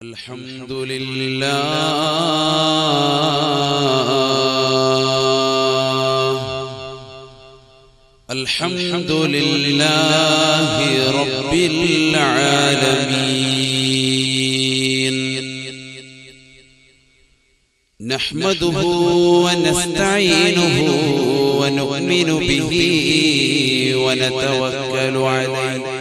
الحمد لله الحمد لله رب العالمين نحمده ونستعينه ونؤمن به ونتوكل عليه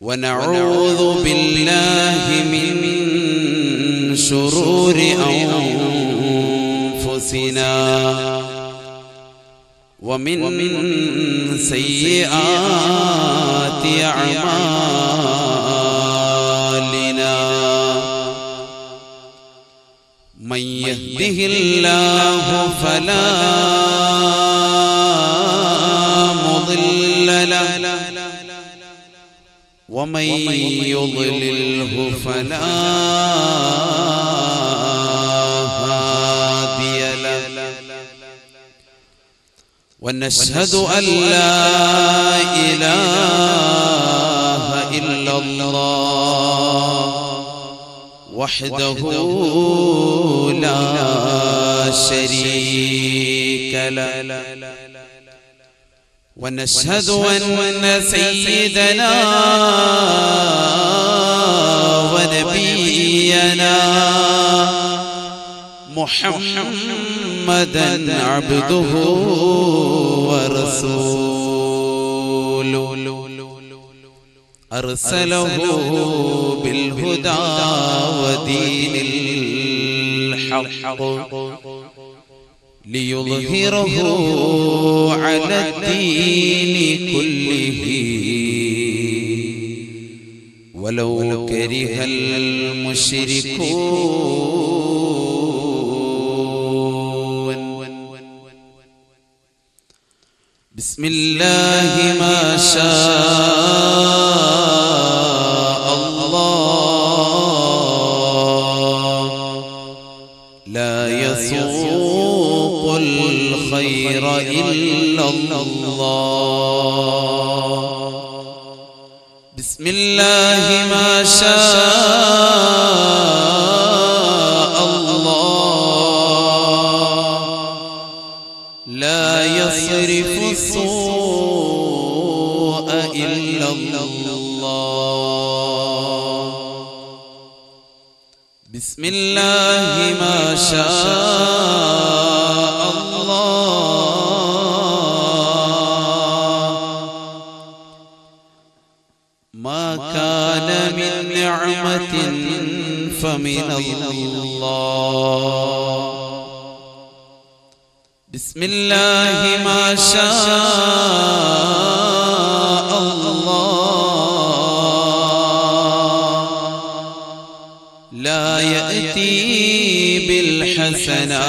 ونعوذ بالله من شرور أنفسنا ومن سيئات أعمالنا من يهده الله فلا مضل له ومن يضلله فلا هادي له ونشهد أن لا إله إلا الله وحده لا شريك له ونشهد أن سيدنا ونبينا محمدا عبده ورسوله أرسله بالهدى ودين الحق ليظهره على الدين كله ولو كره المشركون بسم الله ما شاء الله لا يسوق الخير إلا الله بسم الله ما شاء الله لا يصرف السوء إلا الله بسم الله ما شاء ما كان من نعمة فمن الله بسم الله ما شاء الله لا يأتي بالحسنات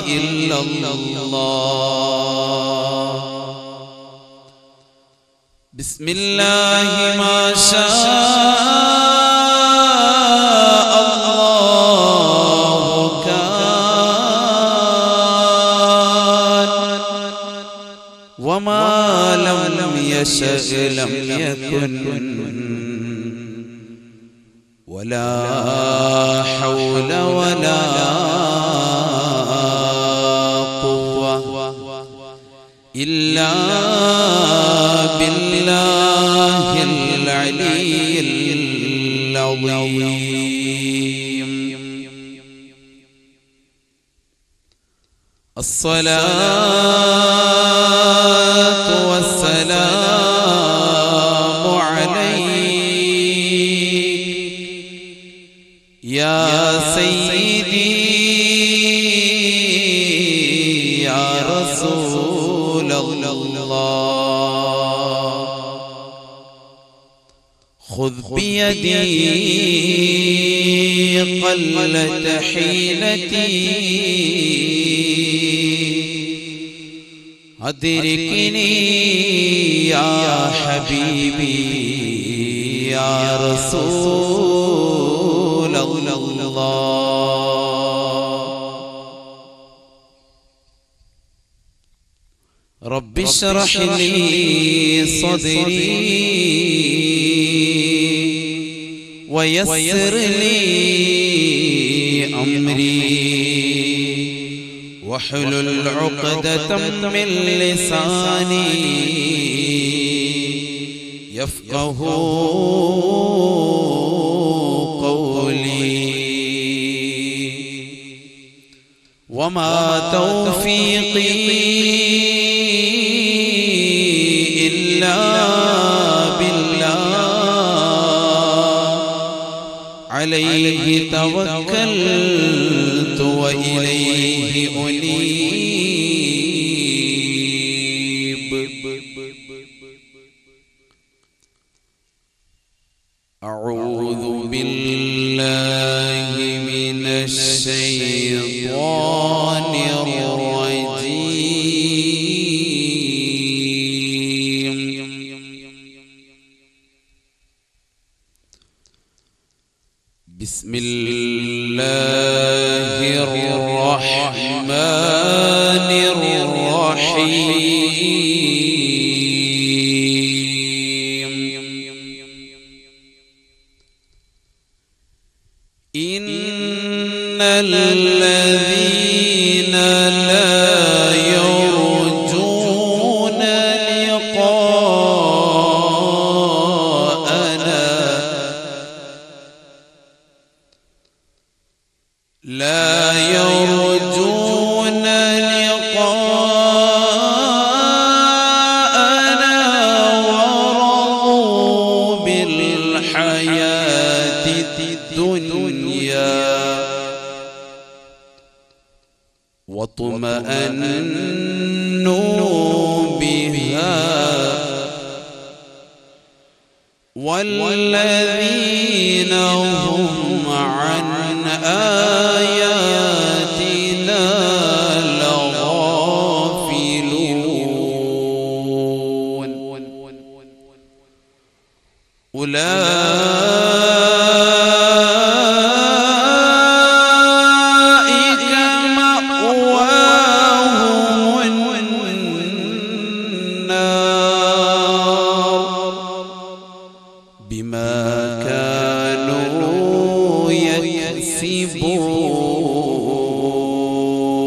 إلا الله بسم الله ما شاء الله كان وما لم يشأ لم يكن ولا حول ولا قوة إلا بالله العلي العظيم الصلاة والسلام عليك يا سيدي يا رسول الله خذ بيدي قلت حيلتي أدركني يا حبيبي يا رسول الله رب اشرح لي صدري ويسر لي أمري واحلل عقدة من لساني يفقه قولي وما توفيقي إلا بالله عليه توكلت وإليه أنيب أعوذ بالله من الشيطان الرجيم بسم الله الرحمن الرحيم إن الذين لا يرجون لقاءنا ورضوا بالحياة الدنيا واطمأنوا بها والذين هم عن آياتنا لغافلون أولئك مأواهم النار بما كانوا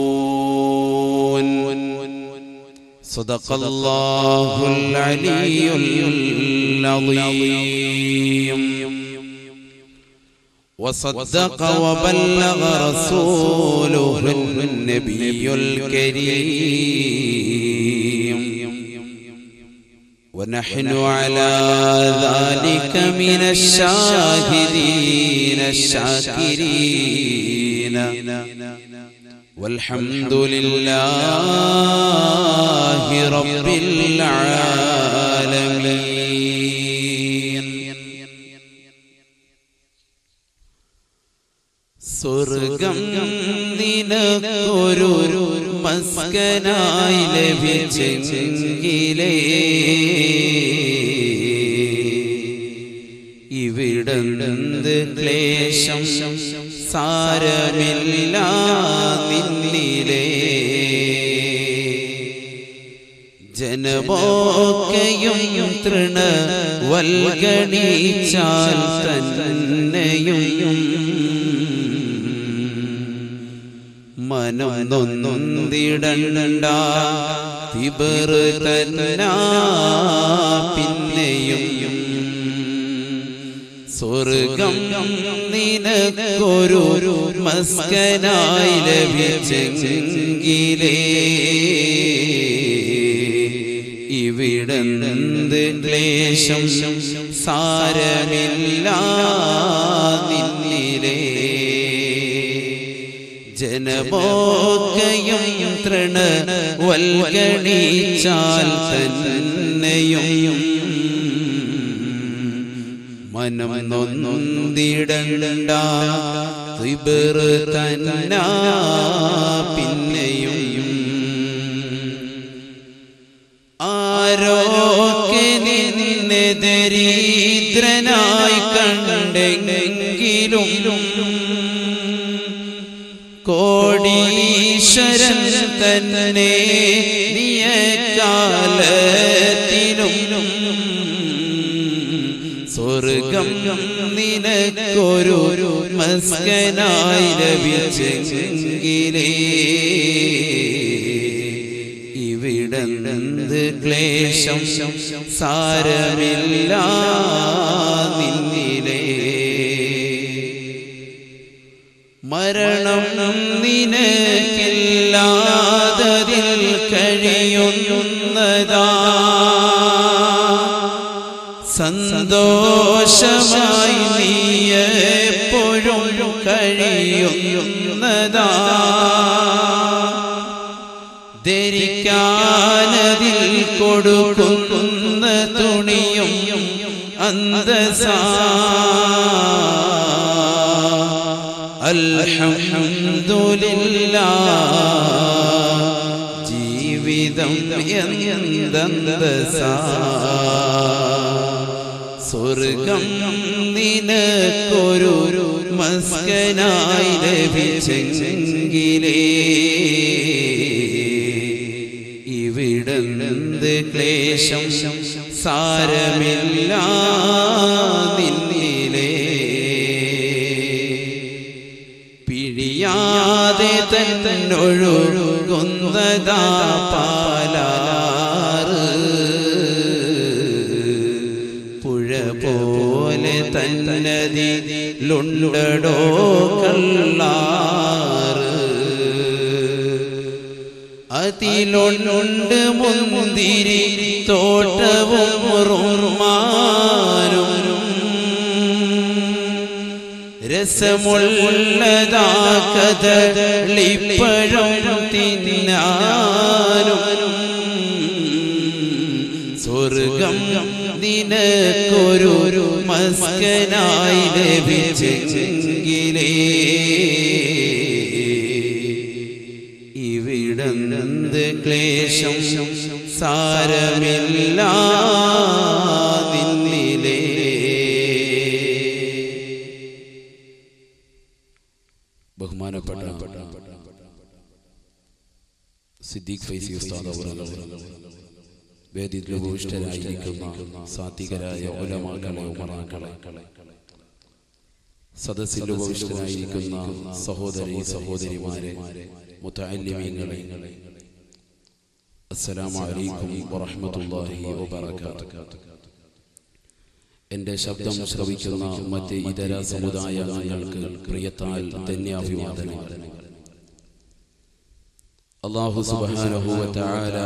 يكسبون صدق الله العلي العظيم وصدق وبلغ رسوله النبي الكريم ونحن على ذلك من الشاهدين الشاكرين والحمد لله رب العالمين സ്വർഗം നിനക്കൊരു മസ്കനായി ലഭിച്ചെങ്കിലേ ഇവിടെന്ത് ക്ലേശം സാരമില്ല നിന്നിലേ ജനമൊക്കെയും തൃണവൽഗണിച്ചാൽ തന്നെയും മനം നൊന്നൊന്നിടണ്ട തിബർ തന്നാ പിന്നെയും സ്വർഗം നിനക്കൊരു മസ്കനായി ലഭിച്ചെങ്കിലേ ഇവിടെന്ത് ക്ലേശം സാരമില്ല നിന്നിലേ ജനമൊക്കെയും തൃണവൽഗണിച്ചാൽ തന്നെയും മനം നൊന്നൊന്നിടണ്ട തിബർ തന്നാ പിന്നെയും ആരോക്കെ നിന്നെ ദരിദ്രനായി കണ്ടെങ്കിലും കോടീശ്വരൻ തന്നെ നിയകാലത്തിലും സ്വർഗം നിനക്കൊരു മസ്കനായി ലഭിച്ചെങ്കിലേ ഇവിടെന്ത് ക്ലേശം സാരമില്ല നിന്നിലേ. മരണം നിനക്കില്ലാതതിൽ കഴിയുന്നതാ സന്തോഷമായി നീ എപ്പോഴും കഴിയുന്നതാ. ധരിക്കാനതിൽ കൊടുക്കുന്ന തുണിയും അന്തസാ അൽഹംദുലില്ലാഹ് ജീവിതം എന്തന്തസാ. സ്വർഗം നിനക്കൊരു മസ്കനായി ലഭിച്ചെങ്കിലേ ഇവിടെന്ത് ക്ലേശം സാരമില്ല നിന്നിലേ. പിഴിയാതെ തന്നൊഴുകുന്നതാ പാലാറ് പുഴ പോലെ തന്നതിലുണ്ടടോ കള്ളാറ്. അതിലൊണ്ട് മുന്തിരി തോട്ടവും റുമാനും രസമുള്ളതാ കദളിപ്പഴം തിന്നാനും. സ്വർഗം നിനക്കൊരു മസ്കനായി ലഭിച്ചെങ്കിലേ ഇവിടെന്ത് ക്ലേശം സാരമില്ല നിന്നിലേ. ബഹുമാനപ്പെട്ട സിദ്ദീഖ് ഫൈസി ഉസ്താദ് അവറുകൾ, വേദിയിൽ ഉപവിഷ്ടരായിരിക്കുന്ന സാത്വികരായ ഉലമാക്കളെ, ഉമറാക്കളെ, സദസ്സിൽ ഉപവിഷ്ടരായിരിക്കുന്ന സഹോദരി സഹോദരിമാരെ, മുതഅല്ലിമീങ്ങളെ, അസ്സലാമു അലൈക്കും വറഹ്മത്തുള്ളാഹി വബറകാതുഹു. എൻ്റെ ശബ്ദം ശ്രവിക്കുന്ന മറ്റ് ഇതര സമുദായ അംഗങ്ങൾക്ക് പ്രിയത്താൽ ധന്യാഭിവാദനങ്ങൾ. അല്ലാഹു സുബ്ഹാനഹു വ തആല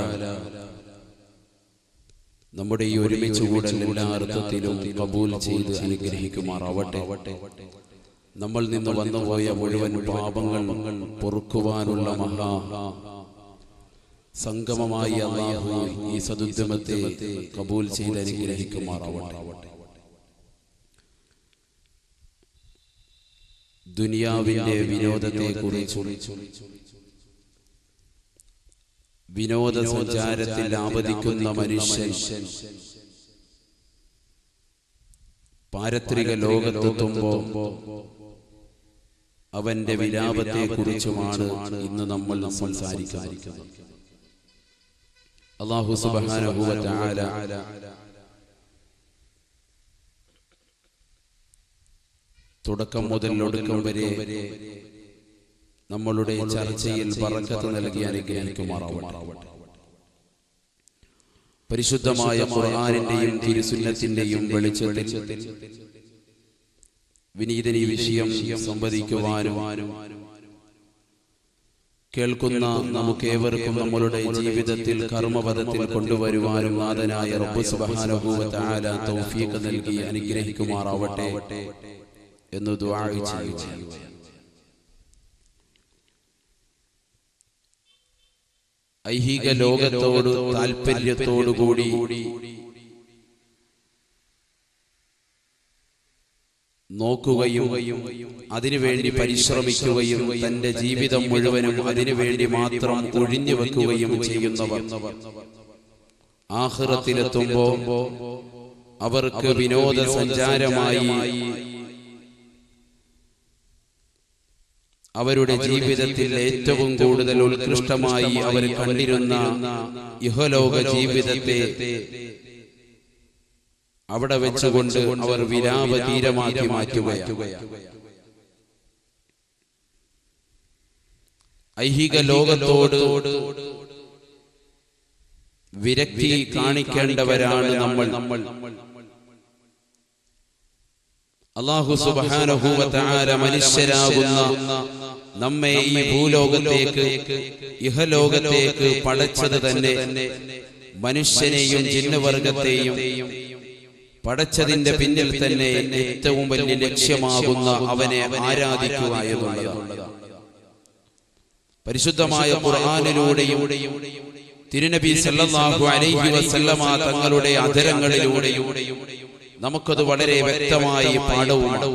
നമ്മുടെ ഈ ഒരുമിച്ച് കൂടൽ എല്ലാ അർത്ഥത്തിലും കബൂൽ ചെയ്ത് അനുഗ്രഹിക്കുമാറാവട്ടെ. നമ്മൾ നിന്ന് വന്നുപോയ മുഴുവൻ പാപങ്ങൾ പൊറുക്കുവാനുള്ള മഹാ സംഗമമായി അല്ലാഹു ഈ സദുദ്യമത്തെ കബൂൽ ചെയ്ത് അനുഗ്രഹിക്കുമാറാവട്ടെ. ദുനിയാവിന്റെ വിനോദത്തെ കുറിച്ചും വിനോദസഞ്ചാരത്തിൽ ആവദിക്കുന്ന മനുഷ്യൻ പാരത്രിക ലോകത്തെത്തുമ്പോൾ അവന്റെ വിലാപത്തെ കുറിച്ചുമാണ് ഇന്ന് നമ്മൾ സംസാരിക്കുന്നത്. അല്ലാഹു സുബ്ഹാനഹു വ തആല തുടക്കം മുതൽ ഒടുക്കം വരെ നമ്മളുടെ ചർച്ചയിൽ ബറക്കത്ത് നൽകി അനുഗ്രഹിക്കുമാറാവട്ടെ. പരിശുദ്ധമായ ഖുർആനിന്റെയും തിരുസുന്നത്തിന്റെയും വെളിച്ചത്തിൽ വിനീതൻ ഈ വിഷയം സംവദിക്കുവാനും കേൾക്കുന്ന നമുക്കേവർക്കും നമ്മളുടെ ജീവിതത്തിൽ കർമ്മപദത്തിൽ കൊണ്ടുവരുവാനും നാഥനായ റബ്ബ് സുബ്ഹാനഹു വ തആല തൗഫീഖ് നൽകി അനുഗ്രഹിക്കുമാറാവട്ടെ എന്ന് ദുആ ചെയ്യുന്നു. ഐഹിക ലോകത്തോട് താല്പര്യത്തോടുകൂടി നോക്കുകയും അതിനുവേണ്ടി പരിശ്രമിക്കുകയും തന്റെ ജീവിതം മുഴുവനും അതിനുവേണ്ടി മാത്രം ഒഴിഞ്ഞു വെക്കുകയും ചെയ്യുന്നവർ ആഖിറത്തിലെത്തുമ്പോൾ അവർക്ക് വിനോദസഞ്ചാരമായി അവരുടെ ജീവിതത്തിൽ ഏറ്റവും കൂടുതൽ ഉത്കൃഷ്ടമായി അവർ കണ്ടിരുന്ന ഇഹലോക ജീവിതത്തെ അവിടെ വെച്ചുകൊണ്ട് അവർ വിലാപതീരമാക്കി മാറ്റുകയാണ്. ഐഹിക ലോകത്തോട് വിരക്തി കാണിക്കേണ്ടവരാണ് നമ്മൾ. അല്ലാഹു സുബ്ഹാനഹു വ തആല മനുഷ്യരാകുന്ന നമ്മെ ഈ ഭൂലോകത്തേക്ക് ഇഹലോകത്തേക്ക് പടച്ചത് തന്നെ മനുഷ്യനെയും ജിന്നവർഗത്തെയും പടച്ചതിന്റെ പിന്നിൽ തന്നെ ഏറ്റവും വലിയ ലക്ഷ്യമാകുന്ന അവനെ ആരാധിക്കുക എന്നുള്ളതാണ്. പരിശുദ്ധമായ ഖുർആനിലൂടെയും തിരുനബി സല്ലല്ലാഹു അലൈഹി വസല്ലമ തങ്ങളുടെ അധരങ്ങളിലൂടെയും നമുക്കത് വളരെ വ്യക്തമായി പാഠവുമാണ്.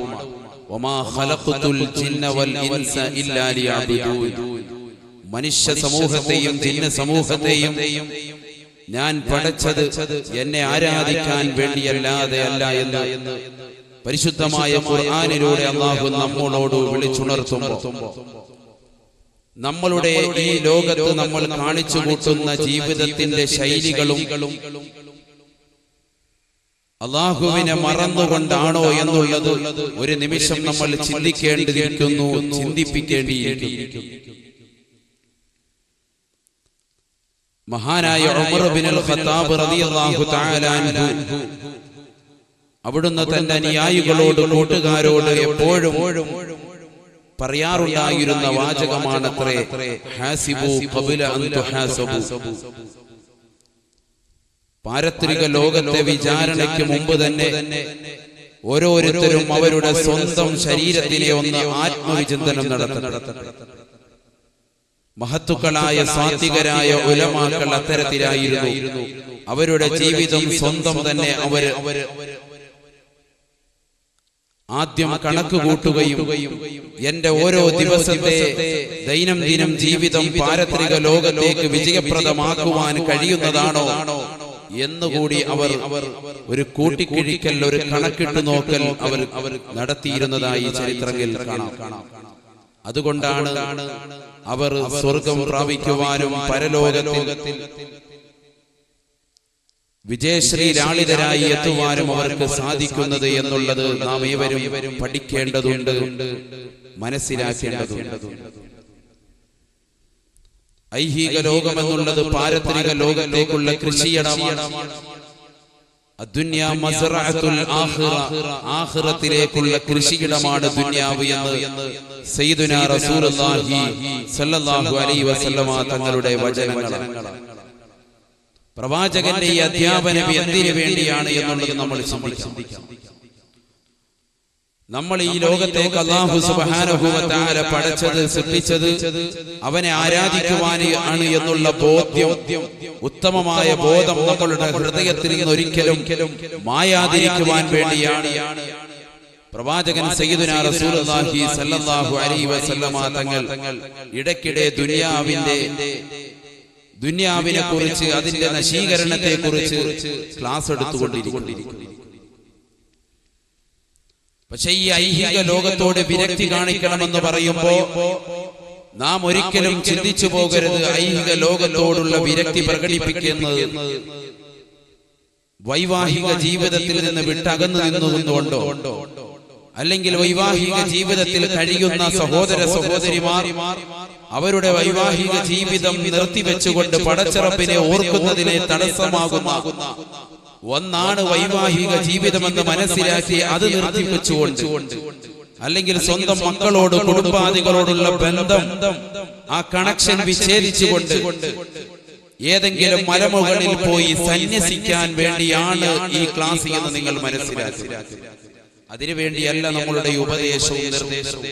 വമാ ഖലഖതുൽ ജിന്ന വൽ ഇൻസ ഇല്ലാ ലിയഅബ്ദൂൻ. മനുഷ്യ സമൂഹത്തെയും ജിന്ന സമൂഹത്തെയും ഞാൻ പടച്ചത് എന്നെ ആരാധിക്കാൻ വേണ്ടിയല്ലാതെ അല്ല എന്ന് പരിശുദ്ധമായ ഖുർആനിലൂടെ അല്ലാഹു നമ്മളോട് വിളിച്ചുണർത്തുമ്പോൾ നമ്മളുടെ ഈ ലോകത്ത് നമ്മൾ കാണിച്ചു കൂട്ടുന്ന ജീവിതത്തിന്റെ ശൈലികളും അല്ലാഹുവിനെ മറന്നുകൊണ്ടാണോ എന്നുള്ളത് ഒരു നിമിഷം നമ്മൾ ചിന്തിക്കേണ്ടിയിരിക്കുന്നു, ചിന്തിപ്പിക്കേണ്ടിയിരിക്കുന്നു. മഹാനായ ഉമർ ഇബ്നുൽ ഖത്താബ് റളിയല്ലാഹു തആല അൻഹു അവിടുന്ന് തന്റെ അനുയായികളോട് കൂട്ടുകാരോട് എപ്പോഴും പറയാറുണ്ടായിരുന്ന വാചകമാണത്രേ ഹാസിബു ഖബല അൻ തുഹാസബു. പാരത്രിക ലോകത്തെ വിചാരണയ്ക്ക് മുമ്പ് തന്നെ ഓരോരുത്തരും അവരുടെ സ്വന്തം ശരീരത്തിനെ ഒന്ന് ആത്മവിചിന്തനം നടത്തണം. മഹത്തുക്കളായ സാത്വികരായ ഉലമാക്കൾ അത്തരത്തിലായിരുന്നു. അവരുടെ ജീവിതം സ്വന്തം തന്നെ അവർ ആദ്യം കണക്ക് കൂട്ടുകയും എന്റെ ഓരോ ദിവസത്തെ ദൈനംദിനം ജീവിതം പാരത്രിക ലോകത്തേക്ക് വിജയപ്രദമാക്കുവാൻ കഴിയുന്നതാണോ എന്നുകൂടി അവർ ഒരു കൂട്ടിക്കിഴിക്കൽ, ഒരു കണക്കിട്ട് നോക്കൽ അവർ നടത്തിയിരുന്നതായി ചരിത്രത്തിൽ കാണാം. അതുകൊണ്ടാണ് അവർ സ്വർഗം പ്രാപിക്കുവാനും പരലോകത്തിൽ വിജയശ്രീലാളിതരായി എത്തുവാനും അവർക്ക് സാധിക്കുന്നത് എന്നുള്ളത് നാം ഏവരും പഠിക്കേണ്ടതുണ്ട്, മനസ്സിലാക്കേണ്ടതുണ്ട്. ഐഹിക ലോകമെന്നുള്ളത് പാരത്രിക ലോകത്തേക്കുള്ള കൃഷിയിടമാണ്. അദ്ദുന്യാ മസ്റഅത്തുൽ ആഖിറ, ആഖിറത്തിലേക്കുള്ള കൃഷിയിടമാണ് ദുനിയാവ് എന്ന് സയ്യിദുനാ റസൂലുള്ളാഹി സ്വല്ലല്ലാഹു അലൈഹി വസല്ലമ തങ്ങളുടെ വചനങ്ങളാണ്. പ്രവാചകന്റെ ഈ അധ്യാപനം എന്തിനു വേണ്ടിയാണ് എന്നുള്ളത് നമ്മൾ ചിന്തിക്കണം. നമ്മൾ ഈ ലോകത്തേക്ക് അല്ലാഹു സുബ്ഹാനഹു വ തആല പടച്ചത്, സൃഷ്ടിച്ചത് അവനെ ആരാധിക്കുവാൻ ആണ് എന്നുള്ള ബോധ്യം, ഉത്തമമായ ബോധം നമ്മളുടെ ഹൃദയത്തിൽ നിന്ന് ഒരിക്കലും മായാതിരിക്കുവാൻ വേണ്ടിയാണ് പ്രവാചകൻ സയ്യിദുനാ റസൂലുള്ളാഹി സ്വല്ലല്ലാഹു അലൈഹി വസല്ലമ തങ്ങൾ ഇടയ്ക്കിടെ ദുനിയാവിനെ കുറിച്ച്, അതിന്റെ നശീകരണത്തെ കുറിച്ച് ക്ലാസ് എടുത്തുകൊണ്ടിരിക്കുന്നു. പക്ഷെ ഈ ഐഹിക ലോകത്തോട് വിരക്തി കാണിക്കണമെന്ന് പറയുമ്പോ നാം ഒരിക്കലും ചിന്തിച്ചു പോകരുത് ഐഹിക ലോകത്തോടുള്ള വിരക്തി പ്രകടിപ്പിക്കുന്നത് വൈവാഹിക ജീവിതത്തിൽ നിന്ന് വിട്ടകന്നു നിന്നുകൊണ്ടോ, അല്ലെങ്കിൽ വൈവാഹിക ജീവിതത്തിൽ കഴിയുന്ന സഹോദര സഹോദരിമാർ അവരുടെ വൈവാഹിക ജീവിതം നിർത്തിവെച്ചുകൊണ്ട് പടച്ചറപ്പിനെ ഓർക്കുന്നതിനെ തടസ്സമാകുന്ന ഒന്നാണ് വൈവാഹിക ജീവിതമെന്ന് മനസ്സിലാക്കി അത് നിർത്തിവെച്ചുകൊണ്ട്, അല്ലെങ്കിൽ സ്വന്തം മക്കളോട്, കുടുംബാദികളോടുള്ള ബന്ധം, ആ കണക്ഷൻ വിച്ഛേദിച്ചുകൊണ്ട് ഏതെങ്കിലും മലമുകളിൽ പോയി സന്യസിക്കാൻ വേണ്ടിയാണ് ഈ ക്ലാസ് എന്ന് നിങ്ങൾ മനസ്സിലാക്കുക. അതിനുവേണ്ടിയല്ല നമ്മളുടെ ഉപദേശവും നിർദ്ദേശവും.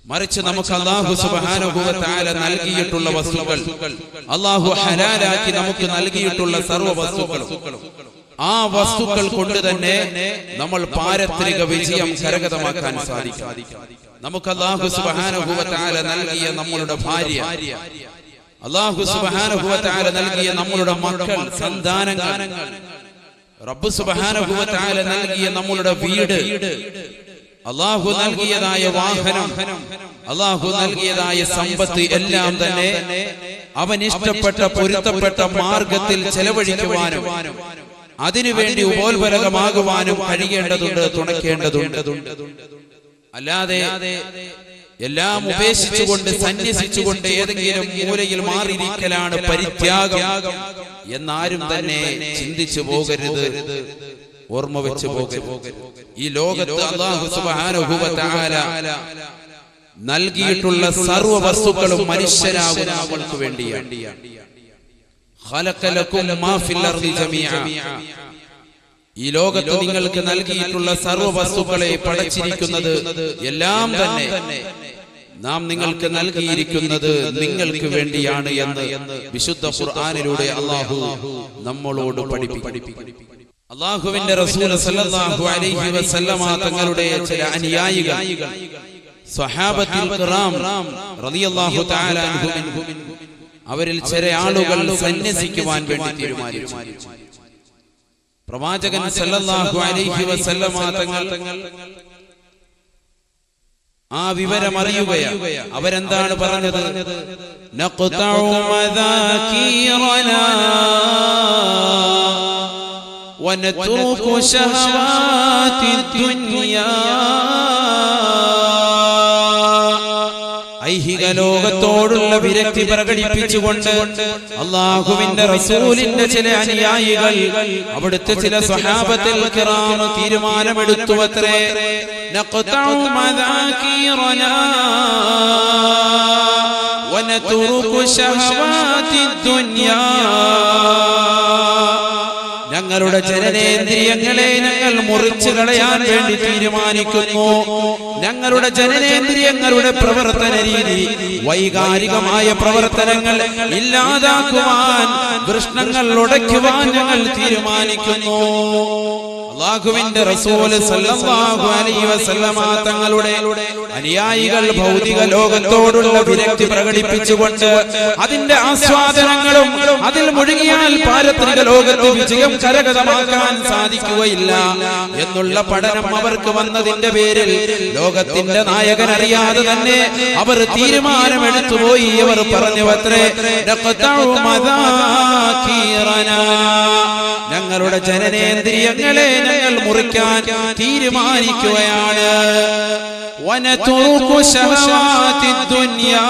മറിച്ച് നമുക്ക് അല്ലാഹു സുബ്ഹാനഹു വ തആല നൽകിയിട്ടുള്ള വസ്തുക്കൾ, അല്ലാഹു ഹലാലാക്കി നമുക്ക് നൽകിയിട്ടുള്ള സർവ്വ വസ്തുക്കളും, ആ വസ്തുക്കൾ കൊണ്ട് തന്നെ നമ്മൾ പാരത്രിക വിജയം കരഗതമാക്കാൻ സാധിക്കും. നമുക്ക് അല്ലാഹു സുബ്ഹാനഹു വ തആല നൽകിയ നമ്മളുടെ ഭാര്യ, അല്ലാഹു സുബ്ഹാനഹു വ തആല നൽകിയ നമ്മളുടെ മക്കൾ, സന്താനങ്ങൾ, റബ്ബ് സുബ്ഹാനഹു വ തആല നൽകിയ നമ്മളുടെ വീട്, അല്ലാഹു നൽകിയതായ വാഹനം, അല്ലാഹു നൽകിയതായ സമ്പത്ത് എല്ലാം തന്നെ അവൻ ഇഷ്ടപ്പെട്ട പൊരുത്തപ്പെട്ട മാർഗത്തിൽ ചെലവഴിക്കുവാനും അതിനുവേണ്ടി ഉപോത്ബലകമാകുവാനും കഴിയേണ്ടതുണ്ട്, തുണയ്ക്കേണ്ടതുണ്ട്. അല്ലാതെ എല്ലാം ഉപേക്ഷിച്ചുകൊണ്ട് സന്യസിച്ചുകൊണ്ട് ഏതെങ്കിലും മൂലയിൽ മാറിയിരിക്കലാണ് പരിത്യാഗം എന്നാരും തന്നെ ചിന്തിച്ചു പോകരുത്, ഓർമ്മ വെച്ച് പോകരുത്. ഈ ലോകത്ത് അല്ലാഹു സുബ്ഹാനഹു വ തആല നൽകിയിട്ടുള്ള സർവ്വ വസ്തുക്കളും മനുഷ്യരാകുന്ന നമ്മൾക്ക് വേണ്ടിയാണ്. ഖലഖലകും മാ ഫിൽ അർളി ജമീഅ. ഈ ലോകത്ത് നിങ്ങൾക്ക് നൽകിയിട്ടുള്ള സർവ്വ വസ്തുക്കളെ പടച്ചിരിക്കുന്നത് എല്ലാം തന്നെ നാം നിങ്ങൾക്ക് നൽകിയിരിക്കുന്നത് നിങ്ങൾക്ക് വേണ്ടിയാണ് എന്ന് വിശുദ്ധ ഖുർആനിലൂടെ അല്ലാഹു നമ്മളോട് പഠിപ്പിക്കുന്നു. അല്ലാഹുവിന്റെ റസൂൽ സല്ലല്ലാഹു അലൈഹി വസല്ലമ തങ്ങളുടെ ചില അനുയായികൾ സ്വഹാബത്തുൽ കിറാം റളിയല്ലാഹു തആല അൻഹും, അവരിൽ ചില ആളുകൾ സന്യസിക്കുവാൻ വേണ്ടി തീരുമാനിച്ചു. പ്രവാചകൻ സല്ലല്ലാഹു അലൈഹി വസല്ലമ തങ്ങൾ ആ വിവരം അറിയുകയാണ്. അവരെന്താണ് പറഞ്ഞത്? നഖ്തഉ മദാകിറനാ വനത്റുകു ശഹവാതിദ് ദുനിയാ. ഐഹിക ലോകത്തോടുള്ള വിരക്തി പ്രകടിപ്പിച്ചുകൊണ്ട് അല്ലാഹുവിന്റെ റസൂലിന്റെ ചില അനുയായികൾ, അവിടുത്തെ ചില സ്വഹാബത്തുൽ കിറാം തീരുമാനമെടുത്തുവത്രേ, നഖ്തഉ മദാകിറനാ വനത്റുകു ശഹവാതിദ് ദുനിയാ. ഞങ്ങളുടെ ജനനേന്ദ്രിയങ്ങളെ ഞങ്ങൾ മുറിച്ചു കളയാൻ വേണ്ടി തീരുമാനിക്കുന്നു. ഞങ്ങളുടെ ജനനേന്ദ്രിയങ്ങളുടെ പ്രവർത്തന രീതി, വൈകാരികമായ പ്രവർത്തനങ്ങൾ ഇല്ലാതാക്കുവാൻ, കൃഷ്ണങ്ങൾ ഉടയ്ക്കുവാൻ ഞങ്ങൾ തീരുമാനിക്കുന്നു. അല്ലാഹുവിന്റെ റസൂൽ സല്ലല്ലാഹു അലൈഹി വസല്ലമ തങ്ങളുടെ അനുയായികൾ ഭൗതിക ലോകത്തോടുള്ള വിരക്തി പ്രകടിപ്പിച്ചുകൊണ്ട് അതിന്റെ ആസ്വാദനങ്ങളും അതിൽ മുഴുകിയാൽ പാരത്രിക ലോകത്ത് വിജയം കരഗതമാക്കാൻ സാധിക്കുകയില്ല എന്നുള്ള പഠനം അവർക്ക് വന്നതിന്റെ പേരിൽ ലോകത്തിന്റെ നായകൻ അറിയാതെ തന്നെ അവർ തീരുമാനമെടുത്തുപോയി. അവർ പറഞ്ഞു അത്രേ, നഖ്തഉ മദാകിറനാ, ഞങ്ങളുടെ ജനനേന്ദ്രിയങ്ങളെ ഞങ്ങൾ മുറിക്കാൻ തീരുമാനിക്കുകയാണ്. വനത്റുകു ശഹവാതിദ് ദുനിയാ,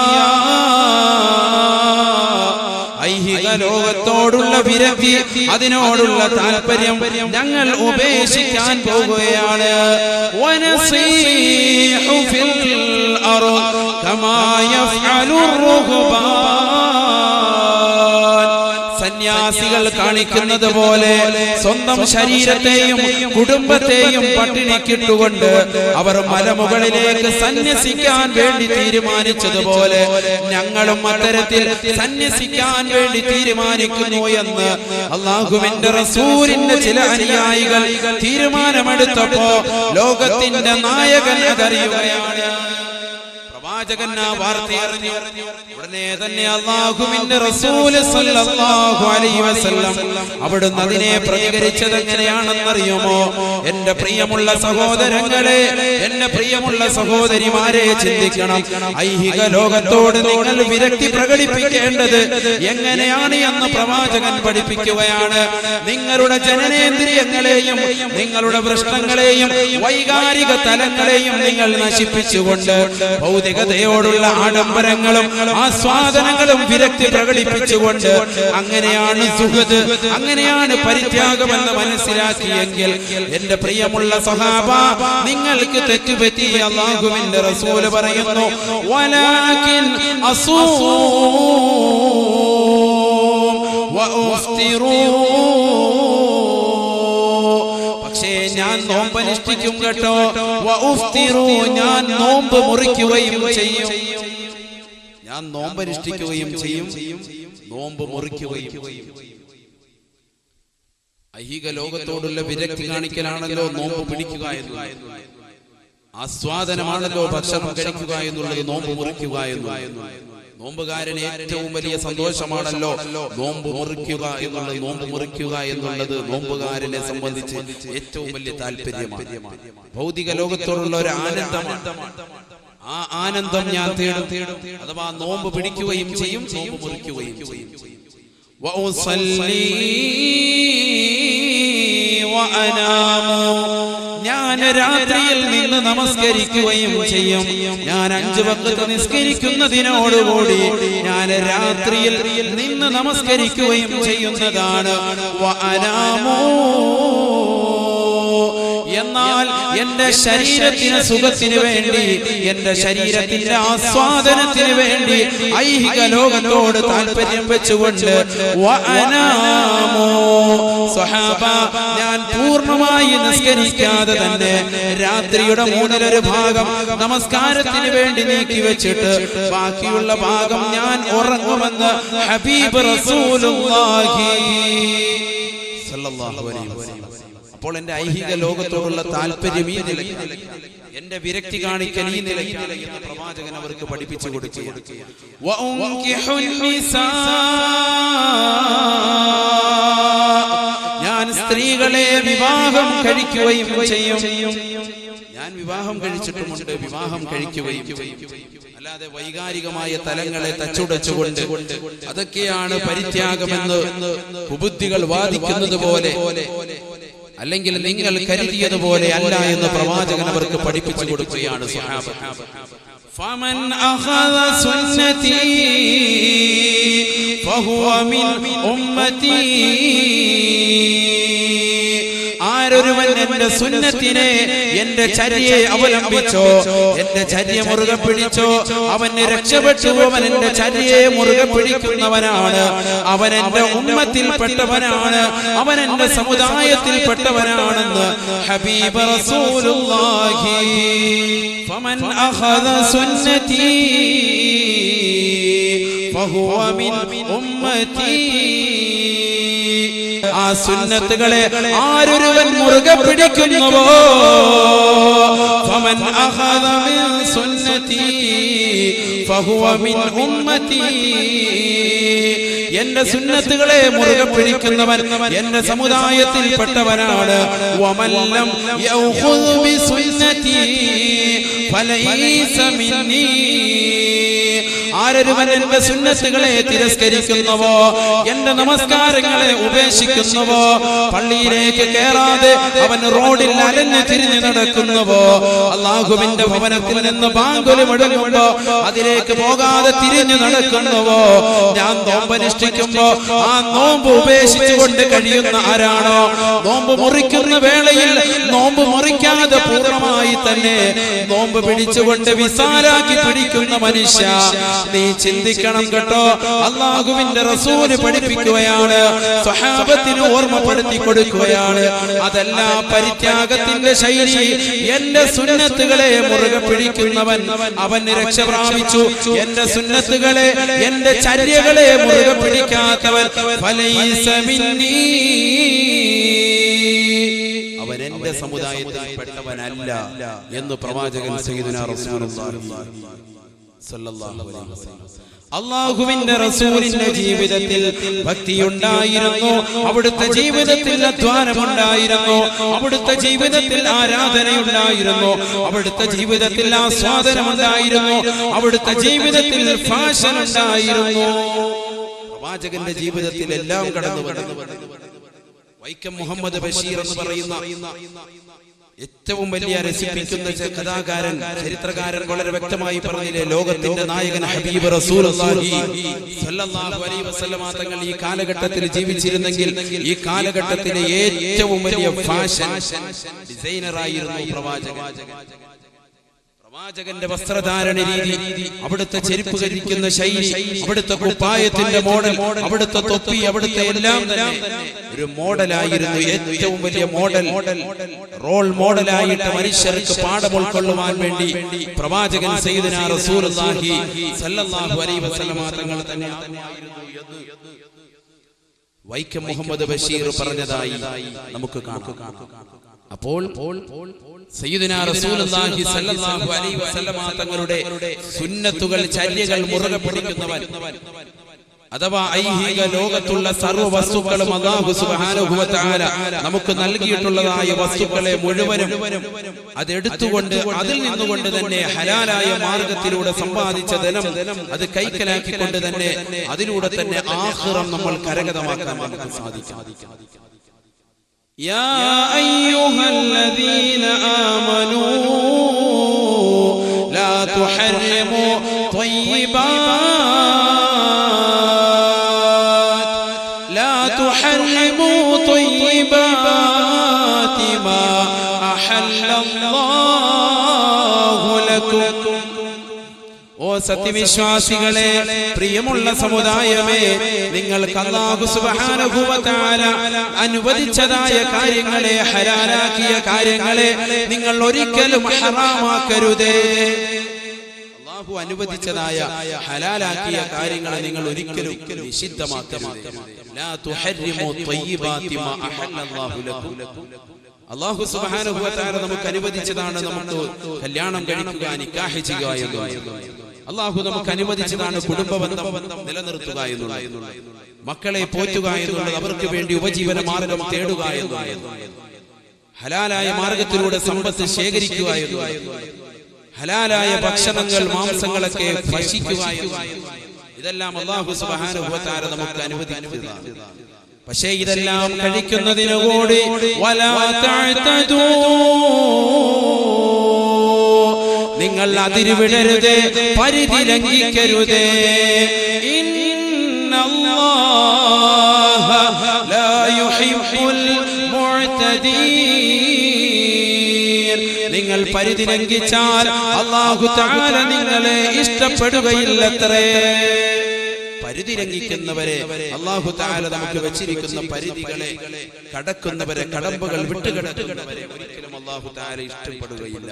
ഐഹിക ലോകത്തോടുള്ള വിരക്തി, അതിനോടുള്ള താല്പര്യം ഞങ്ങൾ ഉപേക്ഷിക്കാൻ പോകുകയാണ്. വനസീഹു ഫിൽ അർദ് കമാ യഫ്അലു റുഹ്ബാൻ. സന്യാസികൾ കാണിക്കുന്നത് പോലെ സ്വന്തം ശരീരത്തെയും കുടുംബത്തെയും പട്ടിണിക്കിട്ടുകൊണ്ട് അവർ മലമുകളിലേക്ക് സന്യസിക്കാൻ വേണ്ടി തീരുമാനിച്ചതുപോലെ ഞങ്ങളും അത്തരത്തിൽ സന്യസിക്കാൻ വേണ്ടി തീരുമാനിക്കുന്നു എന്ന് അല്ലാഹുവിന്റെ റസൂലിന്റെ ചില അനുയായികൾ തീരുമാനമെടുത്തപ്പോ ലോകത്തിന്റെ നായകൻ അതറിയുകയാണ്. പ്രവാചകൻ ആ വാർത്ത അറിഞ്ഞു. ഉടനെ തന്നെ അല്ലാഹുവിന്റെ റസൂൽ സല്ലല്ലാഹു അലൈഹി വസല്ലം അവിടുന്ന് അതിനെ പ്രതികരിച്ചത് എങ്ങനെയാണെന്നറിയുമോ? എന്റെ പ്രിയമുള്ള സഹോദരങ്ങളെ, എന്റെ പ്രിയമുള്ള സഹോദരിമാരെ, ചിന്തിക്കണം. ഐഹിക ലോകത്തോട് നിങ്ങൾ വിരക്തി പ്രകടിപ്പിക്കേണ്ടത് എങ്ങനെയാണ് എന്ന് പ്രവാചകൻ പഠിപ്പിക്കുകയാണ്. നിങ്ങളുടെ ജനനേന്ദ്രിയങ്ങളെയും നിങ്ങളുടെ വൃഷ്ണങ്ങളെയും വൈകാരിക തലങ്ങളെയും നിങ്ങൾ നശിപ്പിച്ചുകൊണ്ട് ഭൗതികതയോടുള്ള ആഡംബരങ്ങളും ആസ്വാദനങ്ങളും വിരക്തി പ്രകടിപ്പിച്ചുകൊണ്ട് അങ്ങനെയാണ് സുഹദ്, അങ്ങനെയാണ് പരിത്യാഗമെന്ന് മനസ്സിലാക്കിയെങ്കിൽ എന്റെ പ്രിയമുള്ള സഹാബ, നിങ്ങൾക്ക് തെറ്റുപറ്റി. അല്ലാഹുവിന്റെ റസൂൽ പറയുന്നു, വലാകിൻ അസൂം വഉഫ്തിറൂ, പക്ഷേ ഞാൻ നോമ്പ് അനുഷ്ഠിക്കും കേട്ടോ. വഉഫ്തിറൂ, ഞാൻ നോമ്പ് മുറിക്കുകയും ചെയ്യും. ഞാൻ നോമ്പ് അനുഷ്ഠിക്കുകയും ചെയ്യും, നോമ്പ് മുറിക്കുകയും ചെയ്യും. ഐഹിക ലോകത്തോടുള്ള വിരക്തി കാണിക്കലാണല്ലോ നോമ്പ് പിടിക്കുക എന്നുള്ളത്. ആസ്വാദനമാണല്ലോ ഭക്ഷണം കഴിക്കുക എന്നുള്ളത്, നോമ്പ് മുറിക്കുക എന്നുള്ളത്. നോമ്പുകാരന് ഏറ്റവും വലിയ സന്തോഷമാണല്ലോ നോമ്പ് മുറിക്കുക എന്നുള്ളത്. നോമ്പ് മുറിക്കുക എന്നുള്ളത് നോമ്പുകാരനെ സംബന്ധിച്ച് ഏറ്റവും വലിയ താല്പര്യമാണ്. ഭൗതിക ലോകത്തോടുള്ള ഒരു ആനന്ദമാണ്. ആ ആനന്ദം ഞാൻ തേടും. അഥവാ നോമ്പ് പിടിക്കുകയും ചെയ്യും, നോമ്പ് മുറിക്കുകയും ചെയ്യും. വഉസല്ലി വഅനാമു, ഞാൻ രാത്രിയിൽ നിന്ന് നമസ്കരിക്കുകയും ചെയ്യും. ഞാൻ 5 വഖ്ത് നിസ്കരിക്കുന്നതിനോടുകൂടി ഞാൻ രാത്രിയിൽ നിന്ന് നമസ്കരിക്കുകയും ചെയ്യുന്നതാണ്. വഅനാമു, എന്നാൽ എന്റെ ശരീരത്തിന് സുഖത്തിന് വേണ്ടി, എന്റെ ശരീരത്തിന്റെ ആസ്വാദനത്തിന് വേണ്ടി ഐഹിക ലോകത്തോട് താല്പര്യം വെച്ചുകൊണ്ട് വഅനാമു, സ്വഹാബ, ഞാൻ പൂർണ്ണമായി നിസ്കരിക്കാതെ തന്നെ രാത്രിയുടെ 1/3 ഭാഗം നമസ്കാരത്തിന് വേണ്ടി നീക്കി വെച്ചിട്ട് ബാക്കിയുള്ള ഭാഗം ഞാൻ ഉറങ്ങുമെന്ന് ഹബീബ് റസൂലുള്ളാഹി സ്വല്ലല്ലാഹു അലൈഹി വസല്ലം. അപ്പോൾ എന്റെ ഐഹിക ലോകത്തോടുള്ള താല്പര്യം ഈ നിലയിൽ, എന്റെ വിരക്തി കാണിക്കൽ ഈ നിലയിൽ എന്ന് പ്രവാചകൻ അവർക്ക് പഠിപ്പിച്ചു കൊടുക്കുകയാണ്. ഞാൻ സ്ത്രീകളെ വിവാഹം കഴിക്കുകയും ചെയ്യും. ഞാൻ വിവാഹം കഴിച്ചിട്ടുമുണ്ട്, വിവാഹം കഴിക്കുകയും ചെയ്യും. അല്ലാതെ വൈകാരികമായ തലങ്ങളെ തച്ചുടച്ചുകൊണ്ട് അതൊക്കെയാണ് പരിത്യാഗമെന്ന് കുബുദ്ധികൾ വാദിക്കുന്നത് പോലെ, അല്ലെങ്കിൽ നിങ്ങൾ കരുതിയതുപോലെ അല്ല എന്ന് പ്രവാചകൻ അവർക്ക് പഠിപ്പിച്ചു കൊടുക്കുകയാണ്. സ്വഹാബ, ഫമൻ അഖദ സുന്നതി ഫഹുവ മിൻ ഉമ്മതി, ആരൊരുവൻ എന്റെ സുന്നത്തിനെ, എന്റെ ചര്യയെ അവലംബിച്ചോ, എന്റെ ചര്യ മുറുകെ പിടിച്ചോ, അവന് രക്ഷപ്പെട്ടു. അവൻ എന്റെ ചര്യയെ മുറുകെ പിടിക്കുന്നവനാണ്, അവൻ എന്റെ ഉമ്മത്തിൽപ്പെട്ടവനാണ്, അവൻ എന്റെ സമുദായത്തിൽപ്പെട്ടവനാണെന്ന് ഹബീബ് റസൂലുള്ളാഹി. ഫമൻ അഖദ സുന്നതി ഫഹുവ മിൻ ഉമ്മതി, ആ സുന്നത്തുകളെ ആരൊരുവൻ മുറുകെ പിടിക്കുന്നുവോ, ഫമൻ അഖദ മിൻ സുന്നതി ഫഹുവ മിൻ ഉമ്മതി, എന്റെ സുന്നത്തുകളെ മുറുകെ പിടിക്കുന്നവൻ എന്റെ സമുദായത്തിൽപ്പെട്ടവനാണ്. വമൻ ലം യഖുദ് ബിസുന്നതി ഫലൈസ മിന്നി, ആരൊരുവൻ എന്റെ സുന്നത്തുകളെ തിരസ്കരിക്കുന്നുവോ, എന്റെ നമസ്കാരങ്ങളെ ഉപേക്ഷിക്കുന്നുവോ, പള്ളിയിലേക്ക് കയറാതെ അവൻ റോഡിൽ അലഞ്ഞു തിരിഞ്ഞു നടക്കുന്നുവോ, അല്ലാഹുവിന്റെ ഭവനത്തിൽ നിന്ന് ബാങ്കുലി മുഴങ്ങുമ്പോ അതിലേക്ക് പോകാതെ തിരിഞ്ഞു നടക്കുന്നുവോ, ഞാൻ നോമ്പനുഷ്ഠിക്കുമ്പോ ആ നോമ്പ് ഉപേക്ഷിച്ചുകൊണ്ട് കഴിയുന്ന ആരാണോ, നോമ്പ് മുറിക്കുന്ന വേളയിൽ നോമ്പ് മുറിക്കാതെ പൂർണ്ണമായി തന്നെ നോമ്പ് പിടിച്ചുകൊണ്ട് വിസാലാക്കി പിടിക്കുന്ന മനുഷ്യ, നീ ചിന്തിക്കണം കേട്ടോ. അല്ലാഹുവിന്റെ റസൂല് പഠിപ്പിക്കുകയാണ്, സ്വഹാബത്തിന് ഓർമ്മപ്പെടുത്തി കൊടുക്കുകയാണ്. അതല്ല പരിത്യാഗത്തിന്റെ ശൈലി. എന്റെ സുന്നത്തുകളെ മുറുകെ പിടിക്കുന്നവൻ അവന് രക്ഷ പ്രാപിച്ചു. എന്റെ സുന്നത്തുകളെ, എന്റെ ചര്യകളെ മുറുകെ പിടിക്കാത്തവൻ ഫലൈസ മിന്നീ, അവൻ എന്റെ സമുദായത്തിൽപ്പെട്ടവനല്ല എന്ന് പ്രവാചകൻ സയ്യിദുനാ റസൂലുള്ളാഹി സ്വല്ലല്ലാഹു അലൈഹി വസല്ലം. അല്ലാഹുവിന്റെ റസൂലിന്റെ ജീവിതത്തിൽ ഭക്തിയുണ്ടായിരുന്നു, അവിടുത്തെ ജീവിതത്തിൽ അധ്വാനമുണ്ടായിരുന്നു, അവിടുത്തെ ജീവിതത്തിൽ ആരാധനയുണ്ടായിരുന്നു, അവിടുത്തെ ജീവിതത്തിൽ ആസ്വാദനമുണ്ടായിരുന്നു, അവിടുത്തെ ജീവിതത്തിൽ ഫാഷൻ ഉണ്ടായിരുന്നു. പ്രവാചകന്റെ ജീവിതത്തിൽ എല്ലാം കടന്നു വന്നു. വൈക്കം മുഹമ്മദ് ബഷീർ എന്ന് പറയുന്ന ഏറ്റവും വലിയ രസിപ്പിക്കുന്ന കഥാകാരൻ, ചരിത്രകാരൻ വളരെ വ്യക്തമായി പറഞ്ഞില്ലേ, ലോകത്തിന്റെ നായകൻ ഹബീബ് റസൂലുള്ളാഹി സ്വല്ലല്ലാഹു അലൈഹി വസല്ലമ തങ്ങൾ ഈ കാലഘട്ടത്തിൽ ജീവിച്ചിരുന്നെങ്കിൽ ഈ കാലഘട്ടത്തിലെ ഏറ്റവും വലിയ ഫാഷൻ ഡിസൈനർ ആയിരുന്നു പ്രവാചകൻ. പ്രവാചകന്റെ വസ്ത്രധാരണ രീതി, അവിടുത്തെ ചെരുപ്പ് ധരിക്കുന്ന ശൈലി, അവിടുത്തെ കുപ്പായത്തിന്റെ മോഡൽ, അവിടുത്തെ തൊപ്പി, അവിടുത്തെ എല്ലാം തന്നെ ഒരു മോഡലായിരുന്നു. ഏറ്റവും വലിയ മോഡൽ, റോൾ മോഡലായിട്ട് മനുഷ്യർക്ക് പാഠം ഉൾക്കൊള്ളുവാൻ വേണ്ടി പ്രവാചകൻ സയ്യിദുനാ റസൂലുള്ളാഹി സ്വല്ലല്ലാഹു അലൈഹി വസല്ലമ തങ്ങൾ തന്നെയായിരുന്നു എന്ന് വൈക്കം മുഹമ്മദ് ബഷീർ പറഞ്ഞതായി നമുക്ക് കാണാം. അപ്പോൾ സയ്യിദുനാ റസൂലുള്ളാഹി സ്വല്ലല്ലാഹു അലൈഹി വസല്ലമ തങ്ങളുടെ സുന്നത്തുകൾ, ചര്യകൾ മുറുകെ പിടിക്കുന്നവൻ, അഥവാ ഐഹിക ലോകത്തുള്ള സർവ്വ വസ്തുക്കളും അല്ലാഹു സുബ്ഹാനഹു വ തആല നമുക്ക് നൽകിയിട്ടുള്ളതായ വസ്തുക്കളെ മുഴുവനും അതെടുത്തുകൊണ്ട് അതിൽ നിന്നുകൊണ്ട് തന്നെ ഹലാലായ മാർഗത്തിലൂടെ സമ്പാദിച്ച ധനം അത് കൈക്കലാക്കിക്കൊണ്ട് തന്നെ അതിലൂടെ തന്നെ ആഖിറം നമ്മൾ കരഗതമാക്കാൻ നമുക്ക് സാധിക്കും. യാ അയ്യുഹല്ലദീന ആമനൂ ലാ തുഹർരിമൂ ത്വയ്യിബാതി മാ അഹല്ലല്ലാഹു ലക്കും. ഓ സത്യവിശ്വാസികളെ, പ്രിയമുള്ള സമുദായമേ, നിങ്ങൾക്ക് അല്ലാഹു സുബ്ഹാനഹു വ തആല അനുവദിച്ചതായ കാര്യങ്ങളെ, ഹലാലാക്കിയ കാര്യങ്ങളെ നിങ്ങൾ ഒരിക്കലും ഹറാമാക്കരുതേ. അല്ലാഹു അനുവദിച്ചതായ ഹലാലാക്കിയ കാര്യങ്ങളെ നിങ്ങൾ ഒരിക്കലും നിഷിദ്ധമാക്കരുത്. ലാ തുഹർരിമൂ ത്വയ്യിബാതി മാ അഹല്ലല്ലാഹു ലക്കും. അല്ലാഹു സുബ്ഹാനഹു വ തആല നമുക്ക് അനുവദിച്ചതാണ് നമുക്ക് കല്യാണം കഴിക്കുക, നിക്കാഹ് ചെയ്യുക എന്നുള്ളത്. അല്ലാഹു നമുക്ക് അനുവദിച്ചതാണ് കുടുംബബന്ധം നിലനിർത്തുക എന്നുള്ളത്, മക്കളെ പോറ്റുക എന്നുള്ളത്, അവർക്ക് വേണ്ടി ഉപജീവന മാർഗം തേടുക എന്നുള്ളത്, ഹലാലായ മാർഗത്തിലൂടെ സമ്പത്ത് ശേഖരിക്കുക എന്നുള്ളത്, ഹലാലായ ഭക്ഷണങ്ങൾ മാംസങ്ങളൊക്കെ ഭക്ഷിക്കുക എന്നുള്ളത്, ഇതെല്ലാം അല്ലാഹു സുബ്ഹാനഹു വ തആല നമുക്ക് അനുവദിച്ചതാണ്. പക്ഷേ ഇതെല്ലാം കഴിക്കുന്നതിന് കൂടി വലാ തഅതദൂ, നിങ്ങൾ അതിരുവിടരുത്, പരിധി ലംഘിക്കരുത്. ഇന്നല്ലാഹ ലാ യുഹിബ്ബുൽ മുഅ്തദീൻ. നിങ്ങൾ പരിധി ലംഘിച്ചാൽ അല്ലാഹു തആല നിങ്ങളെ ഇഷ്ടപ്പെടുകയില്ലത്രേ. പരിധി ലംഘിക്കുന്നവരെ, അല്ലാഹു തആല നമുക്ക് വെച്ചിരിക്കുന്ന പരിധികളെ കടക്കുന്നവരെ, കടമ്പകൾ വിട്ടുകിടക്കുന്നവരെ ഒരിക്കലും അല്ലാഹു തആല ഇഷ്ടപ്പെടുകയില്ല.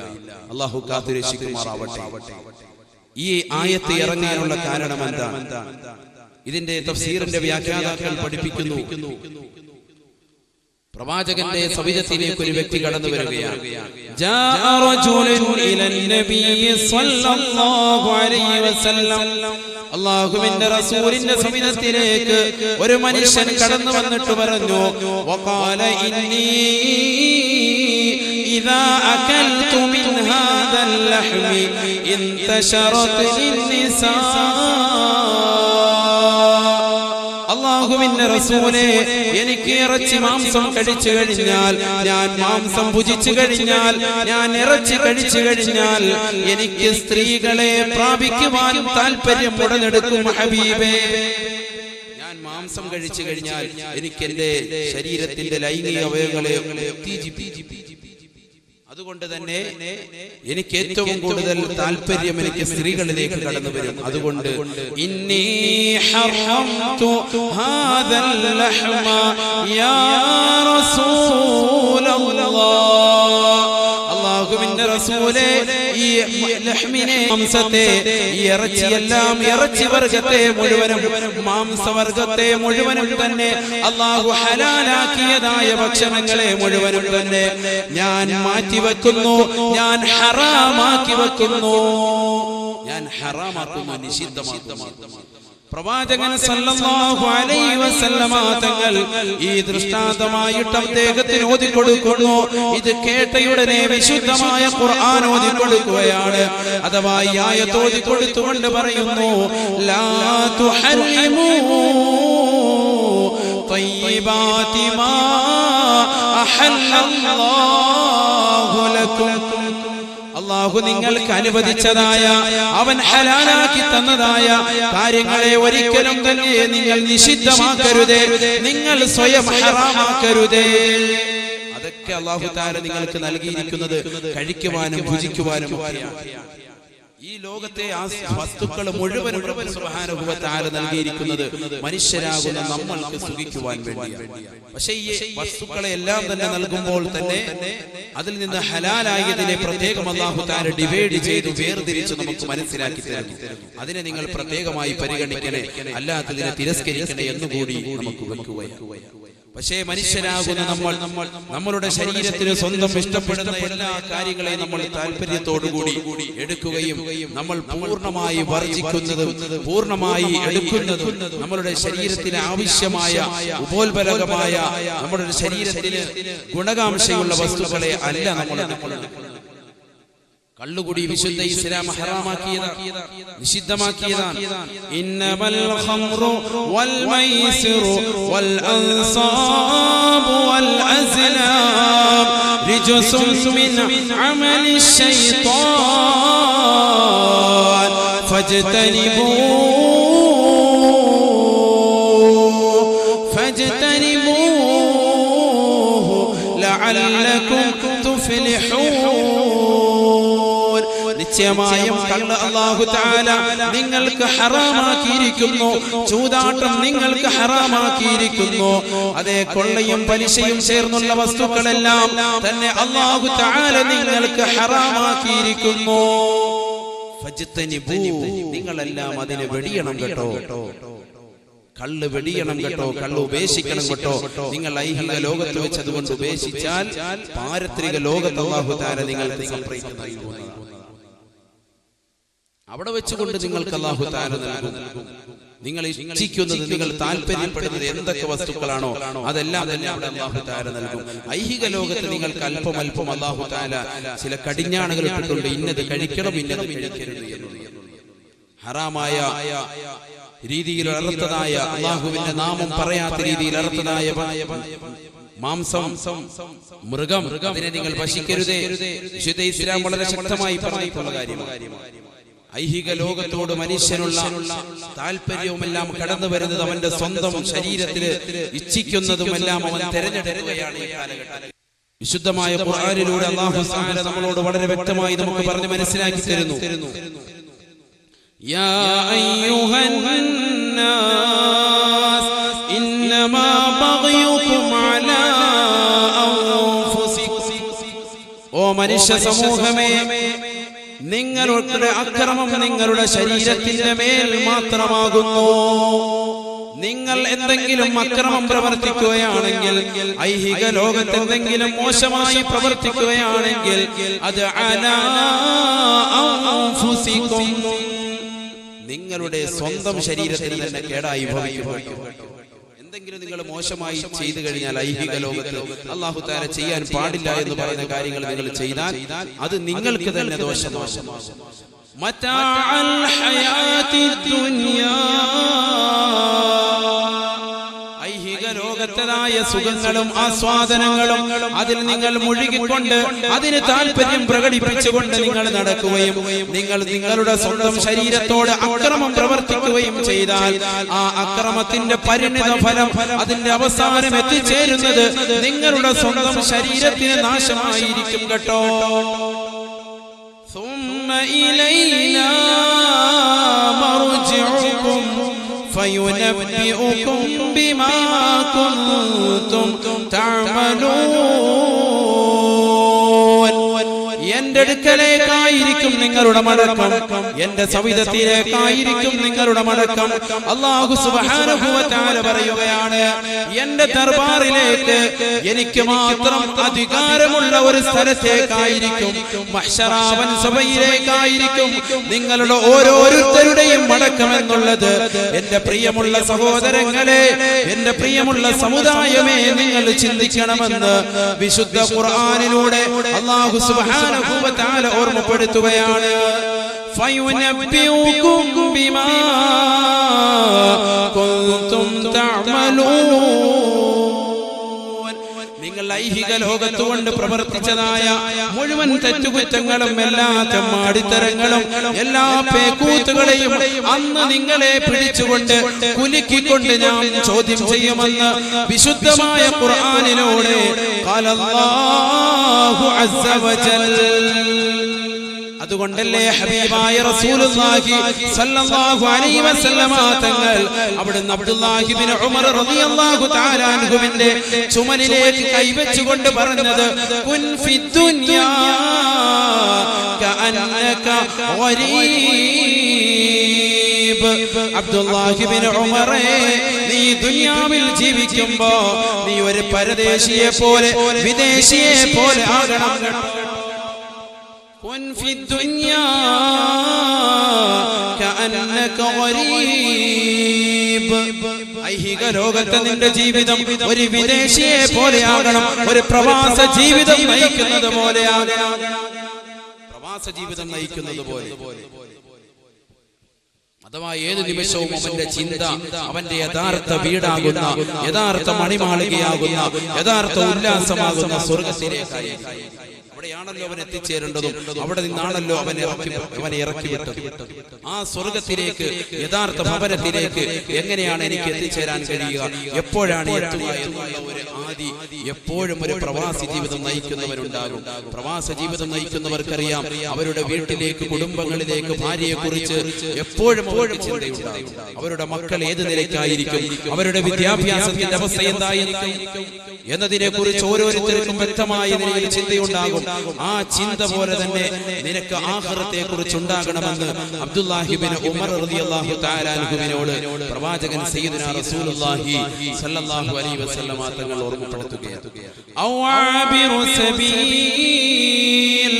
അല്ലാഹു കാത്തുരക്ഷിക്കുമാറാവട്ടെ. ഈ ആയത്ത് ഇറങ്ങാനുള്ള കാരണം എന്താണ്? ഇതിന്റെ തഫ്സീറിന്റെ വ്യാഖ്യാതാക്കൾ പഠിപ്പിക്കുന്നു, പ്രവാചകന്റെ സവിധത്തിലേക്ക് ഒരു വ്യക്തി കടന്നു വരികയാണ്. ജാഅ റജുലുൻ ഇലൻ നബിയ്യി സ്വല്ലല്ലാഹു അലൈഹി വസല്ലം. അല്ലാഹുവിന്റെ റസൂലിന്റെ സവിധത്തിലേക്ക് ഒരു മനുഷ്യൻ കടന്നു വന്നിട്ട് പറഞ്ഞു, വഖാല ഇന്നി ഇദാ അകൽതു മിൻ ഹാദൽ ലഹ്മി ഇൻതശറത് ലിന്നിസാ. അല്ലാഹുവിന്റെ റസൂലേ, എനിക്ക് ഇറച്ചി മാംസം കഴിച്ചു കഴിഞ്ഞാൽ, ഞാൻ മാംസം ഭുജിച്ചു കഴിഞ്ഞാൽ, ഞാൻ ഇറച്ചി കഴിച്ചു കഴിഞ്ഞാൽ എനിക്ക് സ്ത്രീകളെ പ്രാപിക്കുവാൻ താല്പര്യം ഉടനെടുക്കും ഹബീബേ. ഞാൻ മാംസം കഴിച്ചു കഴിഞ്ഞാൽ എനിക്ക് എന്റെ ശരീരത്തിന്റെ ലൈംഗിക അവയവങ്ങളെ ഉത്തേജിപ്പിക്കും. അതുകൊണ്ട് തന്നെ എനിക്ക് ഏറ്റവും കൂടുതൽ താല്പര്യം എനിക്ക് സ്ത്രീകളിലേക്ക് കടന്നു വരും. അതുകൊണ്ട് ഇന്നി ഹറംതു ഹാദൽ ലഹ്മ യാ റസൂലല്ലാഹ്. അല്ലാഹുവിന്റെ റസൂലേ, ഈ ലഹ്മിനെ, മാംസത്തെ, ഈ ഇറച്ചിയെല്ലാം, ഇറച്ചി വർഗത്തെ മുഴുവനും, മാംസവർഗത്തെ മുഴുവനും തന്നെ അല്ലാഹു ഹലാലാക്കിയതായ ഭക്ഷണങ്ങളെ മുഴുവനും തന്നെ ഞാൻ മാറ്റിവെക്കുന്നു, ഞാൻ ഹറാമാക്കി വെക്കുന്നു, ഞാൻ ഹറാമാക്കുന്നു, നിഷിദ്ധമാക്കുന്നു. പ്രവാചകൻ സല്ലല്ലാഹു അലൈഹി വസല്ലമ തങ്ങൾ ഈ ദൃഷ്ടാന്തമായിട്ട് അദ്ദേഹത്തിന് ഓതിക്കൊടുക്കുന്നു. ഇത് കേട്ടയുടനെ വിശുദ്ധമായ ഖുർആൻ ഓതിക്കൊടുക്കുകയാണ്. അഥവാ ഈ ആയത്ത് ഓതിക്കൊടുത്തുകൊണ്ട് പറയുന്നു, ലാ തുഹർരിമൂ ത്വയ്യിബാതി മാ അഹല്ലല്ലാഹു ലക്കും. അല്ലാഹു നിങ്ങൾക്ക് അനുവദിച്ചതായ, അവൻ ഹലാലാക്കി തന്നതായ കാര്യങ്ങളെ ഒരിക്കലും തന്നെ നിങ്ങൾ നിഷിദ്ധമാക്കരുതേ, നിങ്ങൾ സ്വയം ഹറാമാക്കരുതേ. അതൊക്കെ അല്ലാഹു തആല നിങ്ങൾക്ക് നൽകിയിരിക്കുന്നത് കഴിക്കുവാനും ഭുജിക്കുവാനും ഒക്കെയാണ്. ഈ ലോകത്തെ ആ വസ്തുക്കൾ മുഴുവനും റബ്ബ് സുബ്ഹാനഹു വ തആല നൽകിയിരിക്കുന്നത് മനുഷ്യരാകുന്ന നമ്മൾക്ക് സുഖിക്കുവാൻ വേണ്ടിയാണ്. പക്ഷേ ഈ വസ്തുക്കളെ എല്ലാം തന്നെ നൽകുമ്പോൾ തന്നെ അതിൽ നിന്ന് ഹലാലായതിനെ പ്രത്യേകം അല്ലാഹു തആല ഡിവൈഡ് ചെയ്തു വേർതിരിച്ച് നമുക്ക് മനസ്സിലാക്കി തരുന്നു. അതിനെ നിങ്ങൾ പ്രത്യേകമായി പരിഗണിക്കണേ, അല്ലാത്തതിനെ തിരസ്കരിക്കണേ എന്നുകൂടി നമുക്ക് വെക്കുകയാണ്. പക്ഷേ മനുഷ്യരാകുന്ന നമ്മൾ നമ്മളുടെ ശരീരത്തിന് സ്വന്തം ഇഷ്ടപ്പെടുന്ന എല്ലാ കാര്യങ്ങളെയും നമ്മൾ താല്പര്യത്തോടുകൂടി എടുക്കുകയും നമ്മൾ പൂർണ്ണമായി വർജിക്കുന്നതും പൂർണ്ണമായി എടുക്കുന്നതും നമ്മളുടെ ശരീരത്തിന് ആവശ്യമായ ഉപോത്ബലകമായ നമ്മുടെ ശരീരത്തിന് ഗുണകാംക്ഷയുള്ള വസ്തുക്കളെ അല്ല നമ്മൾ എടുക്കുന്നത്. കള്ളുകുടി വിശുദ്ധ ഇസ്ലാം ഹറാമാക്കിയതാണ്, നിഷിദ്ധമാക്കിയതാണ്. ഇന്നമൽ ഖംറു വൽ മൈസിറു വൽ അൻസാബു വൽ അസ്ലാം റിജ്സും മിൻ അമലി ശൈത്താൻ ഫജ്തനിബൂഹു ലഅല്ലകും തുഫ്ലിഹൂൻ. നിശ്ചയമായും കള്ള് അല്ലാഹു തആല നിങ്ങൾക്ക് ഹറാമാക്കിയിരിക്കുന്നു, ചൂതാട്ടം നിങ്ങൾക്ക് ഹറാമാക്കിയിരിക്കുന്നു. അതേ കൊള്ളയും പലിശയും ചേർന്നുള്ള വസ്തുക്കളെല്ലാം തന്നെ അല്ലാഹു തആല നിങ്ങൾക്ക് ഹറാമാക്കിയിരിക്കുന്നു. ഫജ്തനിബൂ, നിങ്ങളെല്ലാം അതിനെ വെടിയണം കേട്ടോ. കള്ള് വെടിയണം കേട്ടോ, കള്ള് ഉപേക്ഷിക്കണം കേട്ടോ. നിങ്ങൾ ഐഹിക ലോകത്ത് വെച്ച് അതുകൊണ്ട് ഉപേക്ഷിച്ചാൽ പാരത്രിക ലോകത്ത് അല്ലാഹു തആല നിങ്ങൾക്ക് സംപ്രീതി നൽകുന്നു. അവിടെ വെച്ചുകൊണ്ട് നിങ്ങൾക്ക് അല്ലാഹു തആല നൽകും. നിങ്ങൾ ഇച്ഛിക്കുന്നത്, നിങ്ങൾ താല്പര്യപ്പെടുന്നത് എന്തൊക്കെ വസ്തുക്കളാണോ അതെല്ലാം തന്നെ അവിടെ അല്ലാഹു തആല നൽകും. ഐഹിക ലോകത്ത് നിങ്ങൾക്ക് അല്പം അല്ലാഹു തആല ചില കടിഞ്ഞാണുകൾ ഇട്ടിട്ടുണ്ട്, ഇന്നത് കഴിക്കണം, ഇന്നത് കഴിക്കരുത് എന്ന്. ഹറാമായ രീതിയിൽ അർത്ഥതായ, അല്ലാഹുവിന്റെ നാമം പറയാത്ത രീതിയിൽ അർത്ഥതായ മാംസം, മൃഗം, അതിനെ നിങ്ങൾ ഭക്ഷിക്കരുതേ. വിശുദ്ധ ഇസ്ലാം വളരെ ശക്തമായി പറഞ്ഞിട്ടുള്ള കാര്യമാണ്. ഐഹിക ലോകത്തോട് മനുഷ്യനുള്ള താല്പര്യവുമെല്ലാം കടന്നു വരുന്നത് അവന്റെ സ്വന്തം ശരീരത്തിൽ ഇച്ഛിക്കുന്നതുമെല്ലാം അവൻ തെരഞ്ഞെടുക്കുകയാണ് ഈ കാലഘട്ടത്തിൽ. വിശുദ്ധമായ ഖുർആനിലൂടെ അല്ലാഹു തആല നമ്മളോട് വളരെ വ്യക്തമായി നമുക്ക് പറഞ്ഞു മനസ്സിലാക്കി തരുന്നു. യാ അയ്യുഹന്നാസ് ഇന്നമാ ബഗ്യുകും അലാ അൻഫുസികും. ഓ മനുഷ്യ സമൂഹമേ, നിങ്ങളുടെ അക്രമം നിങ്ങളുടെ ശരീരത്തിന്റെ മേൽ മാത്രമാകുന്നു. നിങ്ങൾ എന്തെങ്കിലും അക്രമം പ്രവർത്തിക്കുകയാണെങ്കിൽ, ഐഹിക ലോകത്ത് എന്തെങ്കിലും മോശമായി പ്രവർത്തിക്കുകയാണെങ്കിൽ അത് അലാ അൻഫുസികും, നിങ്ങളുടെ സ്വന്തം ശരീരത്തിന് തന്നെ കേടായി ഭവിക്കും. എന്തെങ്കിലും നിങ്ങൾ മോശമായി ചെയ്തു കഴിഞ്ഞാൽ ഐഹിക ലോകത്ത് അല്ലാഹു തആല ചെയ്യാൻ പാടില്ല എന്ന് പറയുന്ന കാര്യങ്ങൾ നിങ്ങൾ ചെയ്താൽ അത് നിങ്ങൾക്ക് തന്നെ ദോഷമാണ്. മതാഅൽ ഹയാത്തി ദുനിയാ, ഐഹിക ലോകത്തതായ സുഖങ്ങളും ആസ്വാദനങ്ങളും അതിൽ നിങ്ങൾ മുഴുകിക്കൊണ്ട് അതിന് താല്പര്യം പ്രകടിപ്പിച്ചുകൊണ്ട് നിങ്ങൾ നടക്കുകയും നിങ്ങൾ നിങ്ങളുടെ സ്വന്തം ശരീരത്തോട് അക്രമം പ്രവർത്തിക്കുകയും ചെയ്താൽ ആ അക്രമത്തിന്റെ പരിണിത ഫലം, അതിന്റെ അവസാനം എത്തിച്ചേരുന്നത് നിങ്ങളുടെ സ്വന്തം ശരീരത്തിന് നാശമായിരിക്കും കേട്ടോ. ثم إلينا مرجعكم فينبئكم بما كنتم تعملون. എന്റെ അടുക്കലേക്കായിരിക്കും നിങ്ങളുടെ മടക്കം, എന്റെ സവിധത്തിലേക്കായിരിക്കും നിങ്ങളുടെ മടക്കം. അല്ലാഹു സുബ്ഹാനഹു വ തആല പറയുകയാണ്, എന്റെ ദർബാറിലേക്ക് എനിക്ക് മാത്രം അധികാരമുള്ള ഒരു സ്ഥലത്തേക്കായിരിക്കും, മഹ്ശറാവൻ സഭയിലേക്കായിരിക്കും നിങ്ങളുടെ ഓരോരുത്തരുടെയും മടക്കം എന്നുള്ളത്. എന്റെ പ്രിയമുള്ള സഹോദരങ്ങളെ, എന്റെ പ്രിയമുള്ള സമുദായമേ, നിങ്ങൾ ചിന്തിക്കണമെന്ന് വിശുദ്ധ ഖുർആനിലൂടെ അല്ലാഹു സുബ്ഹാനഹു വ തആല ഓർമ്മപ്പെടുത്തുകയാണ്. ഫയുനബ്ബിഉകും ബിമാ കുൻതും തഅമലൂൻ. നിങ്ങൾ ഐഹിക ലോകത്ത് കൊണ്ട് പ്രവർത്തിച്ചതായ മുഴുവൻ തെറ്റുകുറ്റങ്ങളും എല്ലാ തെമ്മാടിത്തരങ്ങളും എല്ലാ പേക്കൂത്തുകളെയും അന്ന് നിങ്ങളെ പിടിച്ചുകൊണ്ട് കുലുക്കിക്കൊണ്ട് ഞാൻ ചോദ്യം ചെയ്യുമെന്ന് വിശുദ്ധമായ ഖുർആനിലൂടെ ഖാലല്ലാഹു അസ്സ വജൽ. അതുകൊണ്ടല്ലേ ഹബീബായ റസൂലുള്ളാഹി സ്വല്ലല്ലാഹു അലൈഹി വസല്ലമ തങ്ങൾ അവിടുന്ന് അബ്ദുല്ലാഹി ഇബ്നു ഉമർ റളിയല്ലാഹു തആല അൻഹുവിന്റെ ചുമലിലേക്ക് കൈവച്ചുകൊണ്ട് പറഞ്ഞത്, കുൻ ഫിദ്ദുനിയാ കഅന്നക ഗരീബ്. അബ്ദുല്ലാഹി ഇബ്നു ഉമറേ, നീ ദുനിയാവിൽ ജീവിക്കുമ്പോ നീ ഒരു പരദേശിയെ പോലെ, വിദേശിയെ പോലെ ആകണം. كن في الدنيا كأنك غريب. ഐഹിക ലോകത്തെ നിന്റെ ജീവിതം ഒരു വിദേശിയെ പോലെ ആകണം, ഒരു പ്രവാസ ജീവിതം നയിക്കുന്നത് പോലെ ആകണം. പ്രവാസ പ്രവാസ ജീവിതം നയിക്കുന്നത് പോലെ. അഥവാ ഏത് നിമിഷവും അവന്റെ ചിന്ത അവന്റെ യഥാർത്ഥ വീടാകുന്ന, യഥാർത്ഥ മണിമാളികയാകുന്ന, യഥാർത്ഥ ഉല്ലാസമാകുന്ന സ്വർഗത്തിലേക്കായി. അവിടെയാണല്ലോ അവൻ എത്തിച്ചേരേണ്ടതും, അവിടെ നിന്നാണല്ലോ അവനെ ഇറക്കിവിട്ടത്. ആ സ്വർഗത്തിലേക്ക്, യഥാർത്ഥ ഭവനത്തിലേക്ക് എങ്ങനെയാണ് എനിക്ക് എത്തിച്ചേരാൻ കഴിയുക, എപ്പോഴാണ് എത്തുക എന്നുള്ള ഒരു ആദി എപ്പോഴും ഒരു പ്രവാസി ജീവിതം നയിക്കുന്നവരുണ്ടാകും. പ്രവാസ ജീവിതം നയിക്കുന്നവർക്കറിയാം അവരുടെ വീട്ടിലേക്ക്, കുടുംബങ്ങളിലേക്ക്, ഭാര്യയെ കുറിച്ച് എപ്പോഴും അവർക്ക് ചിന്തയുണ്ടാകും. അവരുടെ മക്കൾ ഏത് നിലയ്ക്കായിരിക്കും, അവരുടെ വിദ്യാഭ്യാസത്തിന്റെ അവസ്ഥ എന്തായിരിക്കും എന്നതിനെ കുറിച്ച് ഓരോരുത്തർക്കും വ്യക്തമായ നിലയിൽ ചിന്തയുണ്ടാകും. ആ ചിന്ത പോലെ തന്നെ നിനക്ക് ആഖിറത്തെ കുറിച്ച് ഉണ്ടാകണമെന്ന് അബ്ദുല്ലാഹി ഇബ്നു ഉമർ റളിയല്ലാഹു തആല അൻഹുവിനോട് പ്രവാചകൻ സയ്യിദുനാ റസൂലുള്ളാഹി സ്വല്ലല്ലാഹു അലൈഹി വസല്ലം തങ്ങൾ ഓർമ്മപ്പെടുത്തുകയാണ്. ഔആബിറു സബീൽ,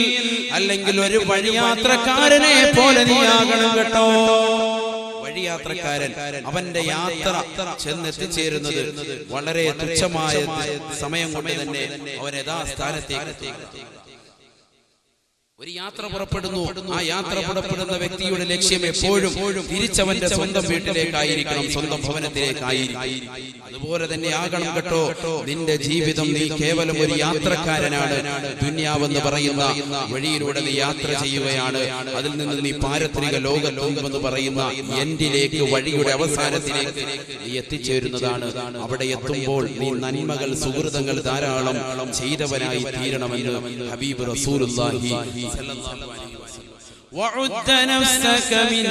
അല്ലെങ്കിൽ ഒരു വഴിയാത്രക്കാരനെ പോലെ നീ ആകണം കേട്ടോ. വഴിയാത്രക്കാരൻ അവന്റെ യാത്ര ചെന്നെത്തിച്ചേരുന്നത് വളരെ തുച്ഛമായ സമയം കൊണ്ട് തന്നെ അവൻ യഥാസ്ഥാനത്തേക്ക്. ഒരു യാത്ര പുറപ്പെടുന്നു, ആ യാത്ര പുറപ്പെടുന്ന വ്യക്തിയുടെ ലക്ഷ്യം എപ്പോഴും തിരിച്ചവന്റെ സ്വന്തം വീട്ടിലേക്കായിരിക്കണം, സ്വന്തം ഭവനത്തിലേക്കായിരിക്കും. അതുപോലെ തന്നെ ആകണം കേട്ടോ നിന്റെ ജീവിതം. നീ കേവലം ഒരു യാത്രക്കാരനാണ്. ദുനിയാവെന്ന് പറയുന്ന വഴിയിലൂടെ നീ യാത്ര ചെയ്യുകയാണ്. അതിൽ നിന്ന് നീ പാരത്രിക ലോകമെന്ന് പറയുന്ന എന്റിലേക്ക്, വഴിയുടെ അവസാനത്തിലേക്ക് നീ എത്തിച്ചേരുന്നതാണ്. അവിടെ എത്തുമ്പോൾ നീ നന്മകൾ, സുഹൃതങ്ങൾ ധാരാളം ചെയ്തവനായി തീരണമെന്ന് ഹബീബ് റസൂലുള്ളാഹി وعد نفسك من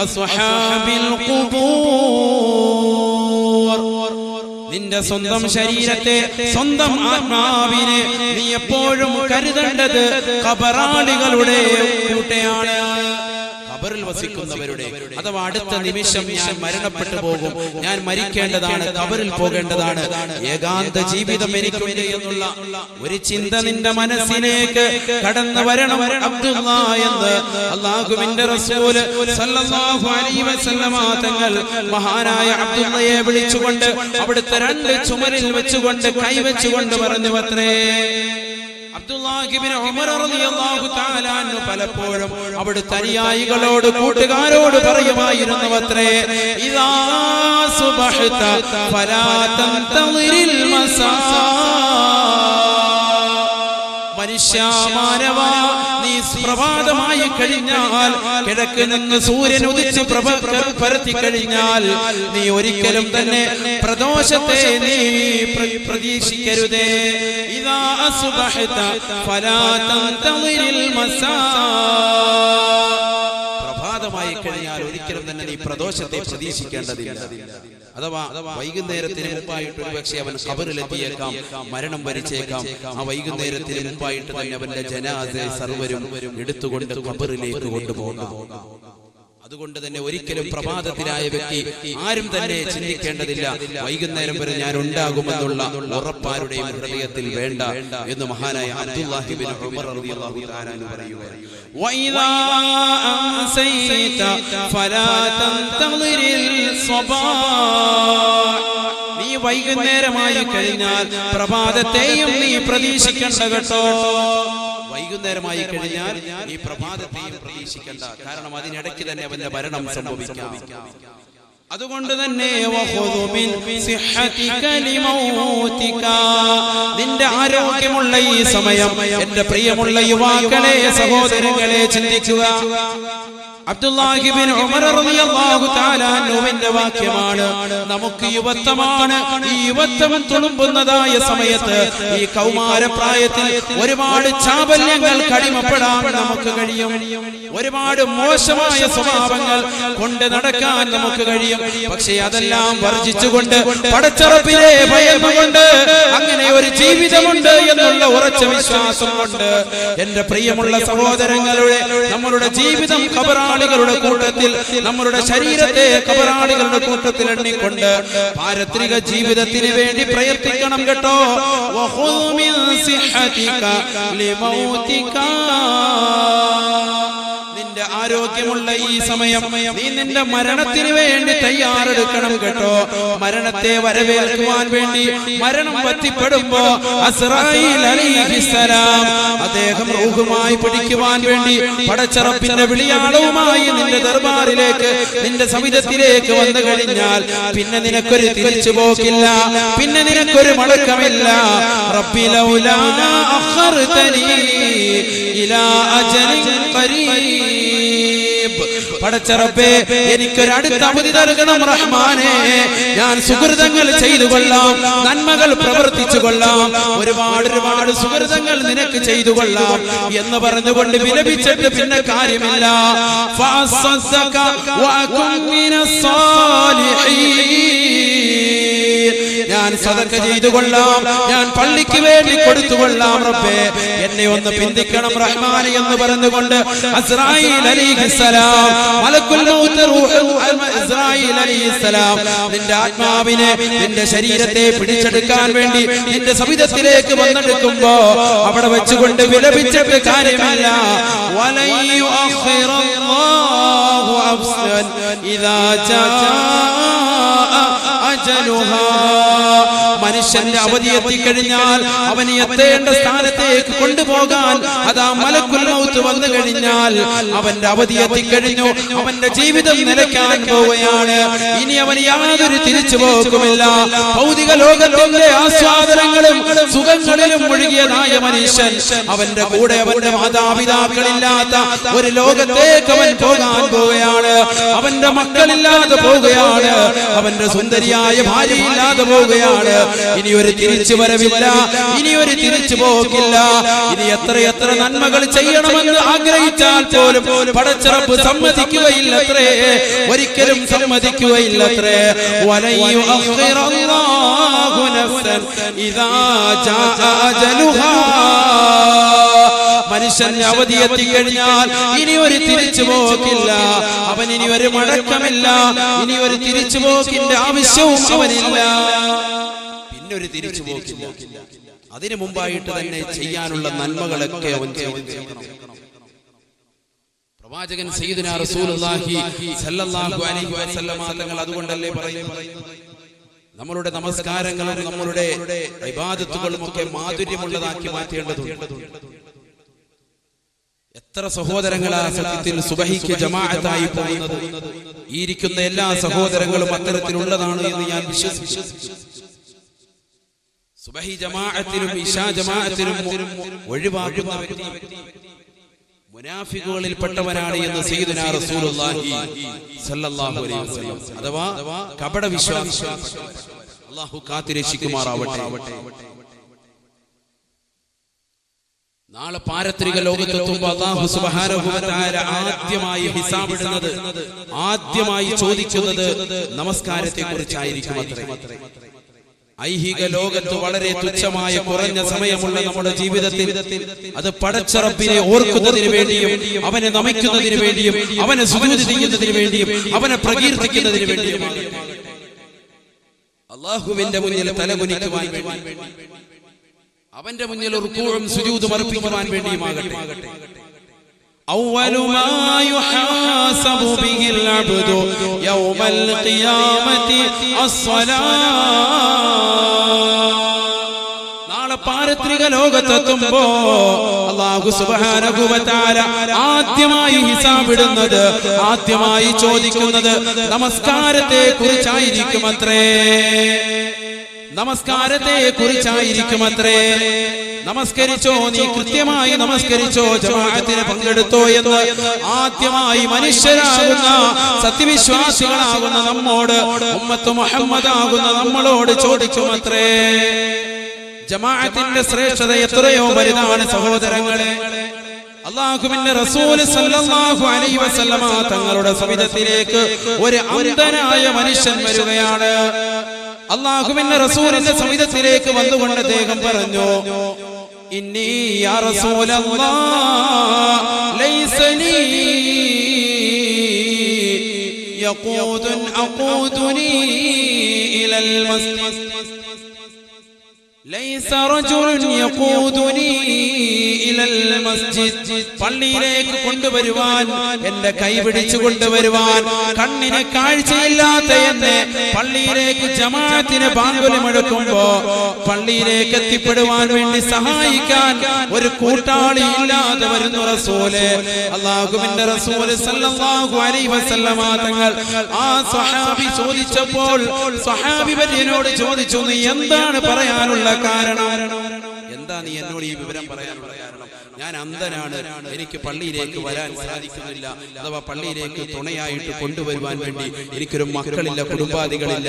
أصحاب القبور. നിന്റെ സ്വന്തം ശരീരത്തെ, സ്വന്തം ആത്മാവിനെ നീ എപ്പോഴും കരുതേണ്ടത് ഖബറാളികളുടെ കൂടെയാണ്. ഖബറിൽ വസിക്കുന്നവരുടെ, അഥവാ അടുത്ത നിമിഷം ഞാൻ മരണപ്പെട്ടു പോകും, ഞാൻ മരിക്കേണ്ടതാണ്, ഖബറിൽ പോകേണ്ടതാണ്, ഏകാന്ത ജീവിതം എനിക്കുണ്ട് എന്നുള്ള ഒരു ചിന്ത നിന്റെ മനസ്സിലേക്ക് കടന്നു വരണം. അബ്ദുല്ലാ എന്ന് അല്ലാഹുവിന്റെ റസൂൽ സല്ലല്ലാഹു അലൈഹി വസല്ലമ തങ്ങൾ മഹാനായ അബ്ദുല്ലയെ വിളിച്ചുകൊണ്ട് അവിടുത്തെ രണ്ട് ചുമരിൽ വെച്ചുകൊണ്ട് കൈവച്ചുകൊണ്ട് പറഞ്ഞു അത്രേ. അബ്ദുല്ലാഹി ഇബ്നു ഉമർ റളിയല്ലാഹു തആല അൻഹു പലപ്പോഴും അവിടുത്തെ അനുയായികളോട്, കൂട്ടുകാരോട് പറയുമായിരുന്നു അത്രേ, ഇദാ സുബഹത ഫലാ തന്തളിരിൽ മസാ. മനുഷ്യ, മാനവ, നീ പ്രഭാതമായി കഴിഞ്ഞാൽ, കിഴക്ക് നിന്ന് സൂര്യൻ ഉദിച്ച് പരത്തി കഴിഞ്ഞാൽ നീ ഒരിക്കലും തന്നെ പ്രദോഷത്തെ നീ പ്രതീക്ഷിക്കരുതേ. ഇദാ അസ്ബഹത ഫലാ തന്തളിരിൽ മസാ. പ്രഭാതമായി കഴിഞ്ഞാൽ ഒരിക്കലും തന്നെ നീ പ്രദോഷത്തെ പ്രതീക്ഷിക്കേണ്ടതില്ല. അഥവാ വൈകുന്നേരത്തിന് മുമ്പായിട്ട് ഒരുപക്ഷെ അവൻ ഖബറിലെത്തിയേക്കാം, മരണം വരിച്ചേക്കാം. ആ വൈകുന്നേരത്തിന് മുമ്പായിട്ട് തന്നെ അവന്റെ ജനാസയെ സർവരും എടുത്തുകൊണ്ട് ഖബറിലേക്ക് കൊണ്ടുപോകാം. അതുകൊണ്ട് തന്നെ ഒരിക്കലും പ്രഭാതത്തിലായ വ്യക്തി ആരും തന്നെ ചിന്തിക്കേണ്ടതില്ല വൈകുന്നേരം വരെ ഞാൻ ഉണ്ടാകുമെന്നുള്ള ഉറപ്പാരുടെയും ഹൃദയത്തിൽ വേണ്ട എന്ന് മഹാനായ അബ്ദുല്ലാഹി ഇബ്നു ഉമർ റളിയല്ലാഹു തആല പറയുകയാണ്. വഇദാ അംസൈത ഫലാ തന്തളിരിൽ സ്വബാഹ്. നീ വൈകുന്നേരമായി കഴിഞ്ഞാൽ പ്രഭാതത്തെയും നീ പ്രതീക്ഷിക്കേണ്ട കേട്ടോ. വൈകുന്നേരമായി കഴിഞ്ഞാൽ ഈ പ്രഭാതത്തെയും പ്രതീക്ഷിക്കേണ്ട, കാരണം അതിനിടയ്ക്ക് തന്നെ അവന്റെ മരണം സംഭവിക്കാം. അതുകൊണ്ട് തന്നെ നിന്റെ ആരോഗ്യമുള്ള ഈ സമയം എന്റെ പ്രിയമുള്ള യുവാക്കളെ, സഹോദരങ്ങളെ ചിന്തിക്കുക. അബ്ദുല്ലാഹി ഇബ്നു ഉമർ റളിയല്ലാഹു തആല അൻഹുവിന്റെ വാക്യമാണ്. നമുക്ക് യുവത്വമാണ്. ഈ യുവത്വം തുളുമ്പുന്നതായ സമയത്ത്, ഈ കൗമാരപ്രായത്തിൽ ഒരുപാട് ചാബല്യങ്ങൾ കടിമപ്പെടാൻ നമുക്ക് കഴിയും. ഒരുപാട് മോശമായ സ്വഭാവങ്ങൾ കൊണ്ട് നടക്കാൻ നമുക്ക് കഴിയും. പക്ഷേ അതെല്ലാം വർജിച്ചുകൊണ്ട്, പടച്ചറപ്പിനെ ഭയന്നുകൊണ്ട്, അങ്ങനെ ഒരു ജീവിതമുണ്ട് എന്നുള്ള ഉറച്ച വിശ്വാസം കൊണ്ട് എന്റെ പ്രിയമുള്ള സഹോദരങ്ങളുടെ നമ്മളുടെ ജീവിതം ഖബറാളികളുടെ കൂട്ടത്തിൽ, നമ്മളുടെ ശരീരത്തെ ഖബറാളികളുടെ കൂട്ടത്തിൽ എണ്ണിക്കൊണ്ട് പാരത്രിക ജീവിതത്തിന് വേണ്ടി പ്രയത്നിക്കണം കേട്ടോ. വഖുദ് മിൻ സിഹ്ഹതിക ലിമൗതിക. നിന്റെ ആരോഗ്യമുള്ള ഈ സമയം നീ നിന്റെ മരണത്തിന് വേണ്ടി തയ്യാറെടുക്കണം കേട്ടോ. മരണത്തെ വരവേൽക്കുവാൻ വേണ്ടി മരണം എത്തിപ്പെടുമ്പോ അസ്രായീൽ അലൈഹിസ്സലാം അദ്ദേഹം റൂഹുമായി പിടിക്കുവാൻ വേണ്ടി പടച്ചറപ്പിന്റെ വിളിയാളവുമായി നിന്റെ ദർബാറിലേക്ക് നിന്റെ സവിധത്തിലേക്ക് വന്നു കഴിഞ്ഞാൽ പിന്നെ നിനക്കൊരു തിരിച്ചു പോക്കില്ല, പിന്നെ നിനക്കൊരു മടക്കമില്ല. റബ്ബി ലൗലാ അഖർതനി ഇലാ അജലിൻ ഖരീബ്, പടച്ച റബ്ബേ എനിക്കൊരു അടുത്ത അവധി നൽകണം റഹ്മാനേ. ഞാൻ സുഹൃതങ്ങൾ ചെയ്തു കൊള്ളാം, നന്മകൾ പ്രവർത്തിച്ചു കൊള്ളാം, ഒരുപാട് സുഹൃതങ്ങൾ നിനക്ക് ചെയ്തു കൊള്ളാം എന്ന് പറഞ്ഞുകൊണ്ട് വിലപിച്ചിട്ട് പിന്നെ കാര്യമില്ല. ഫഅസ്സദക വഅകുൻ മിനസ് സാലിഹീൻ, ഞാൻ സദഖ ചെയ്തു കൊള്ളാം, ഞാൻ പള്ളിക്ക് വേണ്ടി കൊടുത്തുകൊള്ളാം റബ്ബേ, എന്നെ ഒന്ന് പിന്തിക്കണം റഹ്മാനെ എന്ന് പറഞ്ഞുകൊണ്ട് അസ്രായീൽ അലൈഹിസ്സലാം, മലക്കുൽ മൗത്ത് ഇസ്രായീൽ അലൈഹിസ്സലാം നിന്റെ ആത്മാവിനെ നിന്റെ ശരീരത്തെ പിടിച്ചെടുക്കാൻ വേണ്ടി നിന്റെ സവിധത്തിലേക്ക് വന്നെടുക്കുമ്പോ അവിടെ വെച്ചുകൊണ്ട് വിലപിച്ചിട്ട് കാര്യമില്ല. വലൻ യുഅഖിറല്ലാഹു അഫ്സൻ ഇദാ ജാഅ അജലുഹാ, മനുഷ്യന്റെ അവധി എത്തിക്കഴിഞ്ഞാൽ അവന് എത്തേണ്ട സ്ഥാനത്തേക്ക് കൊണ്ടുപോകാൻ അതാ മലക്കുൽ മൗത്ത് വന്നു കഴിഞ്ഞാൽ അവന്റെ അവധി എത്തിക്കഴിഞ്ഞു, അവന്റെ ജീവിതം നിലയ്ക്കാൻ പോവുകയാണ്. ഇനി അവന് യാതൊരു തിരിച്ചുപോക്കുമില്ല. ഭൗതിക ലോകത്തിന്റെ ആസ്വാദനങ്ങളും സുഖങ്ങളിലും മുഴുകിയതായ മനുഷ്യൻ അവന്റെ കൂടെ അവന്റെ മാതാപിതാക്കളില്ലാത്ത ഒരു ലോകത്തേക്ക് അവൻ പോകാൻ പോവുകയാണ്. അവന്റെ മക്കളില്ലാതെ പോവുകയാണ്, അവന്റെ സുന്ദരിയായ ഭാര്യയില്ലാതെ പോവുകയാണ്. ഇനി ഒരു തിരിച്ചു വരവില്ല, ഇനി ഒരു തിരിച്ചു പോക്കില്ല. ഇനി എത്രയെത്ര നന്മകൾ ചെയ്യണമെന്ന് ആഗ്രഹിച്ചാൽ പോലും പടച്ചറപ്പ് സമ്മതിക്കുകയില്ലത്രേ, ഒരിക്കലും സമ്മതിക്കുകയില്ലത്രേ. വലൻ യുഅഖിറല്ലാഹു നഫ്സൻ ഇദാ ജാഅ അജലുഹാ, മനുഷ്യന്റെ അവധി എത്തിക്കഴിഞ്ഞാൽ ഇനി ഒരു തിരിച്ചു പോക്കില്ല, അവൻ ഇനി ഒരു മടക്കമില്ല, ഇനി ഒരു തിരിച്ചു പോക്കിന്റെ ആവശ്യവും അവനില്ല, പിന്നെ ഒരു തിരിച്ചു പോക്കില്ല. അതിനു മുമ്പായിട്ട് തന്നെ ചെയ്യാനുള്ള നന്മകളൊക്കെ അവൻ ചെയ്യണം. പ്രവാചകൻ സയ്യിദുനാ റസൂലുള്ളാഹി സ്വല്ലല്ലാഹു അലൈഹി വസല്ലമ തങ്ങൾ അതുകൊണ്ടല്ലേ പറയുന്നത്, നമ്മളുടെ നമസ്കാരങ്ങളും നമ്മളുടെ ഇബാദത്തുകളും ഒക്കെ മാധുര്യമുള്ളതാക്കി മാറ്റേണ്ടതുണ്ട്. എത്ര സഹോദരങ്ങളാ സത്യത്തിൽ സുബഹിക്ക് ജമാഅത്തായി പോകുന്നത്. ഈ ഇരിക്കുന്ന എല്ലാ സഹോദരങ്ങളും അത്തരത്തിലുള്ളതാണ് എന്ന് ഞാൻ വിശ്വസിക്കുന്നു. സുബഹി ജമാഅത്തിലും ഇശാ ജമാഅത്തിലും ഒഴിവാക്കുന്ന വ്യക്തി മുനാഫിഖുകളിൽപ്പെട്ടവനാണ് എന്ന് സയ്യിദുനാ റസൂലുള്ളാഹി സ്വല്ലല്ലാഹു അലൈഹി വസല്ലം, അഥവാ കപട വിശ്വാസി. അല്ലാഹു കാത്തിരക്ഷിക്കുമാറാവട്ടെ. നാളെ പാരത്രിക ലോകത്തെത്തുമ്പോൾ അല്ലാഹു സുബ്ഹാനഹു വ തആല ആദ്യമായി ഹിസാബ് ഇടുന്നത്, ആദ്യമായി ചോദിക്കുന്നത് നമസ്കാരത്തെ കുറിച്ചായിരിക്കും അത്രേ. ഐഹിക ലോകത്ത് വളരെ തുച്ഛമായ കുറഞ്ഞ സമയമുള്ള നമ്മുടെ ജീവിതത്തിൽ അത് പടച്ച റബ്ബിനെ ഓർക്കുന്നതിന് വേണ്ടിയും അവനെ നമിക്കുന്നതിന് വേണ്ടിയും അവനെ സുജൂദ് ചെയ്യുന്നതിന് വേണ്ടിയും അവനെ പ്രകീർത്തിക്കുന്നതിന് വേണ്ടിയും അല്ലാഹുവിന്റെ മുന്നിൽ തലകുനിക്കുവാൻ വേണ്ടി അവന്റെ മുന്നിൽ റുകൂഉം സുജൂദും അർപ്പിക്കുവാൻ വേണ്ടിയുമാകട്ടെ. أول ما يحاسب به العبد يوم القيامة الصلاة. നാളെ പാരത്രിക ലോകത്തെത്തുമ്പോ അല്ലാഹു സുബ്ഹാനഹു വ തആല ആദ്യമായി ഹിസാബിടുന്നത്, ആദ്യമായി ചോദിക്കുന്നത് നമസ്കാരത്തെ കുറിച്ചായിരിക്കുമത്രേ. നമസ്കാരത്തെ കുറിച്ചായിരിക്കുമത്രേ. നമസ്കരിച്ചോ, നീ കൃത്യമായി നമസ്കരിച്ചോ, ജമാഅത്തിന് പങ്കെടുത്തോ എന്ന് ആദ്യമായി മനുഷ്യരാകുന്ന സത്യവിശ്വാസികളാകുന്ന നമ്മോട്, ഉമ്മത്ത് മുഹമ്മദ് ആകുന്ന നമ്മളോട് ചോദിക്കുമത്രേ. ജമാഅത്തിന്റെ ശ്രേഷ്ഠത എത്രയോ വലുതാണ് സഹോദരങ്ങളെ. അല്ലാഹുവിന്റെ റസൂൽ സല്ലല്ലാഹു അലൈഹി വസല്ലമ തങ്ങളുടെ സവിധത്തിലേക്ക് ഒരു അന്ധനായ മനുഷ്യൻ വരികയാണ്. അല്ലാഹുവിന്റെ റസൂലിന്റെ സവിധത്തിലേക്ക് വന്നുകൊണ്ട് അദ്ദേഹം പറഞ്ഞു, ഇന്നി യാ റസൂലല്ലാഹ് ലൈസ ലീ യഖൂദുൻ അഖൂദുനി ഇലൽ മസ്ജിദ് ലൈസ റജുലുൻ യഖൂദുനി ഇലൽ മസ്ജിദ്, പള്ളിയിലേക്ക് കൊണ്ടുവരുവാൻ, എന്റെ കൈ പിടിച്ചു കൊണ്ടുവരുവാൻ, കണ്ണിന് കാഴ്ചയില്ലാത്ത എന്നെ പള്ളിയിലേക്ക് ജമാഅത്തിന് ബാങ്കുലി മുഴക്കുമ്പോ പള്ളിയിലേക്ക് എത്തിപ്പെടുവാൻ വേണ്ടി സഹായിക്കാൻ ഒരു കൂട്ടാളി ഇല്ലാതെ വരുന്നു റസൂല്. അല്ലാഹുവിന്റെ റസൂല് സല്ലല്ലാഹു അലൈഹി വസല്ലമ തങ്ങൾ ആ സ്വഹാബി ചോദിച്ചപ്പോൾ സ്വഹാബി വര്യനോട് ചോദിച്ചു, നീ എന്താണ് പറയാനുള്ള കാരണം? എന്താ നീ എന്നോട് ഈ വിവരം പറയാനുള്ള കാരണം? ഞാൻ അന്ധനാണ്, എനിക്ക് പള്ളിയിലേക്ക് വരാൻ സാധിക്കുന്നില്ല, അഥവാ പള്ളിയിലേക്ക് തുണയായിട്ട് കൊണ്ടുവരുവാൻ വേണ്ടി എനിക്കൊരു മക്കളില്ല, കുടുംബാദികളില്ല,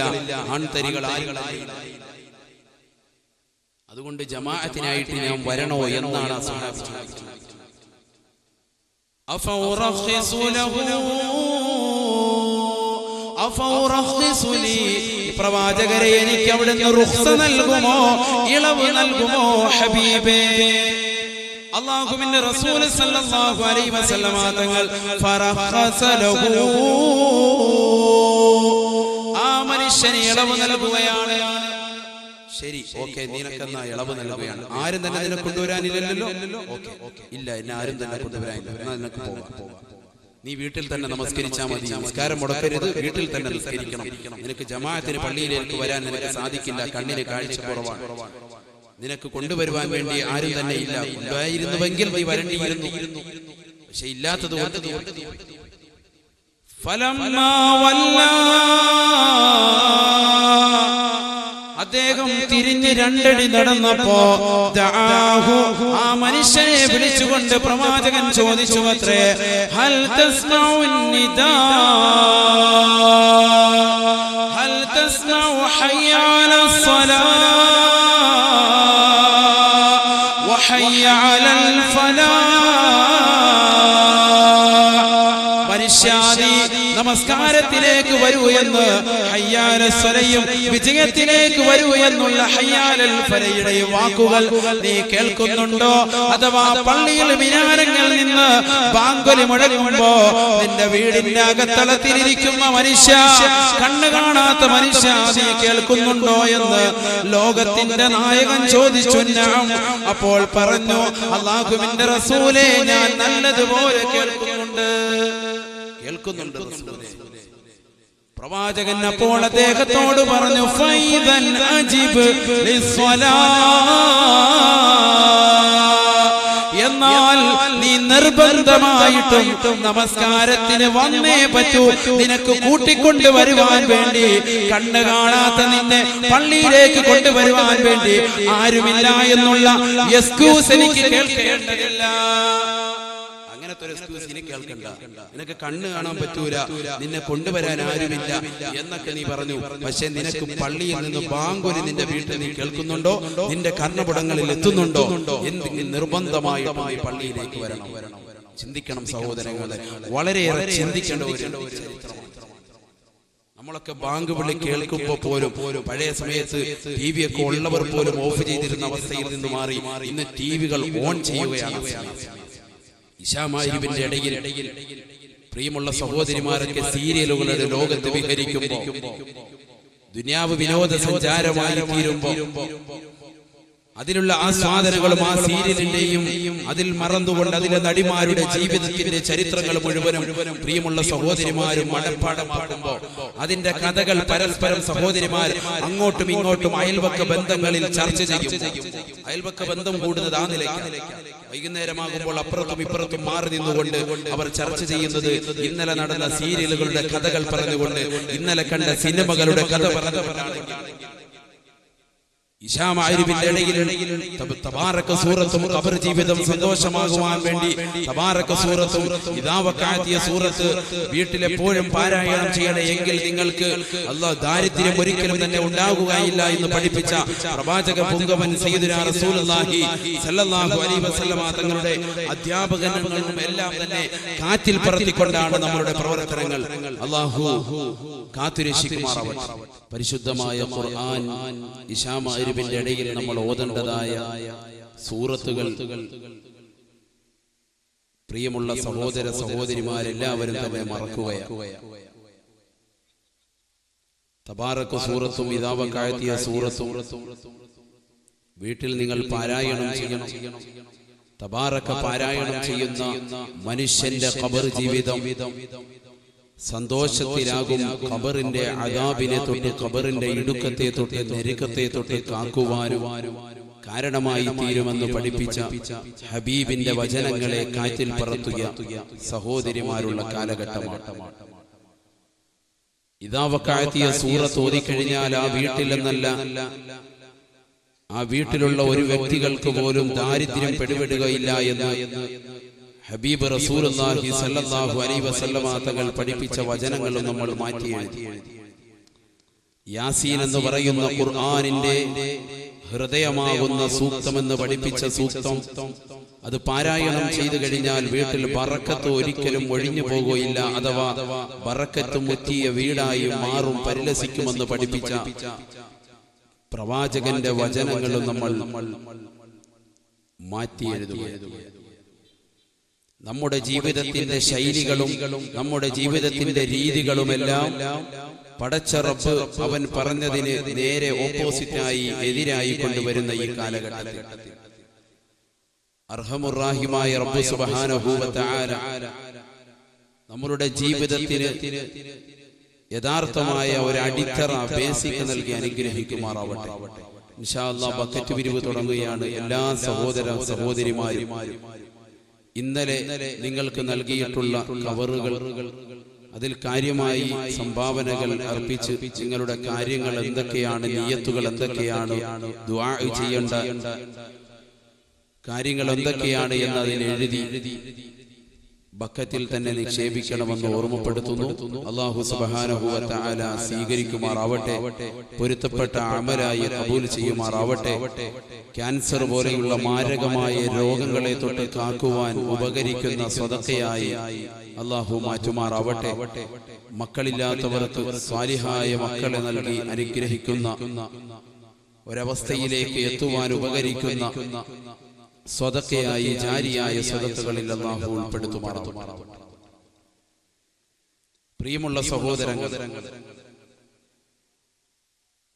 ആൺതരികൾ ആരുകളില്ല. അതുകൊണ്ട് ജമാഅത്തിനായിട്ട് ഞാൻ വരണോ എന്നാണ് ആ സ്വഹാബി ചോദിച്ചത്. പ്രവാചകരെ, എനിക്ക് അവിടുന്ന് റുഖ്സ നൽകുമോ, ഇളവ് നൽകുമോ ഹബീബേ? അല്ലാഹുവിന്റെ റസൂൽ സല്ലല്ലാഹു അലൈഹി വസല്ലമ തങ്ങൾ ഫറഖസ ലഹു, ആ മനുഷ്യന് ഇളവ് നൽകുകയാണ്. ശരി, ഓക്കെ, നിനക്കെന്നാ ഇളവ് നൽകുകയാണ്. ആരും തന്നെ നിന്നെ കൊണ്ടുവരാനില്ലല്ലോ. ഓക്കെ, ഇല്ല, എന്നെ ആരും തന്നെ കൊണ്ടുവരാനില്ല, എന്നാൽ നിനക്ക് പോകാം. നീ വീട്ടിൽ തന്നെ നമസ്കരിച്ചാൽ മതി, നമസ്കാരം മുടക്കരുത്, വീട്ടിൽ തന്നെ നമസ്കരിക്കണം. നിനക്ക് ജമാഅത്തിന് പള്ളിയിലേക്ക് വരാൻ നിനക്ക് സാധിക്കില്ല, കണ്ണിന് കാഴ്ച കുറവാണ്, നിനക്ക് കൊണ്ടുവരുവാൻ വേണ്ടി ആരും തന്നെ ഇല്ല. കൊണ്ടുപോയിരുന്നുവെങ്കിൽ നീ വരേണ്ടിയിരുന്നു, പക്ഷെ ഇല്ലാത്തത് കൊണ്ട് അദ്ദേഹം തിരിഞ്ഞ് രണ്ടടി നടന്നപ്പോ ആ മനുഷ്യനെ വിളിച്ചുകൊണ്ട് പ്രവാചകൻ ചോദിച്ചു അത്രേ, ഹൽ തസ്മഉ നിദാ, ഹൽ തസ്മഉ ഹയ്യ അലൽ സ്വലാ വഹയ്യ അലൽ ഫലാ. മനുഷ്യാദി നമസ്കാരത്തിലേക്ക് വരൂ എന്ന് ഹയ്യാല സ്വലയും വിജയത്തിലേക്ക് വരൂ എന്നുള്ള ഹയ്യാലൽ ഫലയുടെ വാക്കുകൾ നീ കേൾക്കുന്നുണ്ടോ? അഥവാ പള്ളിയിൽ മിനാരങ്ങളിൽ നിന്ന് ബാങ്കുലി മുഴങ്ങുമ്പോ നിന്റെ വീടിന്റെ അകത്തളത്തിലിരിക്കുന്ന മനുഷ്യ, കണ്ണു കാണാത്ത മനുഷ്യ, നീ കേൾക്കുന്നുണ്ടോ എന്ന് ലോകത്തിന്റെ നായകൻ ചോദിച്ചു. അപ്പോൾ പറഞ്ഞു, അല്ലാഹുവിന്റെ റസൂലേ, ഞാൻ നല്ലതുപോലെ കേൾക്കുന്നുണ്ട്. പ്രവാചകൻ അപ്പോൾ അദ്ദേഹത്തോട് പറഞ്ഞു, ഫൈദൻ അജിബ് ലിസ്സലാ, എന്നാൽ നീ നിർബന്ധമായിട്ടും നമസ്കാരത്തിന് വന്നേ പറ്റൂ. നിനക്ക് കൂട്ടിക്കൊണ്ടുവരുവാൻ വേണ്ടി, കണ്ണ് കാണാത്ത നിന്നെ പള്ളിയിലേക്ക് കൊണ്ടുവരുവാൻ വേണ്ടി ആരുമില്ല എന്നുള്ള എക്സ്ക്യൂസ് എനിക്ക് കേൾക്കേണ്ടതില്ല. കേൾക്കണ്ട, നിനക്ക് കണ്ണ് കാണാൻ പറ്റൂല, നിന്നെ കൊണ്ടുവരാൻ ആരുമില്ല എന്നൊക്കെ നീ പറഞ്ഞു. പക്ഷെ നിനക്ക് പള്ളിയിൽ നിന്ന് ബാങ്കുലി നിന്റെ വീട്ടിൽ നീ കേൾക്കുന്നുണ്ടോ? നിന്റെ കർണപുടങ്ങളിൽ എത്തുന്നുണ്ടോ? എന്തെങ്കിലും നിർബന്ധമായിട്ടും നീ പള്ളിയിലേക്ക് വരണം. ചിന്തിക്കണം സഹോദരങ്ങളെ, വളരെയേറെ ചിന്തിക്കേണ്ട ഒരു ചരിത്രമാണ്. നമ്മളൊക്കെ ബാങ്ക് വിളി കേൾക്കുമ്പോ പോലും പഴയ സമയത്ത് ടി വി ഒക്കെ ഉള്ളവർ പോലും ഓഫ് ചെയ്തിരുന്ന അവസ്ഥയിൽ നിന്ന് മാറി ഇന്ന് ടി വികൾ ഓൺ ചെയ്യുകയാണ്. ഇശാമായിരിന്റെ ഇടയിൽ പ്രിയമുള്ള സഹോദരിമാരൊക്കെ സീരിയലുകളുടെ ലോകത്ത് വിഹരിക്കുമ്പോ, ദുനിയാവ് വിനോദസഞ്ചാരമായി തീരുമ്പോ, അതിലുള്ള ആസ്വാദനങ്ങളും ആ സീരിയലിന്റെയും അതിൽ മറന്നുകൊണ്ട് അതിലെ നടിമാരുടെ ജീവിതത്തിന്റെ ചരിത്രങ്ങൾ മുഴുവനും പ്രിയമുള്ള സഹോദരിമാരും മനഃപ്പാഠമാക്കുമ്പോ അതിന്റെ കഥകൾ പരസ്പരം സഹോദരിമാർ അങ്ങോട്ടും ഇങ്ങോട്ടും അയൽവക്ക ബന്ധങ്ങളിൽ ചർച്ച ചെയ്യും. അയൽവക്ക ബന്ധം കൂടുന്നത് ആ നിലയ്ക്ക്. വൈകുന്നേരമാകുമ്പോൾ അപ്പുറത്തും ഇപ്പുറത്തും മാറി നിന്നുകൊണ്ട് അവർ ചർച്ച ചെയ്യുന്നത് ഇന്നലെ നടന്ന സീരിയലുകളുടെ കഥകൾ പറഞ്ഞുകൊണ്ട്, ഇന്നലെ കണ്ട സിനിമകളുടെ കഥ പറഞ്ഞുകൊണ്ടാണ്. ഇശാമായിരിന്റെ ഇടയിൽ തബാറക സൂറത്തും ഖബർ ജീവിതം സന്തോഷമാകുവാൻ വേണ്ടി തബാറക സൂറത്തും ഇദാ വഖഅതിയ സൂറത്ത് വീട്ടിലെപ്പോഴും പാരായണം ചെയ്യണം. എങ്കിൽ നിങ്ങൾക്ക് അല്ലാഹ് ദാരിദ്ര്യം ഒരിക്കലും തന്നെ ഉണ്ടാകുകയില്ല എന്ന് പഠിപ്പിച്ച പ്രവാചക പുങ്കവൻ സയ്യിദുനാ റസൂലുള്ളാഹി സ്വല്ലല്ലാഹു അലൈഹി വസല്ലമ തങ്ങളുടെ അധ്യാപകനും എല്ലാം തന്നെ കാറ്റിൽ പറത്തിക്കൊണ്ടാണ് നമ്മളുടെ പ്രവർത്തനങ്ങൾ. അല്ലാഹു കാത്തുരക്ഷിക്കുമാറാവട്ടെ. പരിശുദ്ധമായ ഖുർആൻ ഇശാമായിരിന്റെ ഇടയിൽ നമ്മൾ ഓതേണ്ടതായ സൂറത്തുകൾ പ്രിയമുള്ള സഹോദര സഹോദരിമാരെല്ലാവരും തന്നെ മറക്കുകയാണ്. തബാറക സൂറത്തും ഇദാ വഖഅതിയ സൂറത്തും വീട്ടിൽ നിങ്ങൾ പാരായണം ചെയ്യണം. തബാറക പാരായണം ചെയ്യുന്ന മനുഷ്യന്റെ ഖബർ ജീവിതം സന്തോഷത്തിലാകും. ഖബറിന്റെ അദാബിനെ തൊട്ട്, ഖബറിന്റെ ഇടുക്കത്തെ തൊട്ട്, ഞെരുക്കത്തെ തൊട്ട് കാക്കുവാനും കാരണമായി തീരുമെന്ന് പഠിപ്പിച്ച ഹബീബിന്റെ വചനങ്ങളെ കാറ്റിൽ പറത്തുക സഹോദരിമാരുള്ള കാലഘട്ടമാണ്. ഇദാ വഖഅതിയ സൂറത്ത് ഓതിക്കഴിഞ്ഞാൽ ആ വീട്ടിൽ എന്നല്ല, ആ വീട്ടിലുള്ള ഒരു വ്യക്തികൾക്ക് പോലും ദാരിദ്ര്യം പിടിപെടുകയില്ല എന്ന് ഹബീബ് റസൂലുള്ളാഹി സ്വല്ലല്ലാഹു അലൈഹി വസല്ലമ തങ്ങൾ പഠിപ്പിച്ച വചനങ്ങളും നമ്മൾ മാറ്റി എഴുതി. യാസീൻ എന്ന് പറയുന്ന ഖുർആനിന്റെ ഹൃദയമാകുന്ന സൂക്തമെന്ന് പഠിപ്പിച്ച സൂക്തം, അത് പാരായണം ചെയ്തു കഴിഞ്ഞാൽ വീട്ടിൽ ബറക്കത്ത് ഒരിക്കലും ഒഴിഞ്ഞു പോകുകയില്ല. അഥവാ ബറക്കത്ത് മുറ്റിയ വീടായി മാറും, പരിലസിക്കുമെന്ന് പഠിപ്പിച്ച പ്രവാചകന്റെ വചനങ്ങളും നമ്മൾ മാറ്റി എഴുതുക. നമ്മുടെ ജീവിതത്തിന്റെ ശൈലികളും നമ്മുടെ ജീവിതത്തിന്റെ രീതികളുമെല്ലാം പടച്ച റബ്ബ് അവൻ പറഞ്ഞതിന് നേരെ ഓപ്പോസിറ്റായി, എതിരായി കൊണ്ടുവരുന്ന ഈ കാലഘട്ടത്തിൽ അർഹമുർ-റാഹിമായ റബ്ബ് സുബ്ഹാനഹു വ തആല നമ്മുടെ ജീവിതത്തിന് യഥാർത്ഥമായ ഒരു അടിത്തറ, ബേസിക് നൽകി അനുഗ്രഹിക്കുമാറാവട്ടെ. ഇൻഷാ അല്ലാഹ് ബക്കറ്റ് പിരിവ് തുടങ്ങുകയാണ്. എല്ലാ സഹോദര സഹോദരിമാരും ഇന്നലെ നിങ്ങൾക്ക് നൽകിയിട്ടുള്ള കവറുകൾ, അതിൽ കാര്യമായി സംഭാവനകൾ അർപ്പിച്ച് നിങ്ങളുടെ കാര്യങ്ങൾ എന്തൊക്കെയാണ്, നിയ്യത്തുകൾ എന്തൊക്കെയാണ്, ദുആ ചെയ്യേണ്ട കാര്യങ്ങൾ എന്തൊക്കെയാണ് എന്നതിൽ എഴുതി ബക്കറ്റിൽ തന്നെ നിക്ഷേപിക്കണമെന്ന് ഓർമ്മപ്പെടുത്തുന്നു. അല്ലാഹു സുബ്ഹാനഹു വ തആല സ്വീകരിക്കുമാറാവട്ടെ, പൊരുത്തപ്പെട്ട അമലായി കബൂൽ ചെയ്യുമാറാവട്ടെ. ക്യാൻസർ പോലെയുള്ള മാരകമായ രോഗങ്ങളെ തൊട്ട് കാക്കുവാൻ ഉപകരിക്കുന്ന സ്വതക്കയായി അല്ലാഹു മാറ്റുമാറാവട്ടെ. മക്കളില്ലാത്തവർക്ക് സ്വാലിഹായ മക്കളെ നൽകി അനുഗ്രഹിക്കുന്ന ഒരവസ്ഥയിലേക്ക് എത്തുവാൻ ഉപകരിക്കുന്ന സ്വതക്കയായി, ജാരിയായ സ്വതക്കകളിൽ അല്ലാഹു ഉൾപ്പെടുത്തുമാറാവട്ടെ. പ്രിയമുള്ള സഹോദരങ്ങൾ,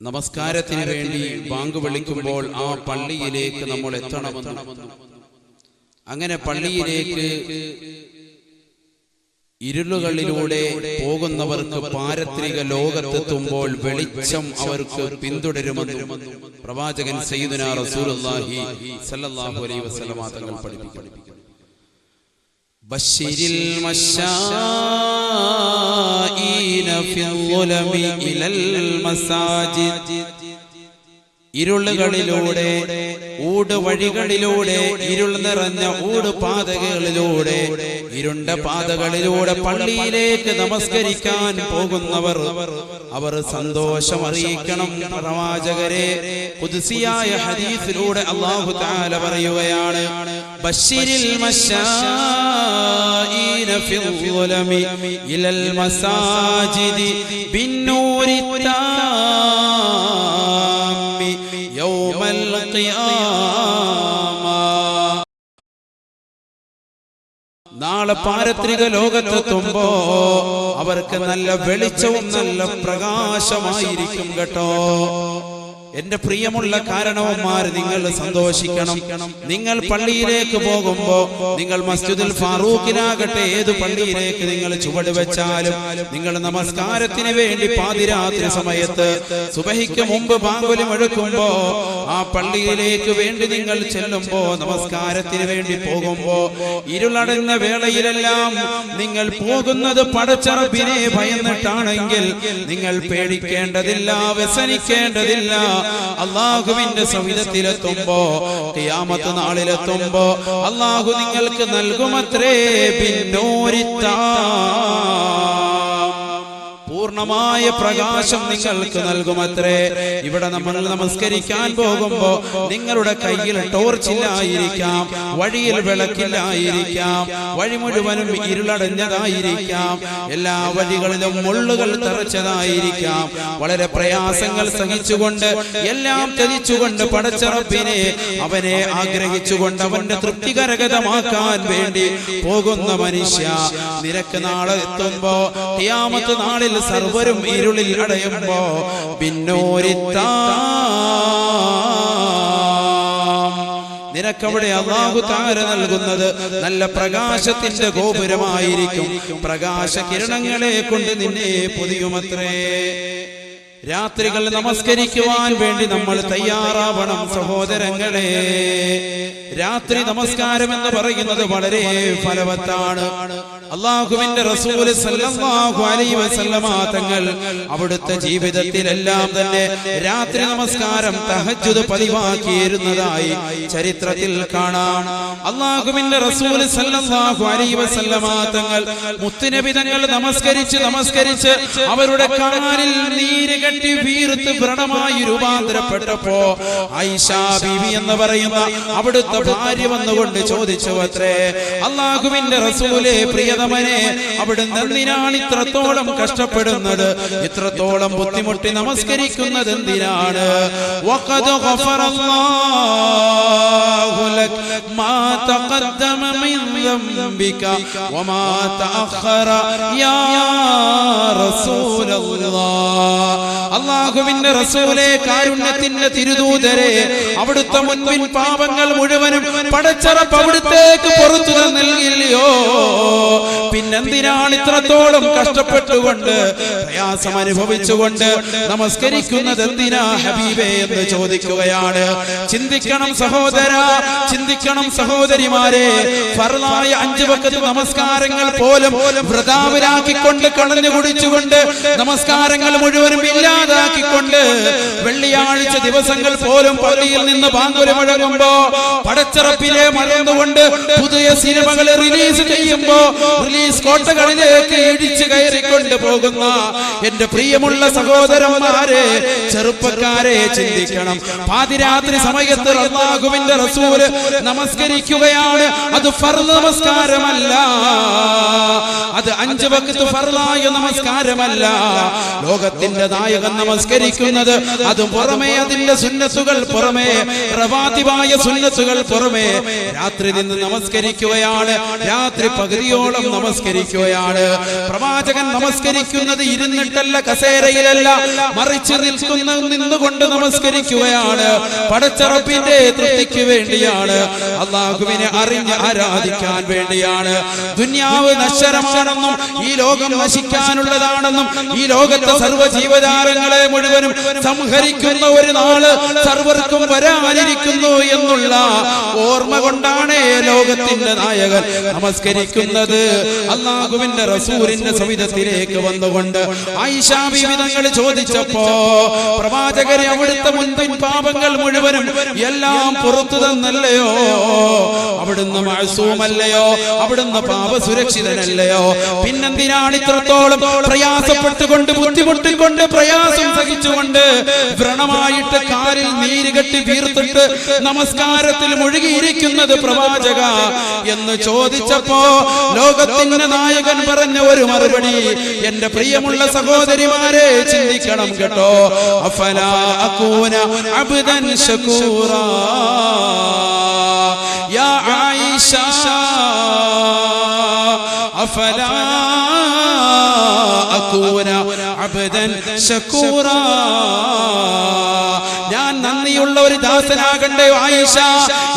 നമസ്കാരത്തിന് വേണ്ടി ബാങ്ക് വിളിക്കുമ്പോൾ ആ പള്ളിയിലേക്ക് നമ്മൾ എത്തണമെന്നും, അങ്ങനെ പള്ളിയിലേക്ക് ഇരുളുകളിലൂടെ പോകുന്നവർക്ക് പാരത്രിക ലോകത്തെത്തുമ്പോൾ വെളിച്ചം അവർക്ക് പിന്തുടരുമെന്നും പ്രവാചകൻ സയ്യിദുനാ റസൂലുള്ളാഹി സ്വല്ലല്ലാഹു അലൈഹി വസല്ലമ തങ്ങൾ പഠിപ്പിക്കുന്നു. ബശ്ശിരിൽ മശാഈന ഫിൽ ളുലമി ഇലൽ മസാജിദ്. ഇരുളുകളിലൂടെ, ഊട് വഴികളിലൂടെ, ഇരുൾ നിറഞ്ഞ ഊട് പാതകളിലൂടെ, ഇരുണ്ട പാതകളിലൂടെ പള്ളിയിലേക്ക് നമസ്കരിക്കാൻ പോകുന്നവർ അവർ സന്തോഷം അറിയിക്കണം. പ്രവാചകരെ ഖുദ്സിയായ ഹദീസിലൂടെ അല്ലാഹു തആല പറയുകയാണ്, ബശ്ശിരിൽ മശാഈന ഫിൽ ളുലമി ഇലൽ മസാജിദി ബിന്നൂരി താമ്മി യൗമൽ ഖിയാമ. നാളെ പാരത്രിക ലോകത്തെത്തുമ്പോ അവർക്ക് നല്ല വെളിച്ചവും നല്ല പ്രകാശമായിരിക്കും കേട്ടോ. എന്റെ പ്രിയമുള്ള കാരണവന്മാർ, നിങ്ങൾ സന്തോഷിക്കണം. നിങ്ങൾ പള്ളിയിലേക്ക് പോകുമ്പോ, നിങ്ങൾ മസ്ജിദുൽ ഫാറൂഖിനാകട്ടെ ഏത് പള്ളിയിലേക്ക് നിങ്ങൾ ചുവട് വെച്ചാലും, നിങ്ങൾ നമസ്കാരത്തിന് വേണ്ടി പാതിരാത്രി സമയത്ത് സുബഹിക്ക് മുമ്പ് ബാങ്കുലി മുഴക്കുമ്പോ ആ പള്ളിയിലേക്ക് വേണ്ടി നിങ്ങൾ ചെല്ലുമ്പോ, നമസ്കാരത്തിന് വേണ്ടി പോകുമ്പോ, ഇരുളടഞ്ഞ വേളയിലെല്ലാം നിങ്ങൾ പോകുന്നത് പടച്ച റബ്ബിനെ ഭയന്നിട്ടാണെങ്കിൽ നിങ്ങൾ പേടിക്കേണ്ടതില്ല, വ്യസനിക്കേണ്ടതില്ല. അല്ലാഹുവിന്റെ സവിധത്തിലെത്തുമ്പോ, ഖിയാമത്ത് നാളിലെത്തുമ്പോ അല്ലാഹു നിങ്ങൾക്ക് നൽകുമത്രേ ബിന്നൂരിത്താ, പൂർണ്ണമായ പ്രകാശം നിങ്ങൾക്ക് നൽകുമത്രേ. ഇവിടെ നമ്മൾ നമസ്കരിക്കാൻ പോകുമ്പോ നിങ്ങളുടെ കയ്യിൽ ടോർച്ചില്ലായിരിക്കാം, വഴിയിൽ വിളക്കില്ലായിരിക്കാം, വഴി മുഴുവനും ഇരുളടഞ്ഞതായിരിക്കാം, എല്ലാ വഴികളിലും മുള്ളുകൾ തറച്ചതായിരിക്കാം. വളരെ പ്രയാസങ്ങൾ സഹിച്ചുകൊണ്ട്, എല്ലാം ത്യജിച്ചുകൊണ്ട് പടച്ച റബ്ബിനെ, അവനെ ആഗ്രഹിച്ചുകൊണ്ട്, അവന്റെ തൃപ്തികരകതമാക്കാൻ വേണ്ടി പോകുന്ന മനുഷ്യ, നിനക്ക് നാളെ എത്തുമ്പോ, ഖിയാമത്ത് നാളിൽ സർവരും ഇരുളിൽ അടയുമ്പോ ബിന്നൂരിത്താ നിനക്കവിടെ അല്ലാഹു തആല നൽകുന്നത് നല്ല പ്രകാശത്തിന്റെ ഗോപുരമായിരിക്കും. പ്രകാശ കിരണങ്ങളെ കൊണ്ട് നിന്നെ പൊതിയുമത്രേ. രാത്രികൾ നമസ്കരിക്കുവാൻ വേണ്ടി നമ്മൾ തയ്യാറാവണം സഹോദരങ്ങളെ. രാത്രി നമസ്കാരം എന്ന് പറയുന്നത് വളരെ ഫലവത്താണ്. അല്ലാഹുവിന്റെ റസൂൽ സല്ലല്ലാഹു അലൈഹി വസല്ലമ തങ്ങൾ അവിടുത്തെ ജീവിതത്തിലെല്ലാം തന്നെ രാത്രി നമസ്കാരം തഹജ്ജുദ് പതിവാക്കിയിരുന്നതായി ചരിത്രത്തിൽ കാണാം. അല്ലാഹുവിന്റെ റസൂൽ സല്ലല്ലാഹു അലൈഹി വസല്ലമ തങ്ങൾ മുത്തുനബി തങ്ങൾ നമസ്കരിച്ച് അവരുടെ കാലിൽ നീര് കെട്ടി വീർത്ത് വ്രണമായി രൂപാന്തരപ്പെട്ടപ്പോ ആയിഷ ബീവി എന്ന് പറയുന്ന അവിടുത്തെ ഭാര്യ വന്നുകൊണ്ട് ചോദിച്ചു അത്രേ, അല്ലാഹുവിന്റെ റസൂലേ പ്രിയതമനെ, അവിടുന്ന് എന്തിനാണ് ഇത്രത്തോളം കഷ്ടപ്പെടുന്നത്, ഇത്രത്തോളം ബുദ്ധിമുട്ടി നമസ്കരിക്കുന്നത് എന്തിനാണ്? വഖദ് ഗഫറല്ലാഹു ലക മാ തഖദ്ദമ മിൻ ദംബിക വമാ തഅഖറ യാ റസൂലല്ലാഹ്. അല്ലാഹുവിന്റെ റസൂലേ, കാരുണ്യത്തിന്റെ തിരുദൂതരെ, അവിടുത്തെ മുൻപിൻ പാപങ്ങൾ മുഴുവനും പടച്ചറപ്പ് അവിടുത്തേക്ക് പുറത്തു നൽകില്ലയോ? പിന്നെന്തിനാണ് ഇത്രത്തോളം കഷ്ടപ്പെട്ടുകൊണ്ട് പ്രയാസം അനുഭവിച്ചുകൊണ്ട് നമസ്കരിക്കുന്നത് എന്തിനാ ഹബീബേ എന്ന് ചോദിക്കുകയാണ്. ചിന്തിക്കണം സഹോദര, ചിന്തിക്കണം സഹോദരിമാരെ. ഫർളായ 5 വഖത്ത് നമസ്കാരങ്ങൾ പോലും വൃഥാവിലാക്കിക്കൊണ്ട് കളഞ്ഞു കുടിച്ചുകൊണ്ട് നമസ്കാരങ്ങൾ മുഴുവനും ഇല്ലാതാക്കിക്കൊണ്ട് വെള്ളിയാഴ്ച ദിവസങ്ങൾ പോലും പള്ളിയിൽ നിന്ന് ബാങ്കുലി മുഴങ്ങുമ്പോ പടച്ചറപ്പിലെ മറന്നുകൊണ്ട് പുതിയ സിനിമകൾ റിലീസ് ചെയ്യുമ്പോ റിലീസ് കോട്ടകളിലേക്ക് ഇടിച്ചു കയറിക്കൊണ്ട് പോകുന്ന എന്റെ പ്രിയമുള്ള സഹോദരന്മാരെ, ചെറുപ്പക്കാരെ, ചിന്തിക്കണം. പാതിരാത്രി സമയത്ത് അല്ലാഹുവിന്റെ റസൂല് നമസ്കരിക്കുകയാണ്. അത് ഫർള് നമസ്കാരമല്ല, അത് 5 വഖത്ത് ഫർളായ നമസ്കാരമല്ല. ലോകത്തിന്റെ നായകൻ നമസ്കരിക്കുന്നത് അതും പുറമേ അതിന്റെ സുന്നത്തുകൾ പുറമേ റവാതിബായ സുന്നത്തുകൾ പുറമേ രാത്രി നിന്ന് നമസ്കരിക്കുകയാണ്. രാത്രി പകുതിയോളം നമസ്കരിക്കുകയാണ്. പ്രവാചകൻ നമസ്കരിക്കുന്നത് ഇരുന്നിട്ടല്ല, കസേരയിലല്ല, മറിച്ച് നിന്നുകൊണ്ട് നമസ്കരിക്കുകയാണ്. പടച്ചറപ്പിന്റെ തൃപ്തിക്ക് വേണ്ടിയാണ്, അല്ലാഹുവിനെ അറിഞ്ഞ് ആരാധിക്കാൻ വേണ്ടിയാണ്. ദുനിയാവ് നശ്വരമാണെന്നും ഈ ലോകം നശിക്കാനുള്ളതാണെന്നും ഈ ലോകത്തെ സർവ്വ ജീവജാലങ്ങളെ മുഴുവനും സംഹരിക്കുന്ന ഒരു നാള് സർവർക്കും വരാനിരിക്കുന്നു എന്നുള്ള ഓർമ്മ കൊണ്ടാണ് ലോകത്തിന്റെ നായകൻ നമസ്കരിക്കുന്നത്. അല്ലാഹുവിന്റെ റസൂലിന്റെ സവിധത്തിലേക്ക് വന്നുകൊണ്ട് ആയിഷ ബീവി തങ്ങൾ ചോദിച്ചപ്പോ പ്രവാചകരെ, അവിടുത്തെ മുൻപിൻ പാപങ്ങൾ മുഴുവനും എല്ലാം പുറത്തു തന്നല്ലയോ? അവിടുന്ന് മഅസൂമല്ലയോ? അവിടുന്ന് പാപസുരക്ഷിതനല്ലയോ? പിന്നെന്തിനാണ് ഇത്രത്തോളം പ്രയാസപ്പെട്ടുകൊണ്ട് ബുദ്ധിമുട്ടിക്കൊണ്ട് പ്രയാസം സഹിച്ചുകൊണ്ട് വ്രണമായിട്ട് കാലിൽ നീര് കെട്ടി വീർത്തിട്ട് നമസ്കാരത്തിൽ മുഴുകിയിരിക്കുന്നത് പ്രവാചക എന്ന് ചോദിച്ചപ്പോ ലോകത്തിന്റെ നായകൻ പറഞ്ഞ ഒരു മറുപടി എന്റെ പ്രിയമുള്ള സഹോദരിമാരെ ചിന്തിക്കണം കേട്ടോ. അഫലാ അകൂന അബ്ദൻ ശകൂറാ യാ ആയിഷ, അഫലാ അകൂന അബ്ദൻ ശകൂറാ, ഞാൻ നന്ദിയുള്ള ഒരു ദാസനാകണ്ടേ ആയിഷ?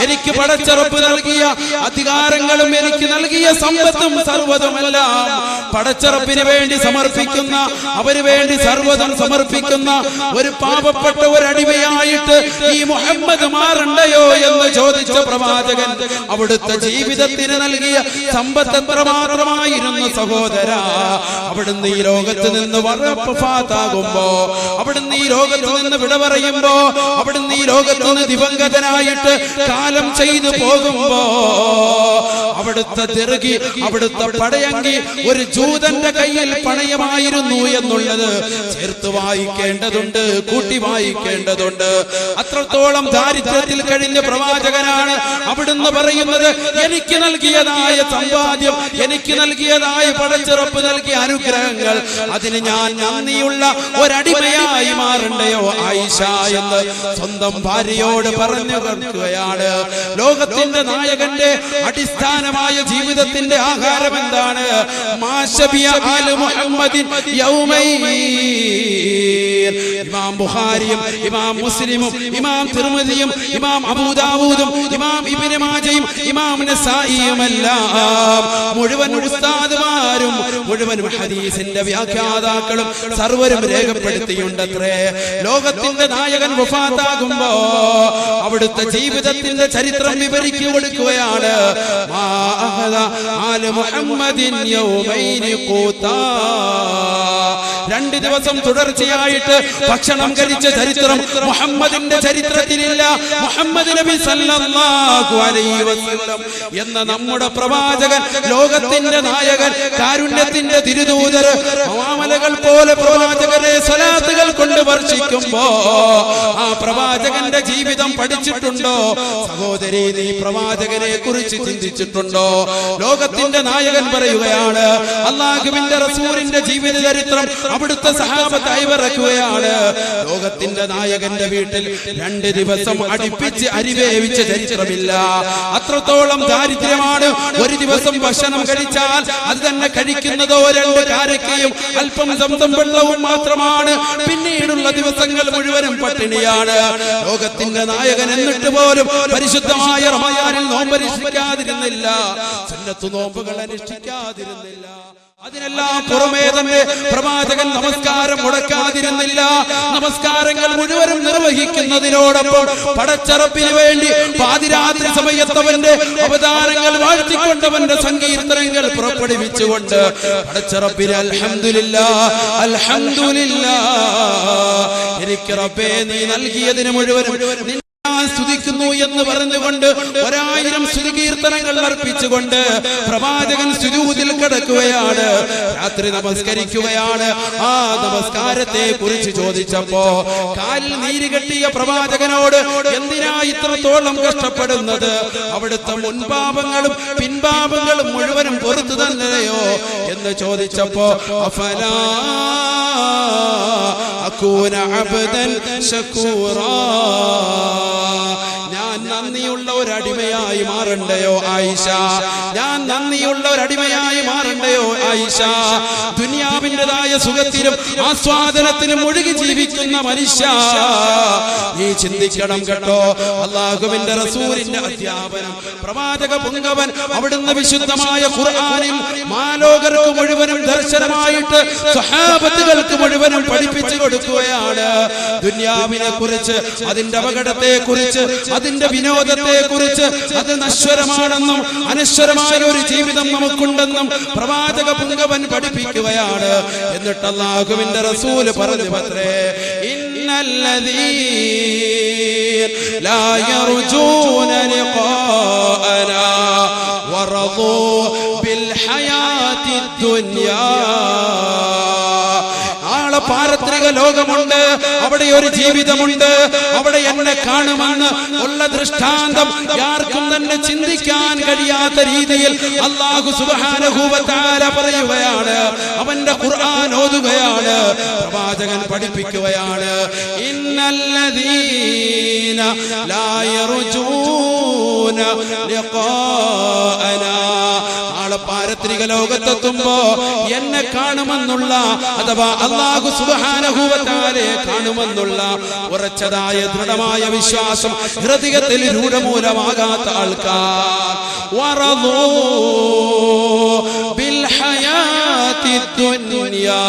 എനിക്ക് പടച്ചറപ്പ് നൽകിയ അധികാരങ്ങളും എനിക്ക് നൽകിയ സമ്പത്തും സർവ്വതുമെല്ലാം പടച്ചറപ്പിന് വേണ്ടി സമർപ്പിക്കുന്ന, അവന് വേണ്ടി സർവ്വതും സമർപ്പിക്കുന്ന ഒരു പാവപ്പെട്ട ഒരു അടിമയായിട്ട് ഈ മുഹമ്മദ് മാറണ്ടയോ എന്ന് ചോദിച്ച പ്രവാചകൻ അവിടുത്തെ ജീവിതത്തിന് നൽകിയ സമ്പത്ത് എത്രമാത്രമായിരുന്നു സഹോദര. അവിടുന്ന് ഈ ലോകത്ത് നിന്ന് വഫാത്താകുമ്പോ, അവിടുന്ന് ഈ ലോകത്ത് നിന്ന് വിട പറയുമ്പോ, അവിടുന്ന് ഈ ലോകത്ത് നിന്ന് ദിവംഗതനായിട്ട് കാലം ചെയ്തു പോകുമ്പോ അവിടുത്തെ തിറുകി, അവിടുത്തെ പടയങ്കി ഒരു ജൂതന്റെ കയ്യിൽ പണയമായിരുന്നു എന്നുള്ളത് ചേർത്ത് വായിക്കേണ്ടതുണ്ട്, കൂട്ടി വായിക്കേണ്ടതുണ്ട്. അത്രത്തോളം ദാരിദ്ര്യത്തിൽ കഴിഞ്ഞ പ്രവാചകനാണ്. അവിടുന്ന് പറയുന്നത് എനിക്ക് നൽകിയതായ സമ്പാദ്യം, എനിക്ക് നൽകിയതായ പടച്ചിറപ്പ് നൽകിയ അനുഗ്രഹങ്ങൾ, അതിന് ഞാൻ നന്ദിയുള്ള ഒരടിമയായി മാറണ്ടയോ ആയിഷ എന്ന് സ്വന്തം ഭാര്യയോട് പറഞ്ഞു കൊടുക്കുകയാണ്. ലോകത്തിന്റെ നായകന്റെ അടിസ്ഥാനമായ ജീവിതത്തിന്റെ ആഹാരം എന്താണ്? മാശബിയ ആലു മുഹമ്മദിൻ യൗമൈൻ. ഇമാം ഇമാം ബുഖാരിയും ഇമാം മുസ്ലിമും ഇമാം തിർമിദിയും ഇമാം അബൂ ദാവൂദും ഇമാം ഇബ്നു മാജയും ഇമാം നസായിയുമെല്ലാം മുഴുവൻ ഉസ്താദുമാരും മുഴുവൻ ഹദീസിന്റെ വ്യാഖ്യാതാക്കളും സർവരും രേഖപ്പെടുത്തിയുണ്ടത്രേ. ലോകത്തിന്റെ നായകൻ വഫാത്താകുമ്പോ അവിടുത്തെ ജീവിതത്തിന്റെ ചരിത്രം വിവരിച്ചു കൊടുക്കുകയാണ്. രണ്ട് ദിവസം തുടർച്ചയായിട്ട് ഭക്ഷണം കഴിച്ച ചരിത്രം മുഹമ്മദിന്റെ ചരിത്രത്തിലില്ല. മുഹമ്മദ് നബി സല്ലല്ലാഹു അലൈഹി വസല്ലം എന്ന നമ്മുടെ പ്രവാചകൻ, ലോകത്തിന്റെ നായകൻ, കാരുണ്യത്തിന്റെ തിരുദൂതർ, മാമലകൾ പോലെ പ്രവാചകരെ സ്വലാത്തുകൾ കൊണ്ട് വർഷിക്കുമ്പോ ആ പ്രവാചകന്റെ ജീവിതം പഠിച്ചിട്ടുണ്ടോ? സഹോദരി, നീ പ്രവാചകനെ കുറിച്ച് ചിന്തിച്ചിട്ടുണ്ടോ? ലോകത്തിന്റെ നായകൻ പറയുകയാണ്, അല്ലാഹുവിന്റെ റസൂലിന്റെ ജീവിത ചരിത്രം അവിടുത്തെ സഹാബത്ത് അയവിറക്കുകയാണ്. ലോകത്തിന്റെ നായകന്റെ വീട്ടിൽ 2 ദിവസം അടുപ്പിച്ച് അരിവേവിച്ച ചരിത്രമില്ല. അത്രത്തോളം ദാരിദ്ര്യമാണ്. ഒരു ദിവസം ഭക്ഷണം കഴിച്ചാൽ അത് തന്നെ കഴിക്കുന്നതോ 2 കാരക്കയും അല്പം സംസം വെള്ളവും മാത്രമാണ്. പിന്നീടുള്ള ദിവസങ്ങൾ മുഴുവനും പട്ടിണിയാണ്. ലോകത്തിന്റെ നായകൻ എന്നിട്ട് പോലും പരിശുദ്ധമായ റമദാനിൽ നോമ്പ് അനുഷ്ഠിക്കാതിരുന്നില്ല, സുന്നത്ത് നോമ്പുകൾ അനുഷ്ഠിക്കാതിരുന്നില്ല. അതിനെല്ലാം പുറമേ തന്നെ പ്രവാചകൻ നമസ്കാരം മുടക്കാതിരുന്നില്ല. നമസ്കാരങ്ങൾ മുഴുവനും നിർവഹിക്കുന്നതിനോടൊപ്പം പടച്ചറപ്പിന് വേണ്ടി പാതിരാത്രി സമയത്തവന്റെ അവതാരങ്ങൾ വാഴ്ത്തിക്കൊണ്ടവന്റെ സങ്കീർത്തനങ്ങൾ പുറപ്പെടുവിച്ചുകൊണ്ട് പടച്ചറപ്പിന് അൽഹംദുലില്ലാഹ് അൽഹംദുലില്ലാഹ്, എനിക്ക് റബ്ബേ നീ നൽകിയതിന് മുഴുവനും സ്തുതിക്കുന്നു എന്ന് പറഞ്ഞുകൊണ്ട് 1000 സ്തുതികീർത്തനങ്ങൾ അർപ്പിച്ചുകൊണ്ട് പ്രവാചകൻ സുജൂദിൽ കിടക്കുകയാണ്. രാത്രി നമസ്കരിക്കുകയാണ്. ആ നമസ്കാരത്തെ കുറിച്ച് ചോദിച്ചപ്പോ കാലിൽ നീര് കെട്ടിയ പ്രവാചകനോട് എന്തിനാ ഇത്രത്തോളം കഷ്ടപ്പെടുന്നത്? അവിടുത്തെ മുൻപാപങ്ങളും പിൻപാപങ്ങളും മുഴുവനും പുറത്തു തന്നെയോ എന്ന് ചോദിച്ചപ്പോ അഫലാ അകൂന അബ്ദൻ ശകൂറാ, ഞാൻ നന്ദിയുള്ള ഒരു അടിമയായി മാറണ്ടയോ ആയിഷ? ഞാൻ നന്ദിയുള്ള ഒരു അടിമയായി മാറണ്ടയോ ആയിഷ? ദുനിയാവിൻ്റെതായ സുഖത്തിലും ആസ്വാദനത്തിലും ഒഴുകി ജീവിക്കുന്ന മനുഷ്യ, നീ ചിന്തിക്കണം കേട്ടോ. അല്ലാഹുവിന്റെ റസൂലിന്റെ അധ്യാപനം, പ്രവാചക പുങ്കവൻ അവിടുന്ന് വിശുദ്ധമായ ഖുർആനിൽ മാലോകർക്ക് മുഴുവനും ദർശനമായിട്ട് സ്വഹാബത്തുകൾക്ക് മുഴുവനും പഠിപ്പിച്ചു കൊടുക്കുകയാണ്. ദുനിയാവിനെ കുറിച്ച്, അതിന്റെ അപകടത്തെ കുറിച്ച്, അതിന്റെ വിനോദത്തെ കുറിച്ച്, അത് നശ്വരമാണെന്നും അനശ്വരമായ ഒരു ജീവിതം നമുക്കുണ്ടെന്നും പ്രവാചക പുങ്കവൻ പഠിപ്പിക്കുകയാണ്. എന്നിട്ട് അല്ലാഹുവിന്റെ റസൂൽ പറഞ്ഞു പത്രേ, ഇന്നല്ലദീന ലാ യർജൂന ലിഖാഅനാ വറദൂ ബിൽ ഹയാത്തി ദുനിയാ. പാരത്രിക ലോകമുണ്ട്, അവിടെ ഒരു ജീവിതമുണ്ട്, അവിടെ എന്നെ കാണുമെന്ന് ഉള്ള ദൃഷ്ടാന്തം ആർക്കും തന്നെ ചിന്തിക്കാൻ കഴിയാത്ത രീതിയിൽ അല്ലാഹു സുബ്ഹാനഹു വ തആല പറയുകയാണ്. അവന്റെ ഖുർആൻ ഓതുകയാണ്, പ്രവാചകൻ പഠിപ്പിക്കുകയാണ്. ഇന്നല്ലദീന ലാ യർജൂന ലിഖാഅനാ, നാളെ പാരത്രിക ലോകത്തെത്തുമ്പോ എന്നെ കാണുമെന്നുള്ള, അഥവാ അല്ലാഹു സുബ്ഹാനഹു വ തആലയെ കാണുമെന്നുള്ള ഉറച്ചതായ ദൃഢമായ വിശ്വാസം ഹൃദയത്തിൽ രൂഢമൂലമാകാത്ത ആൾക്കാർ, വറദൂ ബിൽ ഹയാത്തി ദുനിയാ,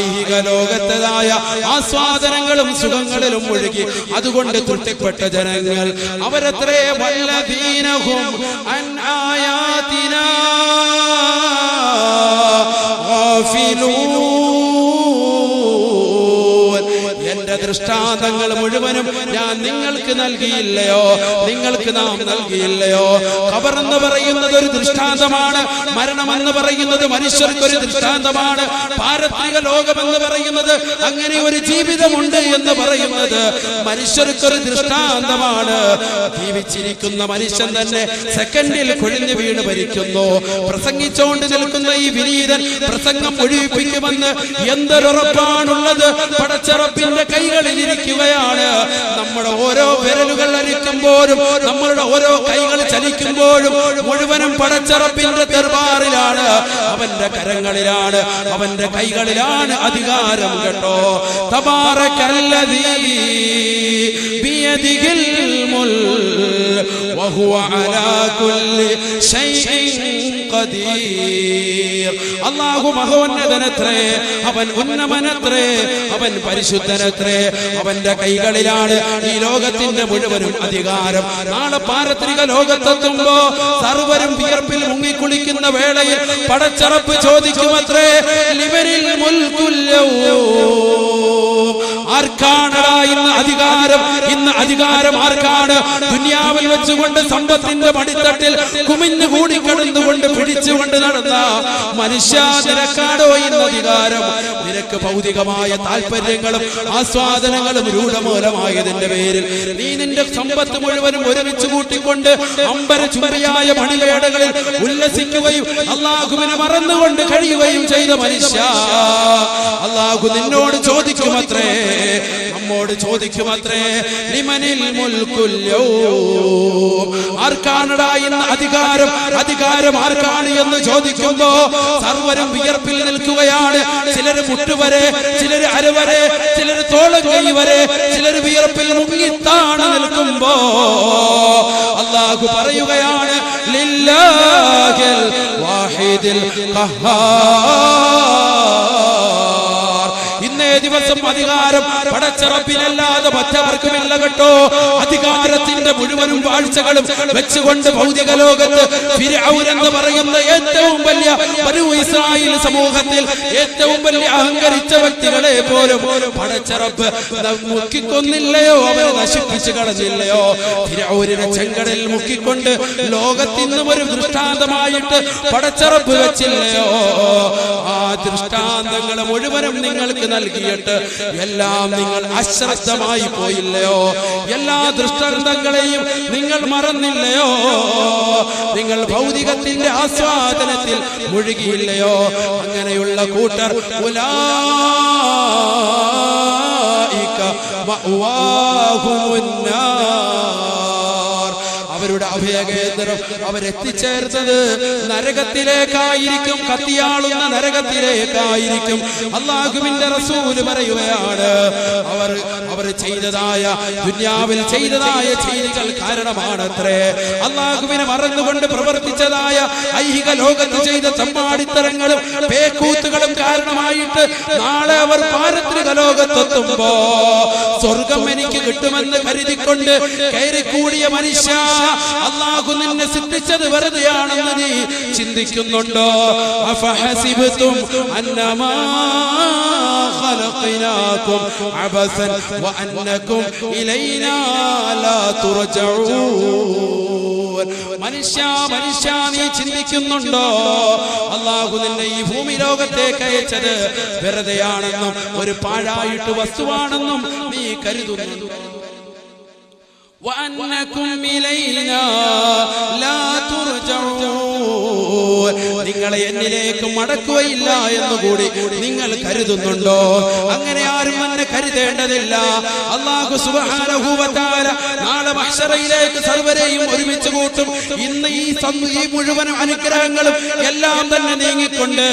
ഐഹിക ലോകത്തതായ ആസ്വാദനങ്ങളും സുഖങ്ങളിലും ഒഴുകി അതുകൊണ്ട് തൃപ്തിപ്പെട്ട ജനങ്ങൾ അവരത്രേ വല്ലദീനഹും അൻ ആയാതിനാ ഗാഫിലൂൻ. എന്റെ ദൃഷ്ടാന്തങ്ങൾ മുഴുവനും ഞാൻ നിങ്ങൾക്ക് നൽകിയില്ലയോ? നിങ്ങൾക്ക് നാം നൽകിയില്ലയോ? ഖബർ എന്ന് പറയുന്നത് ഒരു ദൃഷ്ടാന്തമാണ്. മരണം എന്ന് പറയുന്നത് മനുഷ്യർക്കൊരു ദൃഷ്ടാന്തമാണ്. പാരത്രിക ലോകം എന്ന് പറയുന്നത്, അങ്ങനെ ഒരു ജീവിതമുണ്ട് എന്ന് പറയുന്നത് മനുഷ്യർക്കൊരു ദൃഷ്ടാന്തമാണ്. ജീവിച്ചിരിക്കുന്ന മനുഷ്യൻ തന്നെ സെക്കൻഡിൽ കൊഴിഞ്ഞു വീണ് മരിക്കുന്നു. പ്രസംഗിച്ചുകൊണ്ട് നിൽക്കുന്ന ഈ വിനീതൻ പ്രസംഗം ഒഴിപ്പിക്കുമെന്ന് എന്തൊരുറപ്പാണുള്ളത്? പടച്ചറപ്പിന്റെ കൈകൾ കൈകളിൽ ഇരിക്കുകയാണ്. നമ്മുടെ ഓരോ വിരലുകൾ അരിക്കുമ്പോഴും നമ്മളുടെ ഓരോ കൈകൾ ചലിക്കുമ്പോഴും മുഴുവനും പടച്ചറപ്പിന്റെ ദർബാറിലാണ്, അവന്റെ കരങ്ങളിലാണ്, അവന്റെ കൈകളിലാണ് അധികാരം കേട്ടോ. തബാറകല്ലദീ ബിയദിഹിൽ മുൽക് വഹുവ അലാ കുല്ലി ശൈഇൻ ഖദീർ. അല്ലാഹു മഹോന്നതനത്രേ, അവൻ ഉന്നതനത്രേ, അവൻ പരിശുദ്ധനത്രേ. അവന്റെ കൈകളിലാണ് ഈ ലോകത്തിന്റെ മുഴുവനും അധികാരം. നാളെ പാരത്രിക ലോകത്തെത്തുമ്പോ സർവരും വിയർപ്പിൽ മുങ്ങിക്കുളിക്കുന്ന വേളയിൽ പടച്ചറപ്പ് ചോദിക്കുമത്രേ, ലിമനിൽ മുൽകുൽ യൗം, ആർക്കാണടാ ഇന്ന് അധികാരം? ഇന്ന് അധികാരം ആർക്കാണ്? ദുനിയാവിൽ വെച്ചുകൊണ്ട് സമ്പത്തിന്റെ മടിത്തട്ടിൽ കുമിഞ്ഞു കൂടിക്കടന്നുകൊണ്ട് പിടിച്ചുകൊണ്ട് നടന്ന മനുഷ്യ, നിനക്കാണോ ഇന്ന് അധികാരം? നിനക്ക് ഭൗതികമായ താല്പര്യങ്ങളും ആസ്വാദനങ്ങളും രൂഢമൂലമായതിന്റെ പേരിൽ നീ നിന്റെ സമ്പത്ത് മുഴുവനും ഒരുമിച്ച് കൂട്ടിക്കൊണ്ട് അമ്പരചുംബിയായ മണിവേടകളിൽ ഉല്ലസിക്കുകയും അല്ലാഹുവിനെ മറന്നുകൊണ്ട് കഴിയുകയും ചെയ്ത മനുഷ്യ, അല്ലാഹു നിന്നോട് ചോദിക്കുമത്രേ, നമ്മോട് ചോദിക്കുമത്രേ, ലിമനിൽ മുൽകുൽ യൗം, ആർക്കാണടാ ഇന്ന് അധികാരം? അധികാരം ആർക്കാണ് എന്ന് ചോദിക്കുമ്പോ സർവരും വിയർപ്പിൽ നിൽക്കുകയാണ്. ചിലര് മുട്ടുവരെ, ചിലര് അരവരെ, ചിലര് തോളം കൈ വരെ, ചിലര് വിയർപ്പിൽ മുങ്ങിത്താണ് നിൽക്കുമ്പോ അല്ലാഹു പറയുകയാണ്, ലില്ലാഹിൽ വാഹിദിൽ ഖഹാർ. ഇന്നേ ദിവസം അധികാരം പടച്ചറപ്പിനല്ലാതെ മറ്റാർക്കുമില്ല കേട്ടോ. അധികാരത്തിന്റെ മുഴുവനും വാഴ്ചകളും വെച്ചുകൊണ്ട് ഭൗതിക ലോകത്ത് ഫിർഔൻ എന്ന് പറയുന്ന ഏറ്റവും വലിയ ബനൂ ഇസ്രായേൽ സമൂഹത്തിൽ ഏറ്റവും വലിയ അഹങ്കരിച്ച വ്യക്തികളെ പോലും പടച്ചറപ്പ് മുക്കിക്കൊന്നില്ലയോ, അവരെ നശിപ്പിച്ചു കളഞ്ഞില്ലയോ? ഫിർഔനിനെ ചെങ്കടലിൽ മുക്കിക്കൊണ്ട് ലോകത്തിന്നും ഒരു ദൃഷ്ടാന്തമായിട്ട് പടച്ചറപ്പ് വെച്ചില്ലയോ? ആ ദൃഷ്ടാന്തങ്ങൾ മുഴുവനും നിങ്ങൾക്ക് നൽകിയിട്ട് എല്ലാം നിങ്ങൾ അശ്രദ്ധമായി പോയില്ലയോ? എല്ലാ ദൃഷ്ടാന്തങ്ങളെയും നിങ്ങൾ മറന്നില്ലയോ? നിങ്ങൾ ഭൗതികത്തിന്റെ ആസ്വാദനത്തിൽ മുഴുകിയില്ലയോ? അങ്ങനെയുള്ള കൂട്ടർ ഉലൈക മഅവാഹുമുന്നാർ, അവരുടെ അഭയകേന്ദ്രം അവരെത്തിച്ചേർത്തത് നരകത്തിലേക്കായിരിക്കും, കത്തിയാളുന്ന നരകത്തിലേക്കായിരിക്കും. അല്ലാഹുവിന്റെ റസൂൽ പറയുകയാണ്, അവർ ചെയ്തതായ ദുനിയാവിൽ ചെയ്തതായ ചെയ്തികൾ കാരണമാണത്രേ, അല്ലാഹുവിനെ മറന്നുകൊണ്ട് പ്രവർത്തിച്ചതായ ഐഹിക ലോകത്ത് ചെയ്ത ചമ്മാടിത്തരങ്ങളും പേക്കൂത്തുകളും കാരണമായിട്ട് നാളെ അവർ പാരത്രിക ലോകത്തെത്തുമ്പോ സ്വർഗം എനിക്ക് കിട്ടുമെന്ന് കരുതിക്കൊണ്ട് കയറിക്കൂടിയ മനുഷ്യ, അല്ലാഹു നിന്നെ സൃഷ്ടിച്ചത് വെറുതെയാണെന്ന് നീ ചിന്തിക്കുന്നുണ്ടോ? അഫഹസിബ്തും അന്നമാ ഖലഖനാകും അബസൻ വഅന്നകും ഇലൈനാ ലാ തുർജഊൻ. മനുഷ്യ നീ ചിന്തിക്കുന്നുണ്ടോ അല്ലാഹു നിന്നെ ഈ ഭൂമി ലോകത്തേക്ക് അയച്ചത് വെറുതെയാണെന്നും ഒരു പാഴായിട്ട് വസ്തുവാണെന്നും നീ കരുതുന്നു? وأنكم إلينا لا ترجعون, നിങ്ങളെ എന്നിലേക്ക് മടക്കുകയില്ല എന്നുകൂടി നിങ്ങൾ കരുതുന്നുണ്ടോ? അങ്ങനെ ആരും എന്നെ കരുതേണ്ടതില്ല. അല്ലാഹു സുബ്ഹാനഹു വ തആല നാളെ മഹ്ശറയിലേക്ക് സർവരെയും ഒരുമിച്ച് കൂട്ടും. ഇന്ന് ഈ മുഴുവൻ അനുഗ്രഹങ്ങളും എല്ലാം തന്നെ നീങ്ങിക്കൊണ്ട്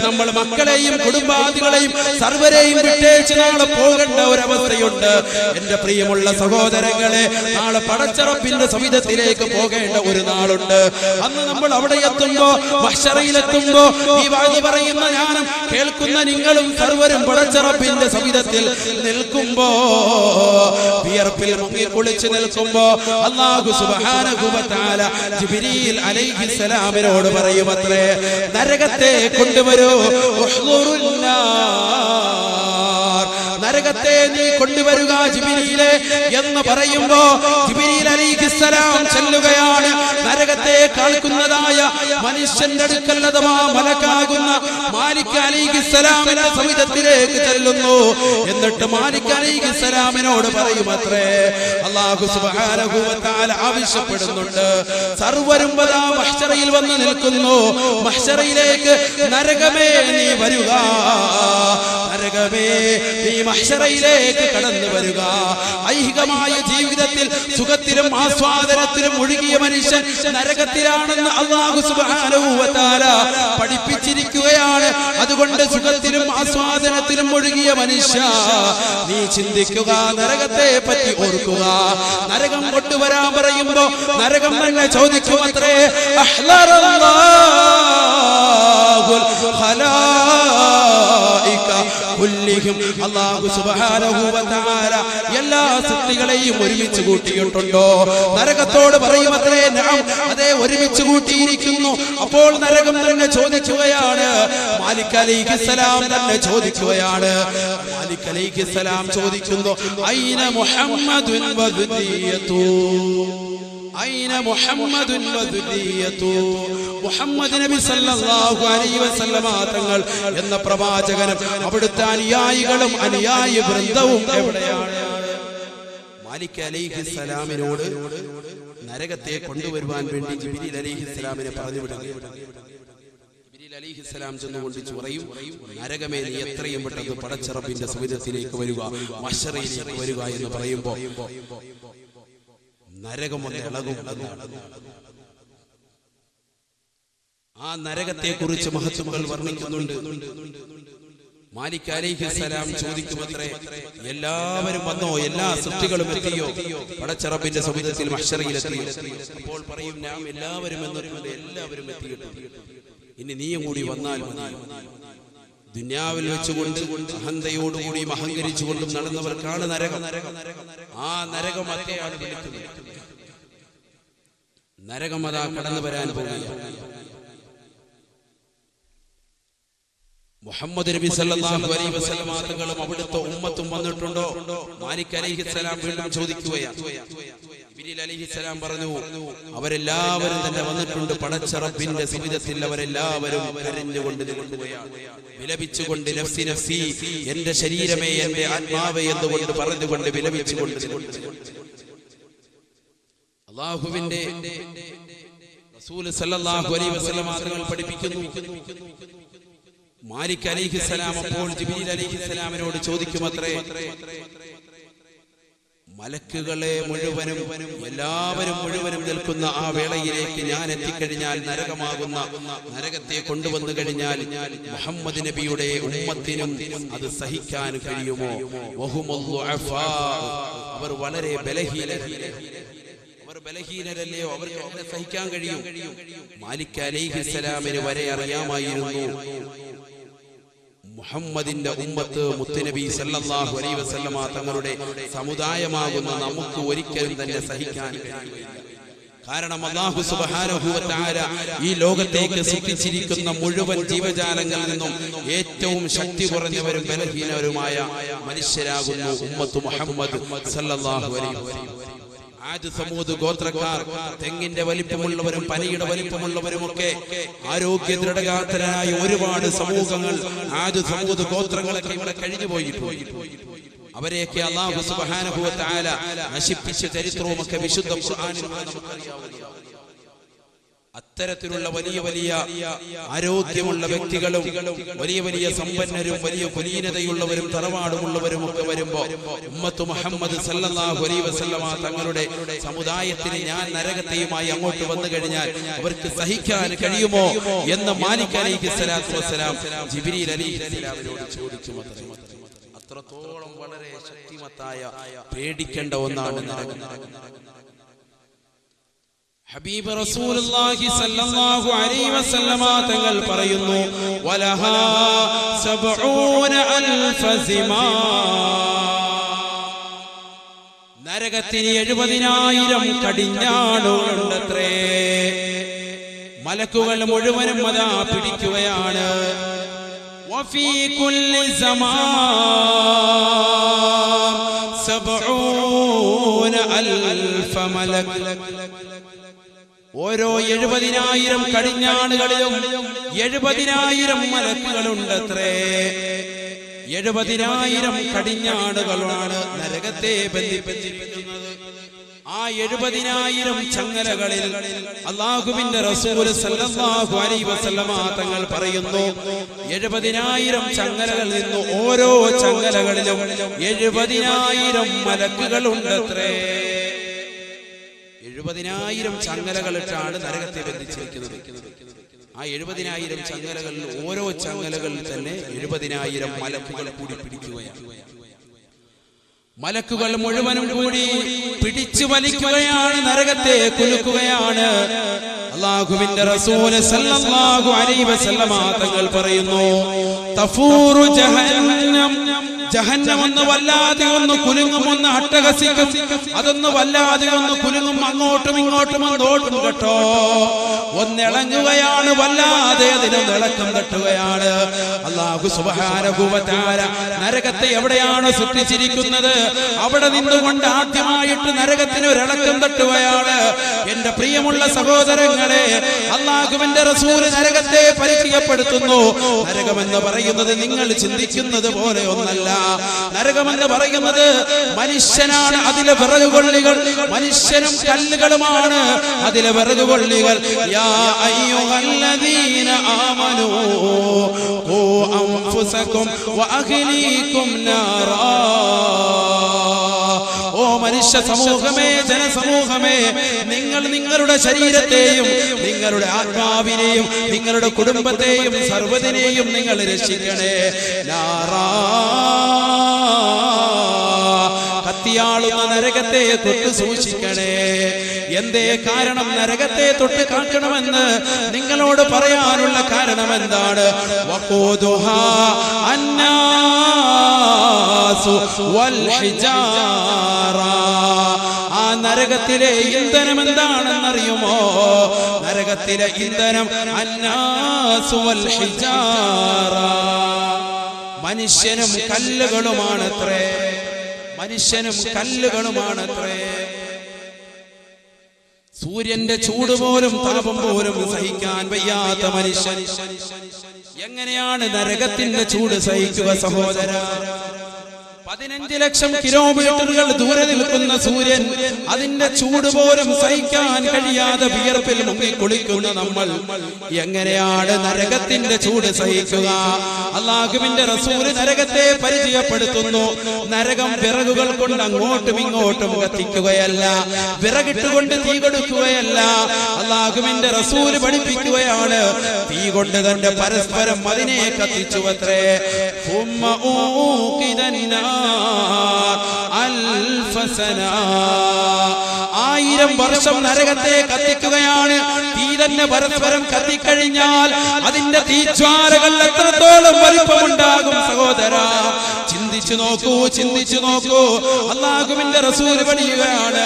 നമ്മൾ മക്കളെയും കുടുംബാദികളെയും സർവരെയും വിട്ടേച്ച് നാളെ പോകേണ്ട ഒരവസ്ഥയുണ്ട്. എന്റെ പ്രിയമുള്ള സഹോദരങ്ങളെ, നാളെ പടച്ചറപ്പിന്റെ സവിധത്തിലേക്ക് പോകേണ്ട ഒരു നാളുണ്ട്. അന്ന് നമ്മൾ അവിടെ എത്തുമ്പോ, മഹ്ശറയിലെത്തുമ്പോ, ഈ വാഴി പറയുന്ന ഞാനും കേൾക്കുന്ന നിങ്ങളും സർവരും പടച്ചറപ്പിന്റെ സവിധത്തിൽ നിൽക്കുമ്പോ, വിയർപ്പിൽ മുങ്ങി കുളിച്ച് നിൽക്കുമ്പോ അല്ലാഹു സുബ്ഹാനഹു വ തആല ജിബ്രീൽ അലൈഹിസ്സലാമിനോട് പറയുമത്രേ, നരകത്തെ കൊണ്ടുവരൂ, നരകത്തെ നീ കൊണ്ടുവരുക ജിബ്രീലേ എന്ന് പറയുമ്പോ ജിബ്രീൽ അലൈഹിസ്സലാം ചെല്ലുകയാണ്. നരകത്തെ കാൽക്കുന്നതായ മനുഷ്യന്റെ അടുക്കൽ അഥവാ മലക്കാകുന്ന മാലിക് അലൈഹിസ്സലാമിന്റെ സവിധത്തിലേക്ക് ചെല്ലുന്നു. എന്നിട്ട് മാലിക് അലൈഹിസ്സലാമിനോട് പറയുമത്രേ, അല്ലാഹു സുബ്ഹാനഹു വ തആല ആവശ്യപ്പെടുന്നുണ്ട്, സർവരും വദാ മഹ്ശറയിൽ വന്ന് നിൽക്കുന്നു, മഹ്ശറയിലേക്ക് നരകമേ നീ വരുക, നരക നരകമേ നീ മഹ്ശറയിലേക്ക് കടന്നു വരിക. ഐഹികമായ ജീവിതത്തിൽ സുഖത്തിലും ആസ്വാദനത്തിലും ഒഴുകിയ മനുഷ്യൻ നരകത്തിലാണെന്ന് അല്ലാഹു സുബ്ഹാനഹു വ തആല പഠിപ്പിച്ചിരിക്കുകയാണ്. അതുകൊണ്ട് സുഖത്തിലും ആസ്വാദനത്തിലും ഒഴുകിയ മനുഷ്യ നീ ചിന്തിക്കുക, നരകത്തെ പറ്റി ഓർക്കുക. നരകം കൊണ്ടുവരാൻ പറയുമ്പോ നരകം തന്നെ ചോദിക്കുമത്രേ, അഹ്ലറല്ലാഹുൽ ഖലായിക കുല്ലിഹിം. അല്ലാഹു സുബ്ഹാനഹു വ തആല എല്ലാ സൃഷ്ടികളെയും ഒരുമിച്ച് കൂട്ടിയിട്ടുണ്ടോ? നരകത്തോട് പറയുമത്രേ, നഅം, അതേ, ഒരുമിച്ച് കൂട്ടിയിരിക്കുന്നു. അപ്പോൾ നരകം തന്നെ ചോദിക്കുകയാണ്, മാലിക് അലൈഹിസ്സലാം തന്നെ ചോദിക്കുകയാണ്. മാലിക് അലൈഹിസ്സലാം ചോദിക്കുന്നു, ഐന മുഹമ്മദുൻ വ ദുരിയതു, ഐന മുഹമ്മദുൻ വ ദുരിയതു. മുഹമ്മദ് നബി സല്ലല്ലാഹു അലൈഹി വസല്ലമ തങ്ങൾ എന്ന പ്രവാചകനും അവിടുത്തെ അനുയായികളും അനുയായി വൃന്ദവും എവിടെയാണ്? മാലിക് അലൈഹിസ്സലാമിനോട് നരകത്തെ കൊണ്ടുവരുവാൻ വേണ്ടി ജിബ്രീൽ അലൈഹിസ്സലാമിനെ പറഞ്ഞു വിടുകയാണ്. ജിബ്രീൽ അലൈഹിസ്സലാം ചെന്നുകൊണ്ട് പറയും, നരകമേ നീ എത്രയും പെട്ടെന്ന് പടച്ച റബ്ബിന്റെ സവിധത്തിലേക്ക് വരിക, മഹ്ശറയിലേക്ക് വരിക എന്ന് പറയുമ്പോൾ നരകം ഒന്ന് ഇളകും. ആ നരകത്തെ കുറിച്ച് മഹത്തുക്കൾ വർണ്ണിക്കുന്നുണ്ട്. മാലിക് അലൈഹിസ്സലാം ചോദിക്കുമത്രേ, എല്ലാവരും വന്നോ? എല്ലാ സൃഷ്ടികളും എത്തിയോ? പടച്ച റബ്ബിന്റെ സവിധത്തിൽ മഹ്ശറയിലെത്തിയോ? അപ്പോൾ പറയും, നാം എല്ലാവരും എന്നിട്ടുണ്ട്, എല്ലാവരും എത്തിയിട്ടുണ്ട്. ഇനി നീയും കൂടി വന്നാൽ മതി. ദുനിയാവിൽ വെച്ചുകൊണ്ട് അഹന്തയോടുകൂടിയും അഹങ്കരിച്ചുകൊണ്ടും നടന്നവർക്കാണ് നരകം. ആ നരകം അതെയാണ് വിളിക്കുന്നത്. നരകം അതാ കടന്നു വരാൻ പോകുകയാണ്. മുഹമ്മദ് നബി സല്ലല്ലാഹു അലൈഹി വസല്ലം തങ്ങളും അവിടുത്തെ ഉമ്മത്തും വന്നിട്ടുണ്ടോ? മാലിക് അലൈഹിസ്സലാം വീണ്ടും ചോദിക്കുകയാണ്. ജിബ്രീൽ അലൈഹിസ്സലാം പറഞ്ഞു, അവരെല്ലാവരും തന്നെ വന്നിട്ടുണ്ട്. പടച്ച റബ്ബിന്റെ സവിധത്തിൽ അവരെല്ലാവരും കരഞ്ഞുകൊണ്ട് നിൽക്കുകയാണ്, വിലപിച്ചുകൊണ്ട്, നഫ്സി നഫ്സി, എന്റെ ശരീരമേ, എന്റെ ആത്മാവേ എന്നുകൊണ്ട് പറഞ്ഞുകൊണ്ട് വിലപിച്ചുകൊണ്ട്. അല്ലാഹുവിന്റെ റസൂൽ സല്ലല്ലാഹു അലൈഹി വസല്ലം തങ്ങൾ പഠിപ്പിക്കുന്നു, മാലിക് അലൈഹിസ്സലാം അപ്പോൾ ജിബ്രീൽ അലൈഹിസ്സലാമിനോട് ചോദിക്കുമത്രേ, മലക്കുകളെ മുഴുവനും എല്ലാവരും മുഴുവനും നിൽക്കുന്ന ആ വേളയിലേക്ക് ഞാൻ എത്തിക്കഴിഞ്ഞാൽ, നരകമാകുന്ന നരകത്തെ കൊണ്ടുവന്നു കഴിഞ്ഞാൽ മുഹമ്മദ് നബിയുടെ ഉമ്മത്തിനും അത് സഹിക്കാൻ കഴിയുമോ? അവർ വളരെ ബലഹീനരല്ലയോ? അവർക്ക് അങ്ങനെ സഹിക്കാൻ കഴിയും? മാലിക് അലൈഹിസ്സലാമിന് വരെ അറിയാമായിരുന്നു മുഹമ്മദിന്റെ ഉമ്മത്ത് മുത്തുനബി സല്ലല്ലാഹു അലൈഹി വസല്ലമ തങ്ങളുടെ സമുദായമാകുന്ന നമുക്ക് ഒരിക്കലും തന്നെ സഹിക്കാൻ കഴിയില്ല. കാരണം അല്ലാഹു സുബ്ഹാനഹു വ തആല ഈ ലോകത്തേക്ക് സൃഷ്ടിച്ചിരിക്കുന്ന മുഴുവൻ ജീവജാലങ്ങളിൽ നിന്നും ഏറ്റവും ശക്തി കുറഞ്ഞവരും ബലഹീനവരുമായ മനുഷ്യരാകുന്നു ഉമ്മത്ത് മുഹമ്മദ് സല്ലല്ലാഹു അലൈഹി വസല്ലം. ആദ് സമൂദ് ഗോത്രക്കാർ തെങ്ങിന്റെ വലിപ്പമുള്ളവരും പനിയുടെ വലിപ്പമുള്ളവരുമൊക്കെ ആരോഗ്യ ദൃഢഗാത്രരായ ഒരുപാട് സമൂഹങ്ങൾ ആദ് സമൂദ് ഗോത്രങ്ങളൊക്കെ ഇവിടെ കഴിഞ്ഞു പോയിട്ടുണ്ട്. അവരെയൊക്കെ അല്ലാഹു സുബ്ഹാനഹു വ തആല നശിപ്പിച്ച ചരിത്രവുമൊക്കെ വിശുദ്ധ ഖുർആനിൽ നമുക്കറിയാവുന്നതാണ്. അത്തരത്തിലുള്ള വലിയ വലിയ ആരോഗ്യമുള്ള വ്യക്തികളും വലിയ വലിയ സമ്പന്നരും വലിയ കുലീനതയുള്ളവരും തറവാടുമുള്ളവരും ഒക്കെ വരുമ്പോ ഉമ്മത്ത് മുഹമ്മദ് സല്ലല്ലാഹു അലൈഹി വസല്ലമ തങ്ങളുടെ സമുദായത്തിന് ഞാൻ നരകത്തെയുമായി അങ്ങോട്ട് വന്നു കഴിഞ്ഞാൽ അവർക്ക് സഹിക്കാൻ കഴിയുമോ എന്ന് മാലിക് അലൈഹിസ്സലാത്തു വസ്സലാം ജിബ്രീൽ അലൈഹിസ്സലാമിനോട് ചോദിച്ചു. അത്രത്തോളം വളരെ ശക്തിമത്തായ പേടിക്കേണ്ട ഒന്നാണ് നരകം. ഹബീബ് റസൂലുള്ളാഹി സ്വല്ലല്ലാഹു അലൈഹി വസല്ലമ തങ്ങൾ പറയുന്നു, വലഹാ സബ്ഊന അൽഫ സിമാ, നരകത്തിന് 70,000 കടിഞ്ഞാണുണ്ടത്രേ. മലക്കുകൾ മുഴുവനും അതാ പിടിക്കുകയാണ്. വഫീ കുല്ലി സമാൻ സബ്ഊന അൽഫ മലക്, ഓരോ 70,000 കടിഞ്ഞാണുകളിലും 70,000 മലക്കുകളുണ്ടത്രേ. 70,000 കടിഞ്ഞാണുകളാണ് നരകത്തെ ബന്ധിപ്പിച്ചിരിക്കുന്നത്. ആ ആ 70,000 ചങ്ങലകളിൽ അല്ലാഹുവിന്റെ റസൂൽ സല്ലല്ലാഹു അലൈഹി വസല്ലമ തങ്ങൾ പറയുന്നു 70,000 ചങ്ങലകളിൽ നിന്ന് ഓരോ ചങ്ങലകളിലും 70,000 മലക്കുകളുണ്ടത്രേ. 70,000 ചങ്ങലകളിട്ടാണ് നരകത്തെ ബന്ധിച്ചിരിക്കുന്നത്. ആ 70,000 ചങ്ങലകളിൽ ഓരോ ചങ്ങലകളിൽ തന്നെ 70,000 മലക്കുകൾ കൂടി പിടിക്കുകയാണ്. മലക്കുകൾ മുഴുവനും കൂടി പിടിച്ചു വലിക്കുകയാണ്, നരകത്തെ കുലുക്കുകയാണ്. അല്ലാഹുവിന്റെ റസൂൽ സല്ലല്ലാഹു അലൈഹി വസല്ലമ തങ്ങൾ പറയുന്നു, തഫൂറു ജഹന്നം, ജഹന്നം ഒന്ന് വല്ലാതെ ഒന്ന് കുലുങ്ങും, ഒന്ന് അട്ടഹസിക്കും, അതൊന്ന് വല്ലാതെ ഒന്ന് കുലുങ്ങും, അങ്ങോട്ടും ഇങ്ങോട്ടും ഒന്നോട്ടും കേട്ടോ, ഒന്നിളങ്ങുകയാണ്, വല്ലാതെ അതിന് ഇളക്കം തട്ടുകയാണ്. അല്ലാഹു സുബ്ഹാനഹു വ തആല നരകത്തെ എവിടെയാണ് സൃഷ്ടിച്ചിരിക്കുന്നത് അവിടെ നിന്നുകൊണ്ട് ആദ്യമായിട്ട് നരകത്തിന് ഒരു ഇളക്കം തട്ടുകയാണ്. എന്റെ പ്രിയമുള്ള സഹോദരങ്ങളെ, അല്ലാഹുവിന്റെ റസൂൽ നരകത്തെ പരിചയപ്പെടുത്തുന്നു. നരകമെന്ന് പറയുന്നത് നിങ്ങൾ ചിന്തിക്കുന്നത് പോലെ ഒന്നല്ല. നരകമെന്ന് പറയുന്നത് മനുഷ്യനാണ്, അതിലെ വിറകുകൊള്ളികൾ, മനുഷ്യനും കല്ലുകളുമാണ് അതിലെ വിറകുകൊള്ളികൾ. യാ അയ്യുഹല്ലദീന ആമനൂ ഖൂ അൻഫുസകും വഅഹ്ലീകും നാറാ. ഓ മനുഷ്യ സമൂഹമേ, ജനസമൂഹമേ, നിങ്ങൾ നിങ്ങളുടെ ശരീരത്തെയും നിങ്ങളുടെ ആത്മാവിനെയും നിങ്ങളുടെ കുടുംബത്തെയും സർവ്വതിനെയും നിങ്ങൾ രക്ഷിക്കണേ. നാറാ, കത്തിയാളുന്ന നരകത്തെ തൊട്ട് സൂക്ഷിക്കണേ. എന്തേ കാരണം നരകത്തെ തൊട്ട് കാക്കണമെന്ന് നിങ്ങളോട് പറയാനുള്ള കാരണം എന്താണ്? വഖൂദുഹാ അന്നാസു വൽ ഹിജാറ. ആ നരകത്തിലെ ഇന്ധനം എന്താണെന്നറിയുമോ? നരകത്തിലെ ഇന്ധനം അന്നാസു വൽ ഹിജാറ, മനുഷ്യനും കല്ലുകളുമാണത്രേ. മനുഷ്യനും കല്ലുകളുമാണത്രേ. സൂര്യന്റെ ചൂട് പോലും താപം പോലും സഹിക്കാൻ വയ്യാത്ത മനുഷ്യൻ എങ്ങനെയാണ് നരകത്തിന്റെ ചൂട് സഹിക്കുക സഹോദര? 15 ലക്ഷം കിലോമീറ്ററുകൾ ദൂരെ നിൽക്കുന്ന സൂര്യൻ, അതിന്റെ ചൂട് പോലും സഹിക്കാൻ കഴിയാതെ വിയർപ്പിൽ മുങ്ങി കുളിക്കുന്ന നമ്മൾ എങ്ങനെയാണ് നരകത്തിന്റെ ചൂട് സഹിക്കുക? അല്ലാഹുവിന്റെ റസൂൽ നരകത്തെ പരിചയപ്പെടുത്തുന്നു. നരകം വിറകുകൾ കൊണ്ട് അങ്ങോട്ടും ഇങ്ങോട്ടും കത്തിക്കുകയല്ല, വിറകിട്ടുകൊണ്ട് തീ കൊടുക്കുകയല്ല. അല്ലാഹുവിന്റെ റസൂൽ പഠിപ്പിക്കുകയാണ്, തീ കൊണ്ട് തന്നെ പരസ്പരം അതിനെ കത്തിച്ചുവത്രേ. 1000 വർഷം നരകത്തെ കത്തിക്കുകയാണ്. തീ തന്നെ പരസ്പരം കത്തിക്കഴിഞ്ഞാൽ അതിന്റെ തീജ്വാലകൾ എത്രത്തോളം വലിപ്പമുണ്ടാകും സഹോദര? ചിന്തിച്ചു നോക്കൂ, ചിന്തിച്ചു നോക്കൂ. അല്ലാഹുവിന്റെ റസൂൽ പറയുകയാണ്,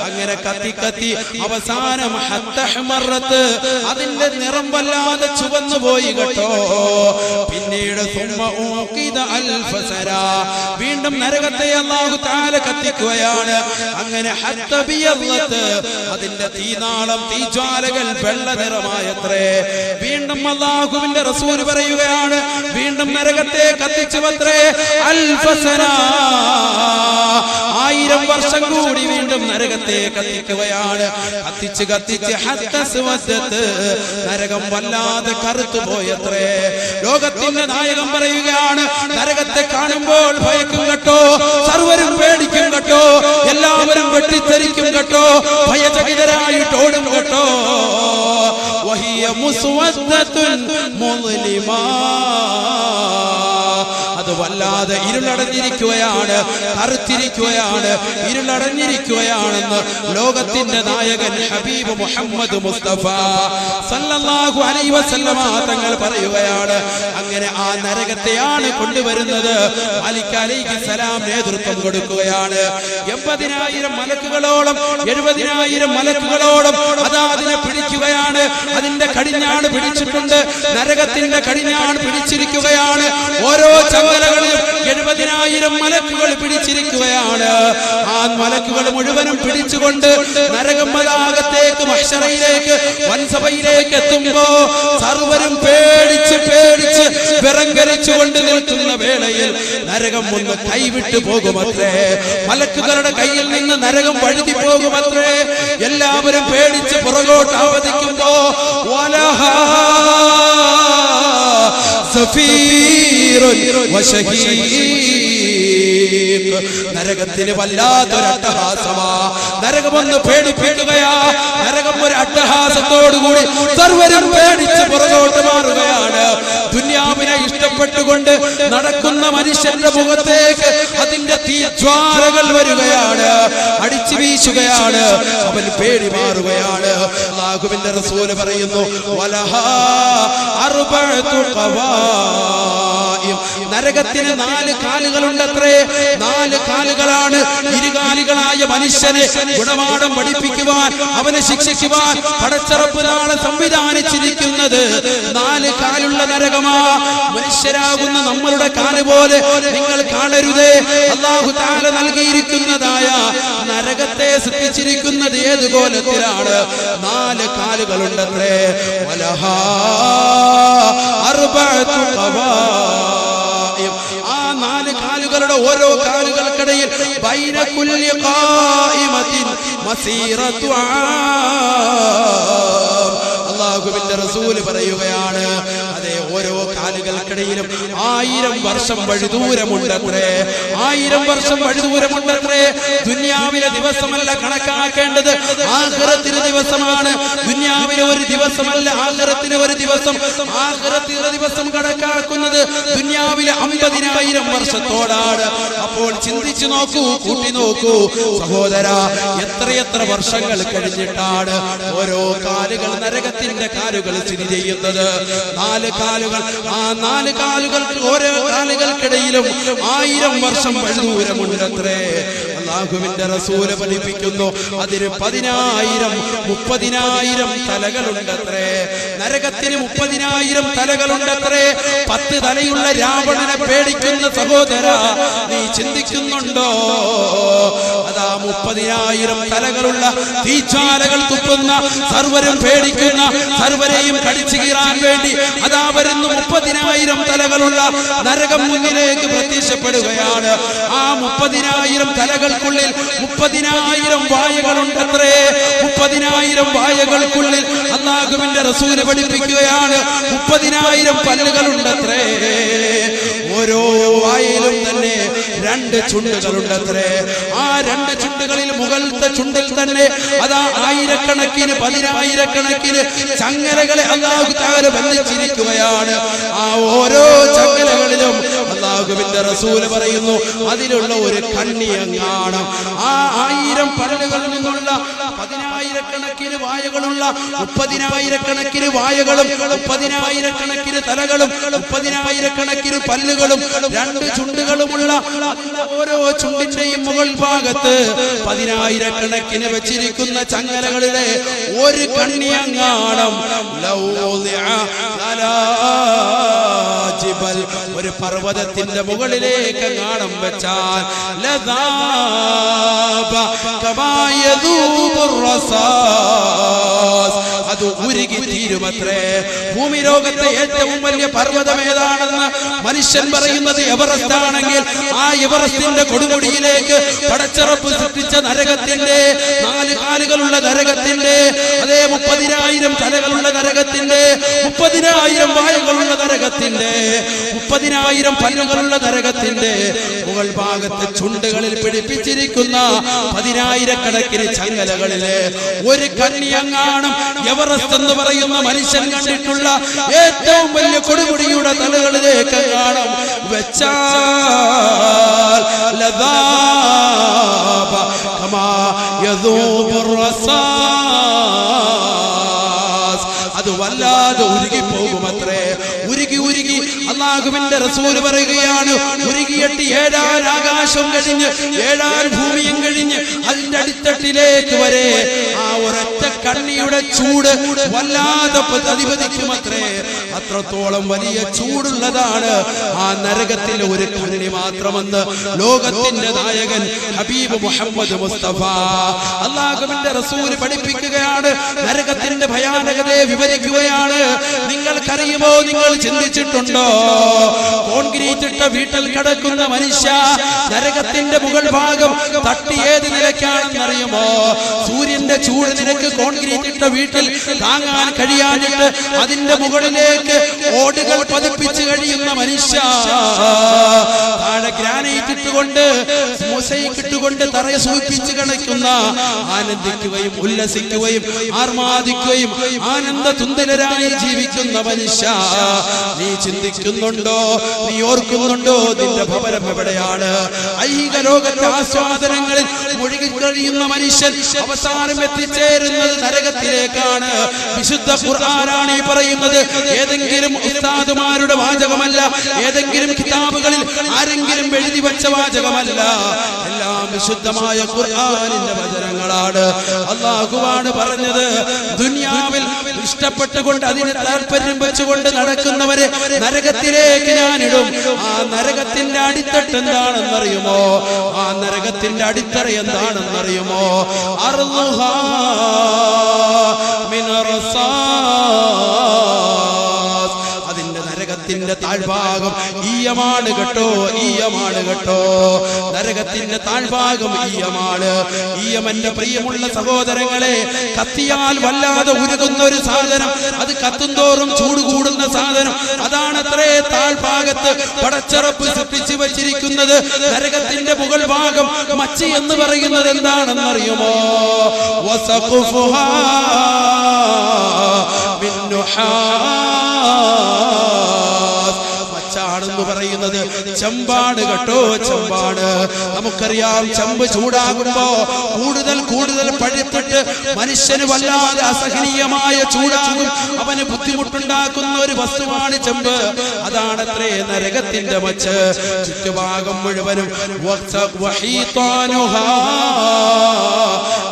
അങ്ങനെ കത്തി കത്തി അവസാനം ഹത്തഹ്മറത്ത്, അതിന്റെ നിറം വല്ലാതെ ചുവന്നു പോയി കേട്ടോ. പിന്നീട് വീണ്ടും നരകത്തെ അല്ലാഹു തആല കത്തിക്കുകയാണ്. അങ്ങനെ അതിന്റെ തീനാളം, തീജ്വാലകൾ വെള്ള നിറമായത്രേ. വീണ്ടും അല്ലാഹുവിന്റെ റസൂൽ പറയുകയാണ്, വീണ്ടും നരകത്തെ കത്തിച്ചുവത്രേ. 1000 വർഷം കൂടി വീണ്ടും നരകത്തെ കത്തിക്കുകയാണ്. കത്തിച്ച് കത്തിച്ച് നരകം വല്ലാതെ കറുത്തു പോയത്രേ. ലോകത്തിന്റെ നായകൻ പറയുകയാണ്, നരകത്തെ കാണുമ്പോൾ ഭയക്കും കേട്ടോ, സർവരും പേടിക്കും കേട്ടോ, എല്ലാവരും വെട്ടിത്തെറിക്കും കേട്ടോ, ഭയചകിതരായിട്ട് ഓടും കേട്ടോ. വഹിയ മുസ്വദ്ദത്തുൻ മുസ്ലിമാ, അത് വല്ലാതെ ഇരുളടഞ്ഞിരിക്കുകയാണ്, കറുത്തിരിക്കുകയാണ്, ഇരുളടഞ്ഞിരിക്കുകയാണെന്ന് ലോകത്തിന്റെ നായകൻ ഹബീബ് മുഹമ്മദ് മുസ്തഫ സല്ലല്ലാഹു അലൈഹി വസല്ലമ തങ്ങൾ പറയുകയാണ്. അങ്ങനെ ആ നരകത്തെയാണ് കൊണ്ടുവരുന്നത്. മാലിക് അലൈഹിസ്സലാം നേതൃത്വം കൊടുക്കുകയാണ്. 80,000 മലക്കുകളോളം 70,000 മലക്കുകളോളം അതാ അതിനെ പിടിക്കുകയാണ്. അതിന്റെ കടിഞ്ഞാണ് പിടിച്ചിട്ടുണ്ട്, നരകത്തിന്റെ കടിഞ്ഞാണ് പിടിച്ചിരിക്കുകയാണ്. ഓരോ ചങ്ങലകളിലും 70,000 മലക്കുകൾ പിടിച്ചിരിക്കുകയാണ്. ആ മലക്കുകൾ മുഴുവനും പിടിച്ചുകൊണ്ട് നരകമതാകത്തേക്ക് മഹ്ശറയിലേക്ക് വൻസഭയിലേക്ക് എത്തുമ്പോ സർവരും പേടിച്ച് പേടിച്ച് വിറങ്ങലിച്ചുകൊണ്ട് നിൽക്കുന്ന വേളയിൽ നരകം ഒന്ന് കൈവിട്ടു പോകുമത്രേ. മലക്കുകളുടെ കയ്യിൽ നിന്ന് നരകം വഴുതി പോകുമത്രേ. എല്ലാവരും പേടിച്ച് പുറകോട്ട് ആവതിക്കുമ്പോ വലഹാ സഫീറുൻ വശഹീഖ്, നരകത്തിന് വല്ലാത്തൊരു അട്ടഹാസമാ. നരകമൊന്ന് പേടിപ്പിക്കുകയാ. നരകം ഒരു അട്ടഹാസത്തോടുകൂടി സർവരും പേടിച്ച് പുറകോട്ട് മാറുകയാണ്. ദുനിയാവിനെ ഇഷ്ടപ്പെട്ടുകൊണ്ട് നടക്കുന്ന മനുഷ്യന്റെ മുഖത്തേക്ക് അതിന്റെ തീജ്വാലകൾ വരികയാണ്, അടിച്ചു വീശുകയാണ്. അവൻ പേടി മാറുകയാണ്. അല്ലാഹുവിന്റെ റസൂൽ പറയുന്നു വലഹാ അർബഅതു ഖവായിം, നരകത്തിന് 4 കാലുകളുണ്ടത്രേ. 4 കാലുകളാണ് ഇരുകാലികളായ മനുഷ്യനെ ഗുണപാഠം പഠിപ്പിക്കുവാൻ, അവനെ ശിക്ഷിക്കുവാൻ പടച്ചറപ്പ് നാളെ സംവിധാനിച്ചിരിക്കുന്നത്. 4 കാലുള്ള നരകമാ. മനുഷ്യരാകുന്ന നമ്മളുടെ കാല് പോലെ നിങ്ങൾ കാണരുതേ. അല്ലാഹു തആല നൽകിയിരിക്കുന്നതായ നരകത്തെ സൃഷ്ടിച്ചിരിക്കുന്നത് ഏത് കോലത്തിലാണ്? 4 കാലുകളുണ്ടത്രേ. വലഹാ അർബഅതു ഖവായിം, ആ 4 കാലുകളുടെ ഓരോ കാലുകൾക്കിടയിൽ ബൈന കുല്ലി ഖായിമത്തിൻ മസീറത്തു ആം. അല്ലാഹുവിന്റെ റസൂൽ പറയുകയാണ്, അതെ, ഓരോ കാലുകൾക്കിടയിലും 1000 വർഷം വഴിദൂരമുണ്ടത്രേ. 1000 വർഷം വഴിദൂരമുണ്ടത്രേ. ദുനിയാവിലെ ദിവസമല്ല കണക്കാക്കേണ്ടത്, ആഖിറത്തിലെ ദിവസമാണ്. ദുനിയാവിലെ ഒരു ദിവസമല്ല, ആഖിറത്തിലെ ഒരു ദിവസം. ആഖിറത്തിലെ ദിവസം കണക്കാക്കുന്നത് ദുനിയാവിലെ 50,000 വർഷത്തോടാണ്. അപ്പോൾ ചിന്തിച്ചു നോക്കൂ, കൂട്ടി നോക്കൂ സഹോദരാ, എത്രയെത്ര വർഷങ്ങൾ കഴിഞ്ഞിട്ടാണ് ഓരോ കാലുകൾ, നരകത്തിന്റെ കാലുകൾ സ്ഥിതി ചെയ്യുന്നത്. 4 കാലുകൾ. ആ 4 കാലുകൾക്ക് ഓരോ കാലുകൾക്കിടയിലും 1000 വർഷം വഴിദൂരമുണ്ടത്രേ. അല്ലാഹുവിന്റെ റസൂൽ പഠിപ്പിക്കുന്നു, അതിന് 10,000 30,000 തലകളുണ്ടത്രേ. നരകത്തിന് 30,000 തലകളുണ്ടത്രേ. 10 തലയുള്ള രാവണനെ പേടിക്കുന്ന സഹോദര, നീ ചിന്തിക്കുന്നുണ്ടോ? അതാ 30,000 തലകളുള്ള തീജ്വാലകൾ തുപ്പുന്ന, സർവരും പേടിക്കുന്ന, സർവരെയും കടിച്ചു കീറാൻ വേണ്ടി അതാ വരുന്ന 30,000 തലകളുള്ള നരകം മുന്നിലേക്ക് പ്രത്യക്ഷപ്പെടുകയാണ്. ആ 30,000 തലകൾക്കുള്ളിൽ 30,000 വായകളുണ്ടത്രേ. 30,000 വായകൾക്കുള്ളിൽ അല്ലാഹുവിന്റെ റസൂൽ പഠിപ്പിക്കുകയാണ് 30,000 പല്ലുകളുണ്ടത്രേ. ഓരോ വായയിലും തന്നെ 2 ചുണ്ടുകളുണ്ടത്രേ. ആ 2 ചുണ്ടുകളിൽ മുകളിലത്തെ ചുണ്ടിൽ തന്നെ അതാ 1000കണക്കിന് 10,000കണക്കിന് ചങ്ങലകളെ അല്ലാഹു തആല ബന്ധിച്ചിരിക്കുകയാണ്. ആ ഓരോ ചങ്ങലകളിലും അല്ലാഹുവിന്റെ റസൂൽ പറയുന്നു, അതിലുള്ള ഒരു കണ്ണിയങ്ങാണം. ആ 1000 പല്ലുകളിൽ നിന്നുള്ള 10,000കണക്കിന് വായകളുള്ള 30,000കണക്കിന് വായകളും 30,000കണക്കിന് തലകളും 30,000കണക്കിന് പല്ലുകളും 2 ചുണ്ടുകളുമുള്ള ഓരോ ചുണ്ടിന്റെയും മുകൾ ഭാഗത്ത് 10,000കണക്കിന് വെച്ചിരിക്കുന്ന ചങ്ങലകളിലെ ഒരു കണ്ണിയങ്ങാണം ഒരു പർവ്വതത്തിന്റെ മുകളിലേക്ക് കാണാൻ വെച്ചാൽ അത് ഉരുകി തീരുമത്രേ. ഭൂമി ലോകത്തെ ഏറ്റവും വലിയ പർവ്വതം ഏതാണെന്ന് മനുഷ്യൻ പറയുന്നത് എവറസ്റ്റ് ആണെങ്കിൽ, ആ എവറസ്റ്റിന്റെ കൊടുമുടിയിലേക്ക് പടച്ചറപ്പ് സൃഷ്ടിച്ച നരകത്തിന്റെ 4 കാലുകളുള്ള നരകത്തിന്റെ, അതേ 30,000 തലകളുള്ള നരകത്തിന്റെ, 30,000 വായകളുള്ള നരകത്തിന്റെ, 30,000 പല്ലുകളുള്ള നരകത്തിന്റെ മുകൾ ഭാഗത്ത് ചുണ്ടുകളിൽ പിടിപ്പിച്ചിരിക്കുന്ന 10,000കണക്കിന് ചങ്ങലകളിലെ ഒരു കണ്ണിയങ്ങാണം എവറസ്റ്റ് എന്ന് പറയുന്ന മനുഷ്യൻ കണ്ടിട്ടുള്ള ഏറ്റവും വലിയ കൊടുമുടിയുടെ തലകളിലേക്ക് കാണാം വെച്ചാൽ ലദാബ കമാ യദൂബുർ റസാസ്, അത് വല്ലാതെ ഉരുകി പോകുമത്രേ. ഉരുകി ഉരുകി അല്ലാഹുവിന്റെ റസൂൽ പറയുകയാണ്, ഉരുകിയിട്ട് 7 ആകാശം കഴിഞ്ഞ് 7 ഭൂമിയും കഴിഞ്ഞ് അതിന്റെ അടിത്തട്ടിലേക്ക് വരെ ആ ഒരൊറ്റ കണ്ണിയുടെ ചൂട് വല്ലാതെ പ്രതിപദിക്കുമത്രേ. അത്രത്തോളം വലിയ ചൂടുള്ളതാണ് ആ നരകത്തിലെ ഒരു കണ്ണി മാത്രമെന്ന് ലോകത്തിന്റെ നായകൻ ഹബീബ് മുഹമ്മദ് മുസ്തഫ അല്ലാഹുവിന്റെ റസൂൽ പഠിപ്പിക്കുകയാണ്. നരകത്തിന്റെ ഭയാനകതയെ വിവരിക്കുകയാണ്. നിങ്ങൾക്കറിയുമോ, നിങ്ങൾ ചിന്തിച്ചിട്ടുണ്ടോ, കോൺക്രീറ്റ് ഇട്ട വീട്ടിൽ കിടക്കുന്ന മനുഷ്യ നരകത്തിന്റെ മുകൾ ഭാഗം തട്ടി ഏത് നിലയ്ക്കാണെന്നറിയുമോ? സൂര്യന്റെ ചൂട് നിനക്ക് കോൺക്രീറ്റ് ഇട്ട വീട്ടിൽ താങ്ങാൻ കഴിയാഞ്ഞിട്ട് അതിന്റെ മുകളിലേക്ക് ഓടുകൾ പതിപ്പിച്ച് കഴിയുന്ന മനുഷ്യ താഴെ ഗ്രാനൈറ്റ് ഇട്ടുകൊണ്ട് മൊസൈക്ക് ഇട്ടുകൊണ്ട് തറയെ സൂചിപ്പിച്ച് കളിക്കുന്ന, ആനന്ദിക്കുകയും ഉല്ലസിക്കുകയും ആർമാദിക്കുകയും ആനന്ദ തുന്തലരായി ജീവിക്കുന്ന മനുഷ്യ, നീ ചിന്തിക്കുന്നുണ്ടോ, നീ ഓർക്കുന്നുണ്ടോ നിന്റെ ഭവനം എവിടെയാണ്? ഐഹിക ലോകത്തെ ആസ്വാദനങ്ങളിൽ മുഴുകി കഴിയുന്ന മനുഷ്യൻ അവസാനം എത്തിച്ചേരുന്നത് നരകത്തിലേക്കാണ്. വിശുദ്ധ ഖുർആനാണ് ഈ പറയുന്നത്. ഏതെങ്കിലും ഉസ്താദുമാരുടെ വാചകമല്ല, ഏതെങ്കിലും കിതാബുകളിൽ ആരെങ്കിലും എഴുതി വെച്ച വാചകമല്ല. എല്ലാം വിശുദ്ധമായ ഖുർആനിന്റെ വചനങ്ങളാണ്. അല്ലാഹുവാണ് പറഞ്ഞത്. ദുനിയാവിൽ ഇഷ്ടപ്പെട്ടുകൊണ്ട് അതിന് താല്പര്യം വെച്ചുകൊണ്ട് നടക്കുന്നവരെ നരകത്തിലേക്ക് ഞാനിടും. ആ നരകത്തിന്റെ അടിത്തട്ട് എന്താണെന്നറിയുമോ? ആ നരകത്തിന്റെ അടിത്തറ എന്താണെന്നറിയുമോ? അർളുഹാ മിൻ റസാസ്. അതിന്റെ നരകത്തിന്റെ താഴ്ഭാഗം ഈയമാണ് കേട്ടോ, ഈയമാണ് കേട്ടോ. നരകത്തിന്റെ താഴ്ഭാഗം ഈയമാണ്. ഈയമെന്റെ പ്രിയമുള്ള സഹോദരങ്ങളെ, കത്തിയാൽ വല്ലാതെ ഉരുകുന്ന ഒരു സാധനം, അത് കത്തുന്തോറും ചൂട് കൂടുന്ന സാധനം, അതാണത്രേ താഴ്ഭാഗത്ത് പടച്ചറപ്പ് സൃഷ്ടിച്ചു വച്ചിരിക്കുന്നത്. നരകത്തിന്റെ മുകൾ ഭാഗം മച്ചി എന്ന് പറയുന്നത് എന്താണെന്നറിയുമോ? വസഖുഫുഹാ മിൻ നുഹാസ്. മച്ചാണെന്ന് പറയുന്നത് ചെമ്പാണ് കേട്ടോ, ചെമ്പാണ്. നമുക്കറിയാം, ചെമ്പ് ചൂടാകുമ്പോ കൂടുതൽ കൂടുതൽ പഴുത്തിട്ട് മനുഷ്യന് വല്ലാതെ അസഹനീയമായ ചൂടാകും, അവന് ബുദ്ധിമുട്ടുണ്ടാക്കുന്ന ഒരു വസ്തുവാണ് ചെമ്പ്. അതാണത്രേ നരകത്തിന്റെ മച്ച്. ചുറ്റുഭാഗം മുഴുവനും വഹീതാനുഹാ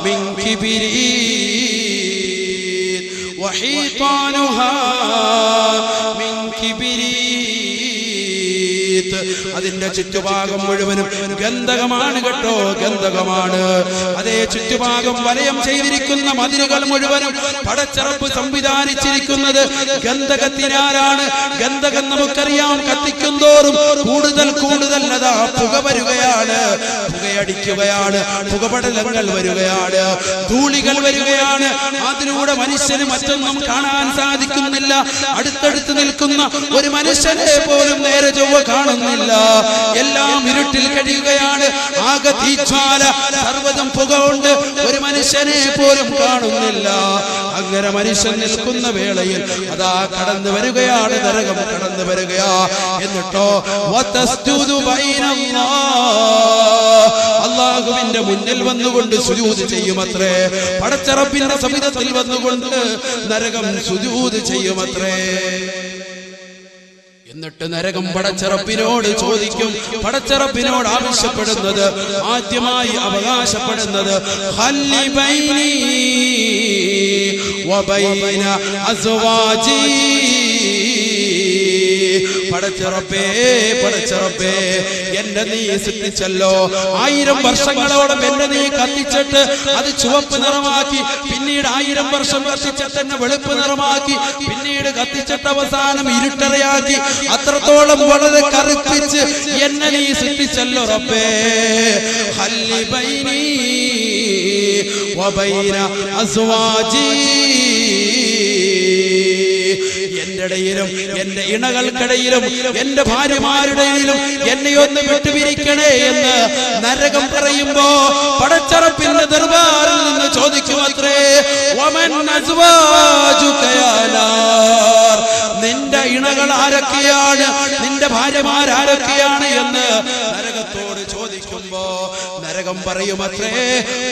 മിൻ കിബിരീത്, വഹീതാനുഹാ മിൻ കിബിരീത്. അതിന്റെ ചുറ്റുഭാഗം മുഴുവനും ഗന്ധകമാണ് കേട്ടോ, ഗന്ധകമാണ്. അതേ ചുറ്റുഭാഗം വലയം ചെയ്തിരിക്കുന്ന മതിലുകൾ മുഴുവനും പടച്ചറപ്പ് സംവിധാനിച്ചിരിക്കുന്നത് ഗന്ധകത്തിനാലാണ്. ഗന്ധകം നമുക്കറിയാം, കത്തിക്കുന്തോറും കൂടുതൽ കൂടുതൽ അതാ പുക വരികയാണ്, പുകയടിക്കുകയാണ്, പുകപടലങ്ങൾ വരികയാണ്, ധൂളികൾ വരികയാണ്. അതിലൂടെ മനുഷ്യന് മറ്റൊന്നും കാണാൻ സാധിക്കുന്നില്ല. അടുത്തടുത്ത് നിൽക്കുന്ന ഒരു മനുഷ്യനെ പോലും നേരെ ചൊവ്വ കാണുന്നില്ല. എല്ലാം ഇരുട്ടിൽ കഴിയുകയാണ്. ആകെ തീജ്വാല, സർവ്വതും പുക കൊണ്ട് ഒരു മനുഷ്യനെ പോലും കാണുന്നില്ല. അങ്ങനെ മനുഷ്യൻ നിൽക്കുന്ന വേളയിൽ അതാ കടന്നു വരികയാണ് നരകം, കടന്നു വരികയാ. എന്നിട്ടോ അല്ലാഹുവിന്റെ മുന്നിൽ വന്നുകൊണ്ട് സുജൂദ് ചെയ്യുമത്രേ. പടച്ചറപ്പിന്റെ സമിതത്തിൽ വന്നുകൊണ്ട് നരകം സുജൂദ് ചെയ്യുമത്രേ. എന്നിട്ട് നരകം പടച്ചറപ്പിനോട് ചോദിക്കും, പടച്ചറപ്പിനോട് ആവശ്യപ്പെടുന്നത്, ആദ്യമായി അവകാശപ്പെടുന്നത്, ഖല്ലി ബൈനി വബൈന അസ്വാജി. പടച്ചറപ്പേ, പടച്ചറപ്പേ, എന്നെ നീ സൃഷ്ടിച്ചല്ലോ, 1000 വർഷങ്ങളോളം എന്നെ നീ കത്തിച്ചിട്ട് അത് ചുവപ്പ് നിറമാക്കി, പിന്നീട് 1000 വർഷം കത്തിച്ചിട്ട് എന്നെ വെളുപ്പ് നിറമാക്കി, പിന്നീട് കത്തിച്ചിട്ട് അവസാനം ഇരുട്ടറയാക്കി, അത്രത്തോളം വളരെ കറുപ്പിച്ച് എന്നെ നീ സൃഷ്ടിച്ചല്ലോ റബ്ബേ. ഖല്ലി ബൈനി വബൈന അസ്വാജി. എന്റെ ഇടയിലും എന്റെ ഇണകൾക്കിടയിലും എന്റെ ഭാര്യമാരുടെ ഇടയിലും എന്നെ ഒന്ന് വിട്ടുപിരിക്കണേ എന്ന് നരകം പറയുമ്പോ പടച്ചറപ്പിന്റെ ദർബാറിൽ നിന്ന് ചോദിക്കുമത്രേ, വമൻ അസ്വാജുക യാ നാർ. നിന്റെ ഇണകൾ ആരൊക്കെയാണ്, നിന്റെ ഭാര്യമാരാരൊക്കെയാണ് എന്ന് നരകത്തോട് ചോദിക്കുമ്പോ നരകം പറയുമത്രേ,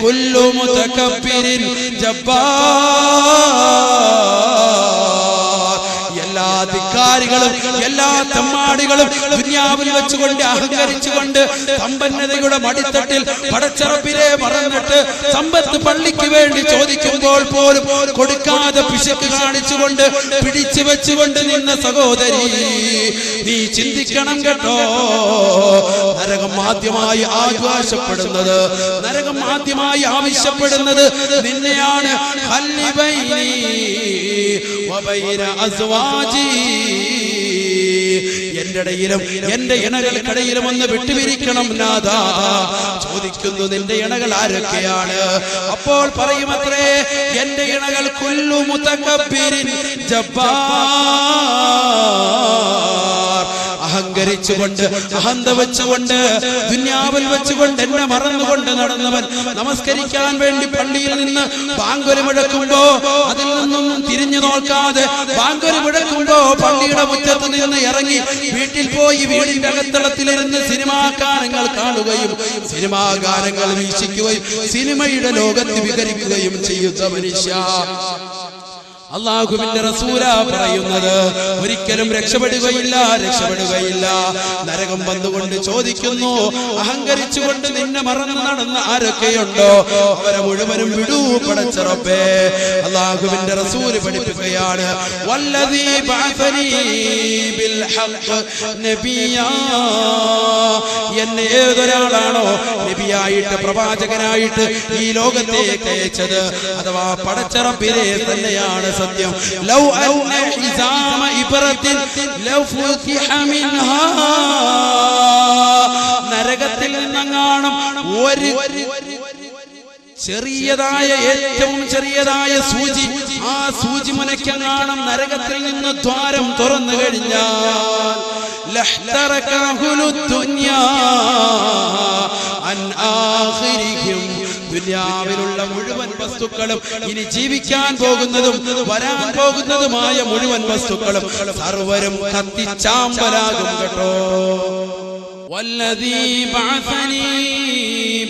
കുല്ലു മുതകബ്ബിരിൻ ജബ്ബാർ. എല്ലാ ധിക്കാര അഹങ്കാരികളും എല്ലാ തെമ്മാടികളും ദുനിയാവിൽ വെച്ചുകൊണ്ട് അഹങ്കരിച്ചുകൊണ്ട് സമ്പന്നതയുടെ മടിത്തട്ടിൽ പടച്ചറപ്പിനെ മറന്നിട്ട് സമ്പത്ത് പള്ളിക്ക് വേണ്ടി ചോദിക്കുമ്പോൾ പോലും കൊടുക്കാതെ പിശക്ക് കാണിച്ചുകൊണ്ട് പിടിച്ചു വെച്ചുകൊണ്ട് നിന്ന സഹോദരി, നീ ചിന്തിക്കണം കേട്ടോ. നരകം ആദ്യമായി ആശ്വാസപ്പെടുന്നത്, നരകം ആദ്യമായി ആവശ്യപ്പെടുന്നത് നിന്നെയാണ്. എന്റെ ഇടയിലും എന്റെ ഇണകൾക്കിടയിലും ഒന്ന് വിട്ടുപിരിക്കണം നാഥാ. ചോദിക്കുന്നു, നിന്റെ ഇണകൾ ആരൊക്കെയാണ്? അപ്പോൾ പറയുമത്രേ, എന്റെ ഇണകൾ കുല്ലു മുതകബ്ബിരിൻ ജബ്ബാർ. അഹങ്കരിച്ചുകൊണ്ട് അഹന്ത വെച്ചുകൊണ്ട് ദുനിയാവിൽ വെച്ചുകൊണ്ട് എന്നെ മറന്നുകൊണ്ട് നടന്നവൻ, നമസ്കരിക്കാൻ വേണ്ടി പള്ളിയിൽ നിന്ന് ബാങ്കൊലി മുഴക്കുമ്പോ അതിൽ നിന്നൊന്നും തിരിഞ്ഞു നോക്കാതെ ബാങ്കൊലി മുഴക്കുമ്പോ പള്ളിയുടെ മുറ്റത്ത് നിന്ന് ഇറങ്ങി വീട്ടിൽ പോയി വീടിന്റെ അകത്തളത്തിലിരുന്ന് സിനിമാ ഗാനങ്ങൾ കാണുകയും സിനിമാ ഗാനങ്ങൾ വീക്ഷിക്കുകയും സിനിമയുടെ ലോകത്ത് വിഹരിക്കുകയും ചെയ്യുന്ന മനുഷ്യ, അല്ലാഹുവിന്റെ റസൂലാ പറയുന്നത്, ഒരിക്കലും രക്ഷപ്പെടുകയില്ല. നരകം വന്നുകൊണ്ട് ചോദിക്കുന്നു, അഹങ്കരിച്ചുകൊണ്ട് നിന്നെ മറന്നു നടന്ന ആരൊക്കെയുണ്ടോ അവരെ മുഴുവനും വിടൂ പടച്ച റബ്ബേ. അല്ലാഹുവിന്റെ റസൂല് പഠിപ്പിക്കുകയാണ്, വല്ലദീ ബഅസനീ ബിൽ ഹഖ് നബിയാ. എന്നെ ഏതൊരാളാണോ നബിയായിട്ട് പ്രവാചകനായിട്ട് ഈ ലോകത്തേക്ക് അയച്ചത്, അഥവാ പടച്ച റബ്ബിനെ തന്നെയാണ് സത്യം. ലൗ അന്ന ഇസാമ ഇബ്റത്തിൻ ലൗ ഫുതിഹ മിൻഹാ. നരകത്തിൽ നിന്നെങ്ങാനും ഒരു ചെറിയതായ, ഏറ്റവും ചെറിയതായ സൂചി, ആ സൂചി മുനയ്ക്കെങ്ങാനും നരകത്തിൽ നിന്ന് ദ്വാരം തുറന്നു കഴിഞ്ഞാൽ ലഹ്തറകഹുലു ദുനിയാ അൻ ആഖിരിഹിം. ദുനിയാവിലുള്ള മുഴുവൻ വസ്തുക്കളും, ഇനി ജീവിക്കാൻ പോകുന്നതും വരാൻ പോകുന്നതുമായ മുഴുവൻ വസ്തുക്കളും സർവരും കത്തിച്ചാമ്പലാകും കേട്ടോ. വല്ലദീ ബഅസനീ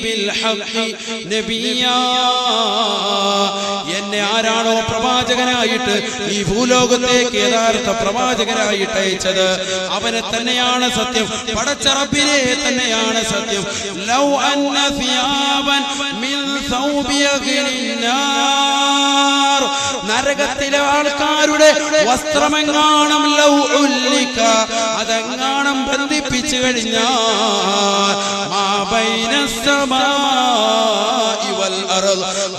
ബിൽ ഹഖ് നബിയാ. എന്നെ ആരാണോ പ്രവാചകനായിട്ട് ഈ ഭൂലോകത്തേക്ക് യഥാർത്ഥ പ്രവാചകനായിട്ട് അയച്ചത് അവനെ തന്നെയാണ് സത്യം, പടച്ച റബ്ബിനെ തന്നെയാണ് സത്യം. ലൗ അന്ന സിയാബൻ മിൻ സൗബി അഗ്നിന്നാർ. നരകത്തിലെ ആൾക്കാരുടെ വസ്ത്രമെങ്ങാണം ലൗ ഉല്ലിക, അതെങ്ങാണം ബന്ധിപ്പിച്ചു കഴിഞ്ഞാൽ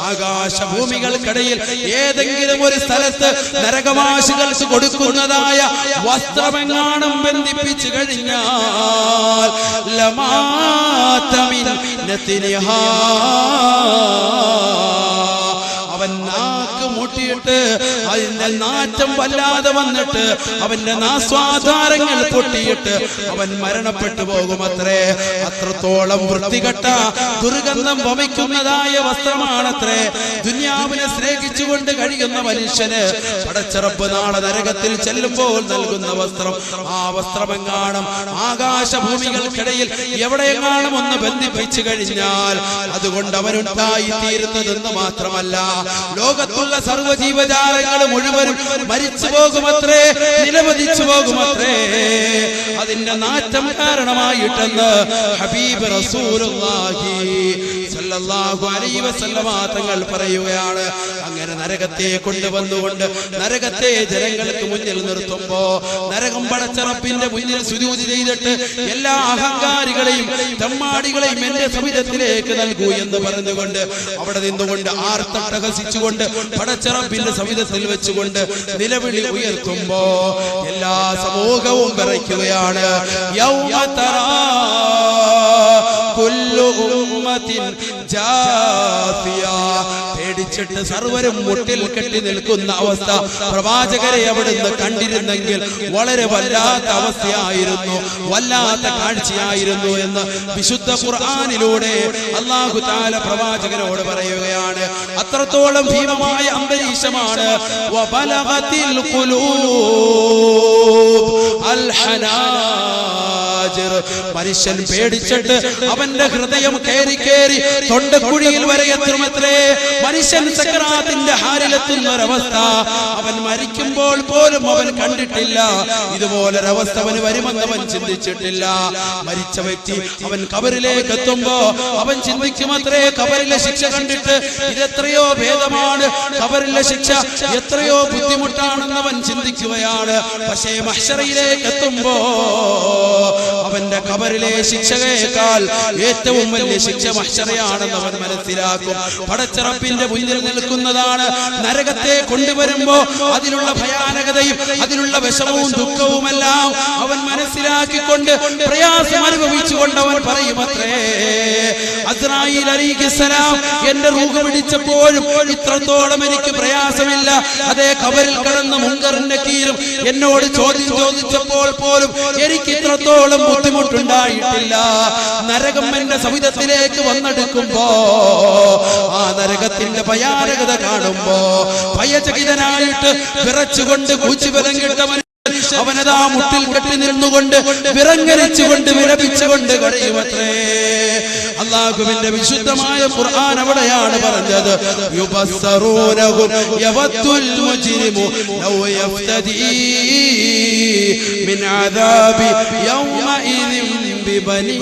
ആകാശഭൂമികൾക്കിടയിൽ ഏതെങ്കിലും ഒരു സ്ഥലത്ത് നരകവാസികൾക്ക് കൊടുക്കുന്നതായ വസ്ത്രമെങ്ങാനും ബന്ധിപ്പിച്ചു കഴിഞ്ഞാൽ ലമാതമിൻ നതിനിഹാ. അവൻ നാക്ക് മുട്ടിയിട്ട് അതിന്റെ നാറ്റം വല്ലാതെ വന്നിട്ട് അവന്റെ നാസ്വാധാരങ്ങൾ പൊട്ടിയിട്ട് അവൻ മരണപ്പെട്ടു പോകുമത്രേ. അത്രത്തോളം വൃത്തികെട്ട ദുർഗന്ധം വമിക്കുന്നതായ വസ്ത്രമാണത്രേ ദുനിയാവിനെ സ്നേഹിച്ചുകൊണ്ട് കഴിയുന്ന മനുഷ്യന് പടച്ച റബ്ബ് നാളെ നരകത്തിൽ ചെല്ലുമ്പോൾ നൽകുന്ന വസ്ത്രം. ആ വസ്ത്രമെങ്ങാനും ആകാശഭൂമികൾക്കിടയിൽ എവിടെയെങ്ങാനും ഒന്ന് ബന്ധിപ്പിച്ചു കഴിഞ്ഞാൽ അതുകൊണ്ട് അവനുണ്ടായി തീരുന്നതെന്ന് മാത്രമല്ല, ലോകത്തുള്ള സർവ്വ ജീവജാലങ്ങൾ മുഴുവനും മരിച്ചു പോകുമത്രേ, നിലവധിച്ചു പോകുമത്രേ. അതിന്റെ നാറ്റം കാരണമായിട്ടെന്ന് ഹബീബ് റസൂലുള്ളാഹി സ്വല്ലല്ലാഹു അലൈഹി വസല്ലമ തങ്ങൾ പറയുകയാണ്. അങ്ങനെ നരകത്തെ കൊണ്ടുവന്നുകൊണ്ട് നരകത്തെ ജനങ്ങൾക്ക് മുന്നിൽ നിർത്തുമ്പോ നരകം പടച്ച റബ്ബിന്റെ മുന്നിൽ സുജൂദ് ചെയ്തിട്ട് എല്ലാ അഹങ്കാരികളെയും തെമ്മാടികളെയും എന്റെ സവിധത്തിലേക്ക് നൽകൂ എന്ന് പറഞ്ഞുകൊണ്ട് അവിടെ നിന്നുകൊണ്ട് ആർത്തട്ടഹസിച്ചുകൊണ്ട് പടച്ച റബ്ബിന്റെ സവിധത്തിൽ വെച്ചുകൊണ്ട് നിലവിളി ഉയർത്തുമ്പോ എല്ലാ സമൂഹവും വിറയ്ക്കുകയാണ്. യൗമ തറാ കുല്ലു ഉമ്മത്തിൻ ജാസിയ. പേടിച്ചിട്ട് സർവരും മുട്ടിൽ കെട്ടി നിൽക്കുന്ന അവസ്ഥ പ്രവാചകരെ അവിടുന്ന് കണ്ടിരുന്നെങ്കിൽ വളരെ വല്ലാത്ത അവസ്ഥയായിരുന്നു, വല്ലാത്ത കാഴ്ചയായിരുന്നു എന്ന് വിശുദ്ധ ഖുർആനിലൂടെ അല്ലാഹു തആല പ്രവാചകനോട് പറയുകയാണ്. അത്രത്തോളം ഭീമമായ അന്തരീക്ഷമാണ്. വബലഗതിൽ ഖുലൂബ് അൽ ഹനാജിർ. മനുഷ്യൻ പേടിച്ചിട്ട് അവന്റെ ഹൃദയം കേറി തൊണ്ടക്കുഴിയിൽ വരെ എത്തുമത്രേ. മനുഷ്യൻ സക്കറാത്തിന്റെ ഹാലിലെത്തുന്ന ഒരവസ്ഥ അവൻ മരിക്കുമ്പോൾ പോലും അവൻ കണ്ടിട്ടില്ല. ഇതുപോലൊരവസ്ഥ അവന് വരുമെന്ന് അവൻ ചിന്തിച്ചിട്ടില്ല. മരിച്ച വ്യക്തി അവൻ ഖബറിലേക്ക് എത്തുമ്പോ അവൻ ചിന്തിക്കുമത്രേ, ഖബറിലെ ശിക്ഷ കണ്ടിട്ട് ഇതെത്രയോ ഭേദമാണ്, ഖബറിലെ ശിക്ഷ എത്രയോ ബുദ്ധിമുട്ടാണെന്ന് അവൻ ചിന്തിക്കുകയാണ്. പക്ഷേ മഹ്ശറയിലേക്ക് എത്തുമ്പോ അവന്റെ ഖബറിലെ ശിക്ഷയേക്കാൾ ഏറ്റവും വലിയ ശിക്ഷ മഹ്ശറയാണെന്ന് അവൻ മനസ്സിലാക്കും. പടച്ച റബ്ബിന്റെ മുന്നിൽ നിൽക്കുന്നതാണ്. നരകത്തെ കൊണ്ടുവരുമ്പോ അതിലുള്ള ഭയാനകതയും അതിലുള്ള വിഷമവും ദുഃഖവുമെല്ലാം അവൻ മനസ്സിലാക്കിക്കൊണ്ട് പ്രയാസം അനുഭവിച്ചുകൊണ്ട് അവൻ പറയുമത്രേ, അസ്രായീൽ അലൈഹിസ്സലാം എന്റെ റൂഹ് പിടിച്ചപ്പോഴും ഇത്രത്തോളം എനിക്ക് പ്രയാസമില്ല. അതേ ഖബറിൽ കിടന്ന് മുൻകറും നക്കീറും എന്നോട് ചോദ്യം ചോദിച്ചപ്പോൾ പോലും എനിക്ക് ഇത്രത്തോളം ബുദ്ധിമുട്ടുണ്ടായിട്ടില്ല. നരകം എന്റെ സവിധത്തിലേക്ക് വന്നെടുക്കുമ്പോ ആ നരകത്തിന്റെ ഭയാനകത കാണുമ്പോ ഭയചകിതനായിട്ട് വിറച്ചുകൊണ്ട് കൂച്ചുബലം കിട്ടവൻ അവനതാ മുട്ടിൽ കെട്ടി നിന്നുകൊണ്ട് വിറങ്ങലിച്ചുകൊണ്ട് വിലപിച്ചുകൊണ്ട് കരയുമത്രേ. അല്ലാഹുവിന്റെ വിശുദ്ധമായ ഖുർആൻ അവിടെയാണ് പറഞ്ഞത്, യുബസ്സറൂനഹും യവദ്ദുൽ മുജ്രിമു ലൗ യഫ്തദീ മിൻ അദാബി യൗമഇദിൻ ബിബനീ.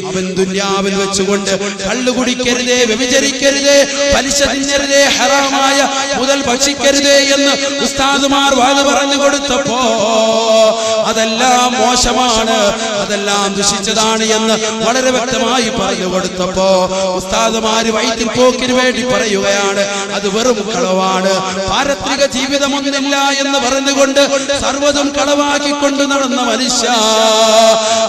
അവൻ ദുനിയാവിൽ വെച്ചുകൊണ്ട് കള്ളു കുടിക്കരുതേ, വ്യഭിചരിക്കരുതേ, പലിശ തിന്നരുതേ, ഹറാമായ മുതൽ ഭക്ഷിക്കരുതേ എന്ന് ഉസ്താദുമാർ വാദ പറഞ്ഞു കൊടുത്തപ്പോ അതെല്ലാം മോശമാണ്, അതെല്ലാം ദുഷിച്ചതാണ് എന്ന് വളരെ വ്യക്തമായി പറഞ്ഞു കൊടുത്തപ്പോ ഉസ്താദുമാര് വൈദ്യം പോക്കിന് വേണ്ടി പറയുകയാണ്, അത് വെറും കളവാണ്, പാരത്രിക ജീവിതമൊന്നില്ല എന്ന് പറഞ്ഞുകൊണ്ട് സർവ്വതും കളവാക്കിക്കൊണ്ട് നടന്ന മനുഷ്യ,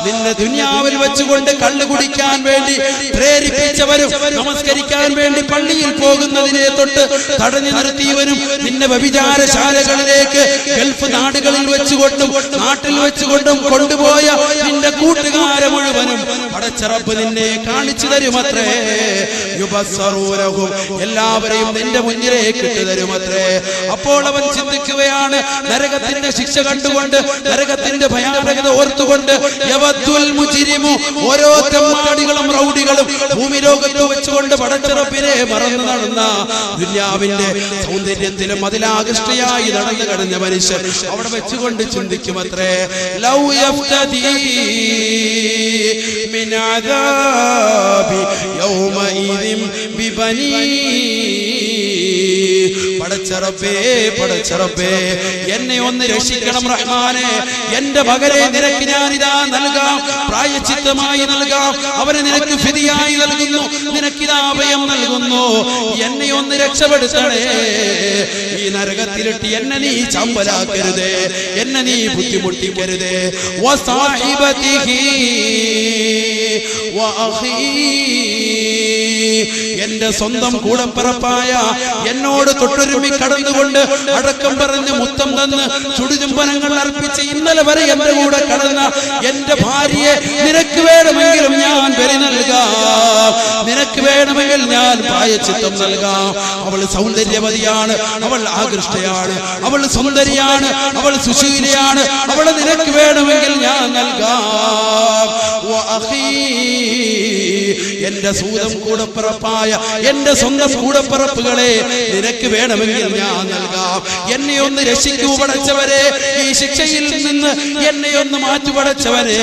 നിന്നെ ദുനിയാവിൽ വെച്ചുകൊണ്ട് കള്ളു കുടിക്കാൻ വേണ്ടി പ്രേരിപ്പിച്ചവരും നമസ്കരിക്കാൻ വേണ്ടി പള്ളിയിൽ പോകുന്നതിനെ തൊട്ട് തടഞ്ഞു നിർത്തിയവനും നിന്നെ വ്യഭിചാരശാലകളിലേക്ക് ഗൾഫ് നാടുകളിൽ വെച്ചുകൊണ്ടും നാട്ടിൽ വെച്ചുകൊണ്ടും കൊണ്ടുപോയ നിന്റെ കൂട്ടുകാരെ മുഴുവനും പടച്ച റബ്ബ് നിന്നെ കാണിച്ചു തരുമത്രേ. യുബസ്സറൂനഹും എല്ലാവരെയും നിന്റെ മുന്നിലേക്ക് ഇട്ടു തരുമത്രേ. അപ്പോൾ അവൻ ചിന്തിക്കുകയാണ്, നരകത്തിന്റെ ശിക്ഷ കണ്ടുകൊണ്ട് നരകത്തിന്റെ ഭയാനകത ഓർത്തുകൊണ്ട് യവദ്ദുൽ മുജ്രിമു, ഓരോ തെമ്മാടികളും റൗഡികളും ഭൂമി ലോകത്ത് വെച്ചുകൊണ്ട് പടച്ച റബ്ബിനെ മറന്നു നടന്ന ദുനിയാവിന്റെ സൗന്ദര്യത്തിലും അതിലാകൃഷ്ടയായി നടന്നു കഴിഞ്ഞ മനുഷ്യൻ അവിടെ വെച്ചുകൊണ്ട് ചിന്തിക്കുമത്രേ, ലൗ യഫ്തദീ മിൻ അദാബി യൗമഇദിൻ ബിബനീ. പടച്ചറബേ എന്നെ ഒന്ന് രക്ഷിക്കണം റഹ്മാനെ, എന്റെ മകനെ നിനക്ക് ഞാനിതാ നൽകാം, പ്രായച്ചിത്തമായി നൽകാം, അവനെ നിനക്ക് ഫിദിയായി നൽകുന്നു, നിനക്കിതാ അഭയം നൽകുന്നു, എന്നെ ഒന്ന് രക്ഷപ്പെടുത്തണേ. ഈ നരകത്തിലിട്ട് എന്നെ നീ ചമ്പലാക്കരുതേ, എന്നെ നീ ബുദ്ധിമുട്ടിക്കരുതേ. വസാഹിബതിഹി വഅഖീ, എന്റെ സ്വന്തം കൂടപ്പിറപ്പായ എന്നോട് തൊട്ടൊരുമി കടന്നുകൊണ്ട് അടക്കം പറഞ്ഞ് മുത്തം തന്ന് ചുടുചുംബനങ്ങൾ അർപ്പിച്ച് ഇന്നലെ വരെ എന്റെ കൂടെ കടന്ന എന്റെ ഭാര്യയെ നിനക്ക് വേണമെങ്കിലും ഞാൻ ബലി നൽകാം, നിനക്ക് വേണമെങ്കിൽ ഞാൻ പ്രായച്ചിത്തം നൽകാം. അവൾ സൗന്ദര്യവതിയാണ്, അവൾ ആകൃഷ്ടയാണ്, അവൾ സുന്ദരിയാണ്, അവൾ സുശീലയാണ്, അവളെ നിനക്ക് വേണമെങ്കിൽ ഞാൻ നൽകാം. എന്റെ സ്വന്തം കൂടപ്പിറപ്പായ എന്റെ സ്വന്തം കൂടപ്പിറപ്പുകളെ നിനക്ക് വേണമെങ്കിൽ ഞാൻ നൽകാം. എന്നെ ഒന്ന് രക്ഷിക്കൂ പടച്ചവരെ, ഈ ശിക്ഷയിൽ നിന്ന് എന്നെ ഒന്ന് മാറ്റി പടച്ചവരെ,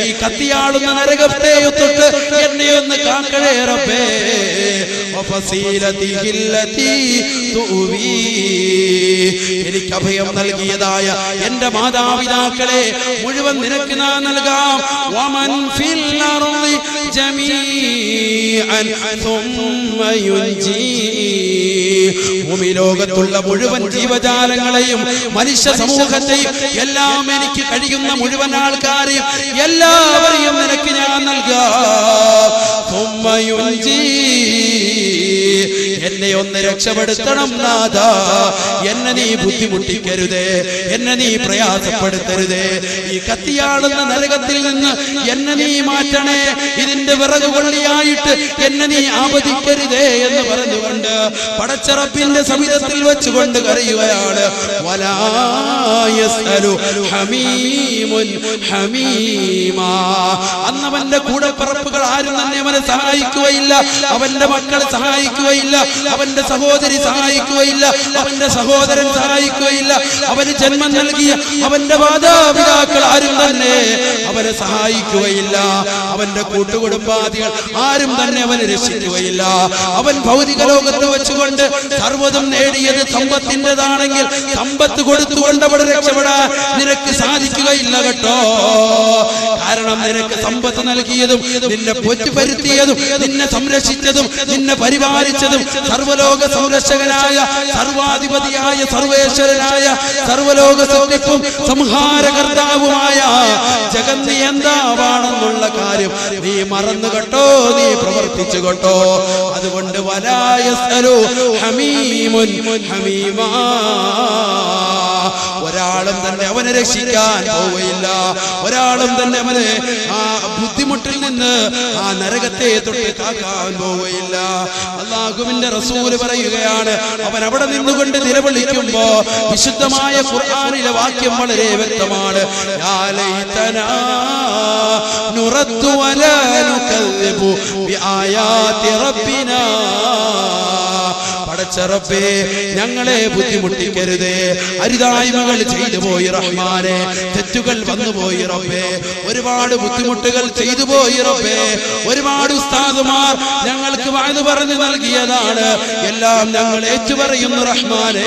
ഈ കത്തിയാളുന്ന നരകത്തെ തൊട്ട് എന്നെ ഒന്ന് കാക്കണേ റബ്ബേ. എനിക്ക് അഭയം നൽകിയതായ എന്റെ മാതാപിതാക്കളെ മുഴുവൻ നിനക്ക് ഞാൻ നൽകാം. വമൻ ഫിൽ അർളി ജമീഅൻ സുമ്മ യുൻജീ, ഭൂമി ലോകത്തുള്ള മുഴുവൻ ജീവജാലങ്ങളെയും മനുഷ്യ സമൂഹത്തെയും എല്ലാം എനിക്ക് കഴിയുന്ന മുഴുവൻ ആൾക്കാരെയും എല്ലാവരെയും നിനക്ക് ഞാൻ നൽകാം. സുമ്മ യുൻജീ, എന്നെ എന്നെ ഒന്ന് രക്ഷപ്പെടുത്തണം നാഥ, എന്നെ നീ ബുദ്ധിമുട്ടിക്കരുതേ, എന്നെ നീ പ്രയാസപ്പെടുത്തരുതേ, ഈ കത്തിയാളുന്ന നരകത്തിൽ നിന്ന് എന്നെ നീ മാറ്റണേ, ഇതിന്റെ വിറകുകൊള്ളിയായിട്ട് എന്നെ നീ ആപതിക്കരുതേ എന്ന് പറഞ്ഞുകൊണ്ട് പടച്ച റബ്ബിന്റെ സവിധത്തിൽ വെച്ചുകൊണ്ട് കരയുകയാണ്. വലാ യസ്അലു ഹമീമുൻ ഹമീമാ. അന്നവന്റെ കൂടപ്പിറപ്പുകൾ ആരും തന്നെ അവനെ സഹായിക്കുകയില്ല, അവന്റെ മക്കൾ സഹായിക്കുകയില്ല, അവന്റെ സഹോദരി സഹായിക്കുകയില്ല, അവന്റെ സഹോദരൻ സഹായിക്കുകയില്ല, അവന് ജന്മം നൽകിയ അവന്റെ മാതാപിതാക്കൾ ആരും തന്നെ അവനെ സഹായിക്കുകയില്ല, അവന്റെ കൂട്ടുകുടുംബാദികൾ ആരും തന്നെ അവനെ രക്ഷിക്കുകയില്ല. അവൻ ഭൗതിക ലോകത്ത് വെച്ചുകൊണ്ട് സർവ്വതും നേടിയത് സമ്പത്തിൻ്റെതാണെങ്കിൽ സമ്പത്ത് കൊടുത്തുകൊണ്ട് അവിടെ രക്ഷപ്പെടാൻ നിനക്ക് സാധിക്കുകയില്ല കേട്ടോ. കാരണം നിനക്ക് സമ്പത്ത് നൽകിയതും നിന്നെ പൊറ്റുപരുത്തിയതും നിന്നെ സംരക്ഷിച്ചതും നിന്നെ പരിപാലിച്ചതും സർവ്വലോക സംരക്ഷകനായ സർവാധിപതിയായ സർവേശ്വരനായ സർവ്വലോക സൃഷ്ടിപ്പും സംഹാരകർത്താവുമായ ജഗന്നിയന്താവാണെന്നുള്ള കാര്യം നീ മറന്നു കേട്ടോ, നീ പ്രവർത്തിച്ചു കേട്ടോ. അതുകൊണ്ട് വലാ യസ്അലു ഹമീമുൻ ഹമീമാ. ഒരാളും തന്നെ അവനെ രക്ഷിക്കാൻ പോവുകയില്ല, ഒരാളും തന്നെ അവനെ ആ ബുദ്ധിമുട്ടിൽ നിന്ന് ആ നരകത്തെ തൊട്ട് കാക്കാൻ പോവുകയില്ല. അല്ലാഹുവിന്റെ റസൂല് പറയുകയാണ്, അവൻ അവിടെ നിന്നുകൊണ്ട് നിലവിളിക്കുമ്പോ വിശുദ്ധമായ ഖുർആനിലെ വാക്യം വളരെ വ്യക്തമാണ്. യാ ലൈതനാ നുറദ്ദു വലാ നുകദ്ദിബു ബിആയാതി റബ്ബിനാ. പടച്ച റബ്ബേ, ഞങ്ങളെ ബുദ്ധിമുട്ടിക്കരുതേ, അരുതായ്മകൾ ചെയ്തു പോയി റഹ്മാനെ, തെറ്റുകൾ വന്നുപോയി റബ്ബേ, ഒരുപാട് ബുദ്ധിമുട്ടുകൾ ചെയ്തു പോയി റബ്ബേ, ഒരുപാട് ഉസ്താദുമാർ ഞങ്ങൾക്ക് വാഴ്ന്നു പറഞ്ഞു നൽകിയതാണ്, എല്ലാം ഞങ്ങൾ ഏറ്റുപറയുന്നു റഹ്മാനെ,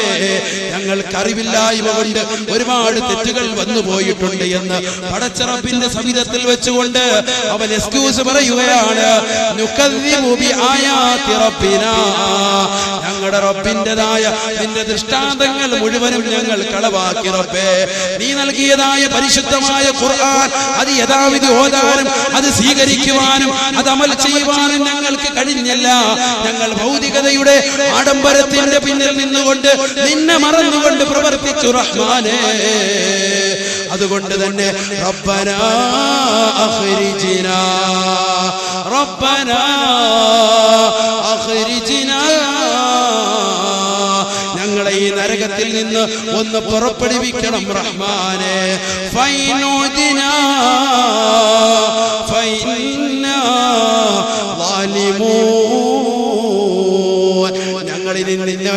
ഞങ്ങൾക്ക് അറിവില്ലായ്മ കൊണ്ട് ഒരുപാട് തെറ്റുകൾ വന്നു പോയിട്ടുണ്ട് എന്ന് പടച്ച റബ്ബിന്റെ സവിധത്തിൽ വെച്ചുകൊണ്ട് അവൻ എക്സ്ക്യൂസ് പറയുകയാണ്. നുകദ്ദിബു ബിആയാതി റബ്ബിനാ. ഞങ്ങളുടെ റബ്ബിൻ്റെതായ നിന്റെ ദൃഷ്ടാന്തങ്ങൾ മുഴുവനും ഞങ്ങൾ കളവാക്കി റബ്ബേ. നീ നൽകിയതായ പരിശുദ്ധമായ ഖുർആൻ അത് യഥാവിധി ഓതാനും അത് സ്വീകരിക്കുവാനും അത് അമൽ ചെയ്യുവാനും ഞങ്ങൾക്ക് കഴിഞ്ഞില്ല. ഞങ്ങൾ ഭൗതികതയുടെ ആഡംബരത്തിന്റെ പിന്നിൽ നിന്നുകൊണ്ട് നിന്നെ മറന്നുകൊണ്ട് പ്രവർത്തിച്ചു റഹ്മാനേ. അതുകൊണ്ട് തന്നെ റബ്ബനാ അഖ്രിജ്നാ റബ്ബനാ അഖ്രിജ്നാ, ഞങ്ങളെ ഈ നരകത്തിൽ നിന്ന് ഒന്ന് പുറപ്പെടുവിക്കണം റഹ്മാനെ. ഫൈനുദിനാ ഫൈന്നാ ളാലിമൂൻ. ഞങ്ങളിനി നിന്നെ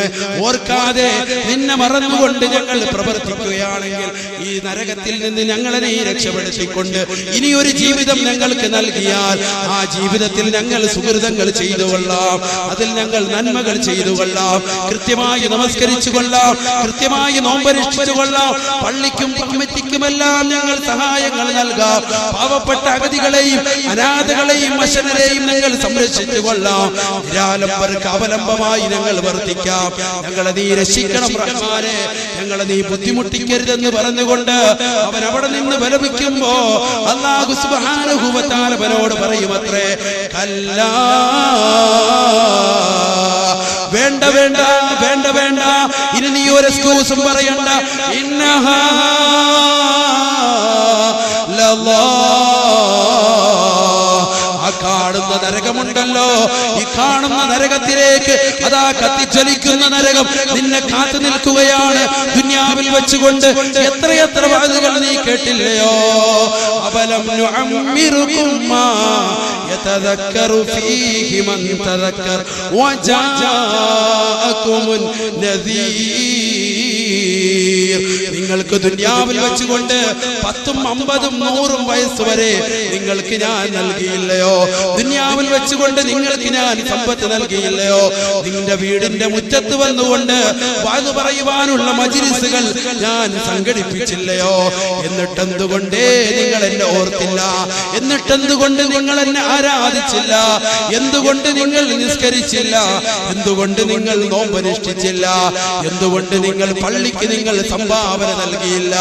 ഓർക്കാതെ നിന്നെ മറന്നുകൊണ്ട് ഞങ്ങൾ പ്രവർത്തിക്കുകയാണെങ്കിൽ ഈ നരകത്തിൽ നിന്ന് ഞങ്ങളെ നീ രക്ഷപ്പെടുത്തിക്കൊണ്ട് ഇനിയൊരു ജീവിതം ഞങ്ങൾക്ക് നൽകിയാൽ ആ ജീവിതത്തിൽ ഞങ്ങൾ സുഹൃതങ്ങൾ ചെയ്തു കൊള്ളാം, അതിൽ ഞങ്ങൾ നന്മകൾ ചെയ്തു കൊള്ളാം, കൃത്യമായി നമസ്കരിച്ചു കൊള്ളാം, കൃത്യമായി നോമ്പനുഷ്ഠിച്ചു കൊള്ളാം, പള്ളിക്കും കമ്മിറ്റിക്കുമെല്ലാം ഞങ്ങൾ സഹായങ്ങൾ നൽകാം, പാവപ്പെട്ട അഗതികളെയും അനാഥകളെയും അശനരെയും ഞങ്ങൾ സംരക്ഷിച്ചു കൊള്ളാം, നിരാലംബർക്ക് അവലംബമായി ഞങ്ങൾ വർത്തിക്കാം. ഞങ്ങളെ നീ രക്ഷിക്കണം റഹ്മാനെ, ഞങ്ങളെ നീ ബുദ്ധിമുട്ടിക്കരുതെന്ന് പറഞ്ഞുകൊണ്ട് അവൻ അവിടെ നിന്ന് വിലപിക്കുമ്പോ അല്ലാഹു സുബ്ഹാനഹു വ തആല അവനോട് പറയുമത്രേ, കല്ലാ, വേണ്ട വേണ്ട വേണ്ട വേണ്ട, ഇനി നീ ഒരു എക്സ്ക്യൂസും പറയണ്ട. ഇന്നഹാ ലല്ലാ. ആ കാണുന്ന നരകമുണ്ടല്ലോ, ഈ കാണുന്ന നരകത്തിലേക്ക് അതാ കത്തിച്ചലിക്കുന്ന നരകം നിന്നെ കാത്തു നിൽക്കുകയാണ്. ദുനിയാവിൽ വെച്ചുകൊണ്ട് എത്രയെത്ര വാദങ്ങൾ നീ കേട്ടില്ലയോ? അബലം നുഅമ്മിറുകും മാ യതദക്കറു ഫീഹി മൻ തദക്കർ വജാഅകുമുൻ നദീർ. നിങ്ങൾക്ക് ദുനിയാവിൽ വെച്ചുകൊണ്ട് 10ഉം 50ഉം 100ഉം വയസ്സ് വരെ നിങ്ങൾക്ക് ഞാൻ നൽകിയില്ലയോ? ദുനിയാവിൽ വെച്ചുകൊണ്ട് നിങ്ങൾക്ക് ഞാൻ സമ്പത്ത് നൽകിയില്ലയോ? നിന്റെ വീടിന്റെ മുറ്റത്ത് വന്നുകൊണ്ട് വാദ് പറയുവാനുള്ള മജ്‌ലിസുകൾ ഞാൻ സംഘടിപ്പിച്ചില്ലയോ? എന്നിട്ടെന്തുകൊണ്ടേ നിങ്ങൾ എന്നെ ഓർത്തില്ല? എന്നിട്ടെന്തുകൊണ്ട് നിങ്ങൾ എന്നെ ആരാധിച്ചില്ല? എന്തുകൊണ്ട് നിങ്ങൾ നിസ്കരിച്ചില്ല? എന്തുകൊണ്ട് നിങ്ങൾ നോമ്പനുഷ്ഠിച്ചില്ല? എന്തുകൊണ്ട് നിങ്ങൾ പള്ളിക്ക് നിങ്ങൾ സംഭാവന നൽകിയില്ല?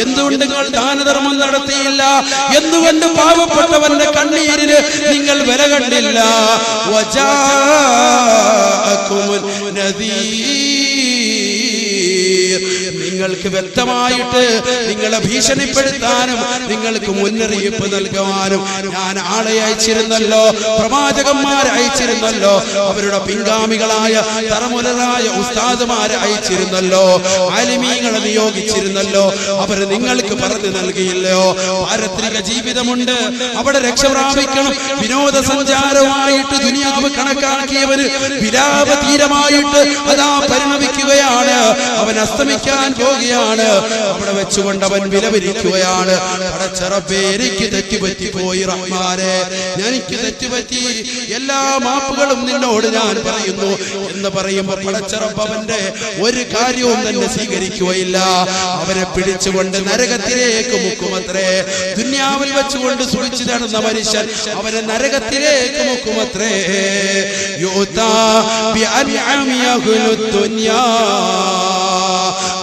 എന്തുകൊണ്ട് നിങ്ങൾ ദാനധർമ്മം നടത്തിയില്ല? എന്തുകൊണ്ട് പാവപ്പെട്ട പാവപ്പെട്ടവന്റെ കണ്ണീരിന് നിങ്ങൾ വില കണ്ടില്ല. വജാഅകുമുൻ നദീർ, നിങ്ങൾക്ക് വ്യക്തമായിട്ട് നിങ്ങളെ ഭീഷണിപ്പെടുത്താനും നിങ്ങൾക്ക് മുന്നറിയിപ്പ് നൽകുവാനും ഞാൻ ആളെ അയച്ചിരുന്നല്ലോ, പ്രവാചകന്മാരെ അയച്ചിരുന്നല്ലോ, അവരുടെ പിൻഗാമികളായ തലമുറകളായ ഉസ്താദുമാരെ അയച്ചിരുന്നല്ലോ, ആലിമീങ്ങളെ നിയോഗിച്ചിരുന്നല്ലോ. അവർ നിങ്ങൾക്ക് പറഞ്ഞു നൽകിയില്ലയോ പാരത്രിക ജീവിതമുണ്ട്, അവിടെ രക്ഷ പ്രാപിക്കണം. വിനോദസഞ്ചാരമായിട്ട് ദുനിയാവ് കണക്കാക്കിയവന് വിലാപതീരമായിട്ട് അതാ പരിണമിക്കുകയാണ്. അവൻ അസ്തമിക്കാൻ പോകുകയാണ്. അവിടെ വെച്ചുകൊണ്ട് അവൻ വിലപിരിക്കുകയാണ്. പടച്ചറബ്ബേ, എനിക്ക് തെറ്റുപറ്റിപ്പോയി റഹ്മാനെ, എനിക്ക് തെറ്റുപറ്റി, എല്ലാ മാപ്പുകളും നിന്നോട് ഞാൻ പറയുന്നു എന്ന് പറയുമ്പോൾ പടച്ചറബ്ബ് അവന്റെ ഒരു കാര്യവും തന്നെ സ്വീകരിക്കുകയില്ല. അവനെ പിടിച്ചുകൊണ്ട് നരകത്തിലേക്ക് മുക്കുമത്രേ. ദുനിയാവിൽ വെച്ചുകൊണ്ട് സുഖിച്ചു നടന്ന മനുഷ്യൻ അവനെ നരകത്തിലേക്ക് മുക്കുമത്രേ.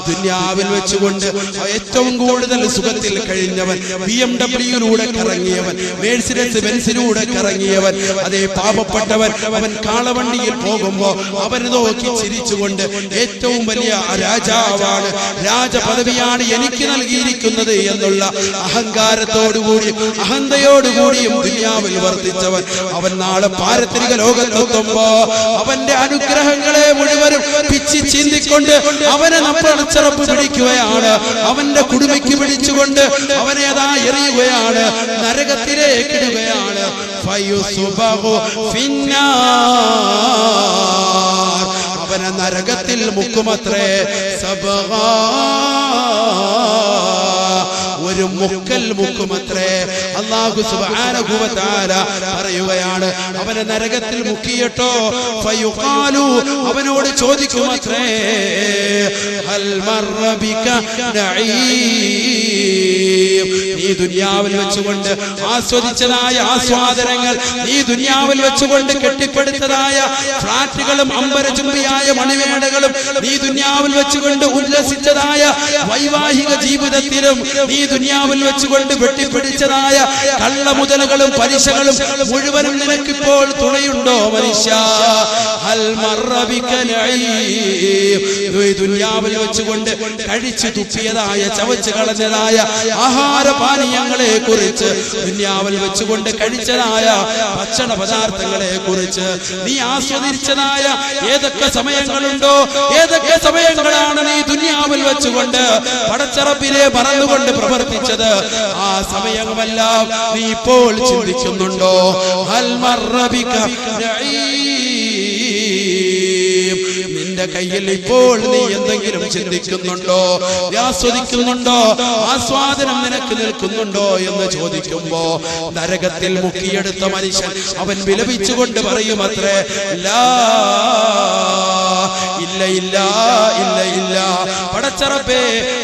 ദുനിയാവിൽ വെച്ചുകൊണ്ട് ഏറ്റവും കൂടുതൽ സുഖത്തിൽ കഴിഞ്ഞവൻ, BMW കറങ്ങിയവൻ, മേഴ്സിഡസ് ബെൻസിലൂടെ കറങ്ങിയവൻ, അതേ പാവപ്പെട്ടവൻ, അവൻ കാളവണ്ടിയിൽ പോകുമ്പോ അവന് നോക്കി ചിരിച്ചുകൊണ്ട് ഏറ്റവും വലിയ രാജാവാണ്, രാജപദവിയാണ് എനിക്ക് നൽകിയിരിക്കുന്നത് എന്നുള്ള അഹങ്കാരത്തോടുകൂടിയും അഹന്തയോടുകൂടിയും ദുനിയാവിൽ വർദ്ധിച്ചവൻ അവൻ നാളെ പാരത്രിക ലോകത്തെത്തുമ്പോ അവന്റെ അനുഗ്രഹങ്ങളെ മുഴുവനും പിച്ചി ചീന്തിക്കൊണ്ട് അവനെ നമ്മളച്ചറപ്പ് പിടിക്കുകയാണ്. അവന്റെ കുടുമിക്ക് പിടിച്ചുകൊണ്ട് അവനെ അതാ എറിയുകയാണ്, നരകത്തിലേക്ക് ഇടുകയാണ്. അവനെ നരകത്തിൽ മുക്കുമത്രേ. ഒരു മുക്കൽ മുക്കുമത്രേ. അല്ലാഹു സുബ്ഹാനഹു വ തആല പറയുകയാണ്, അവനെ നരകത്തിൽ മുക്കിയിട്ടോ ഫയുഖാലു, അവനോട് ചോദിക്കുമത്രേ, ഹൽ മർറ ബിക നഈം, നീ ദുനിയാവിൽ വെച്ചുകൊണ്ട് ആസ്വദിച്ചതായ ആസ്വാദനങ്ങൾ, നീ ദുനിയാവിൽ വെച്ചുകൊണ്ട് കെട്ടിപ്പടുത്തതായ ഫ്ലാറ്റുകളും അമ്പരചുംബിയായ മണിമേടകളും, നീ ദുനിയാവിൽ വെച്ചുകൊണ്ട് ഉല്ലസിച്ചതായ വൈവാഹിക ജീവിതത്തിലും, നീ ദുനിയാവിൽ വെച്ചുകൊണ്ട് വെട്ടിപ്പിടിച്ചതായ കള്ളമുതലുകളും പലിശകളും മുഴുവനും നിനക്കിപ്പോൾ തുണയുണ്ടോ മനുഷ്യ? ഹൽ മർറ ബിക നഈം, ദുനിയാവിൽ വെച്ചുകൊണ്ട് കഴിച്ചു തുപ്പിയതായ ചവച്ച് കളഞ്ഞതായ ആഹാരപാനീയങ്ങളെ കുറിച്ച്, ദുനിയാവിൽ വെച്ചുകൊണ്ട് കഴിച്ചതായ ഭക്ഷണ പദാർത്ഥങ്ങളെ കുറിച്ച്, നീ ആസ്വദിച്ചതായ ഏതൊക്കെ സമയങ്ങളുണ്ടോ, ഏതൊക്കെ സമയങ്ങളാണ് നീ ദുനിയാവിൽ വെച്ചുകൊണ്ട് പടച്ചറപ്പിനെ മറന്നുകൊണ്ട് പ്രവർത്തിച്ചത്, ആ സമയമെല്ലാം നീ ഇപ്പോൾ ചിന്തിക്കുന്നുണ്ടോ? ഹൽ മർറ ബിക നഈം, നിന്റെ കയ്യിൽ ഇപ്പോൾ നീ എന്തെങ്കിലും ചിന്തിക്കുന്നുണ്ടോ, ആസ്വദിക്കുന്നുണ്ടോ, ആസ്വാദനം നിനക്ക് നിൽക്കുന്നുണ്ടോ എന്ന് ചോദിക്കുമ്പോ നരകത്തിൽ മുക്കിയെടുത്ത മനുഷ്യൻ അവൻ വിലപിച്ചുകൊണ്ട് പറയുമത്രേ, ലാ, ഇല്ല ഇല്ല ഇല്ല ഇല്ല. പടച്ചറപ്പേ,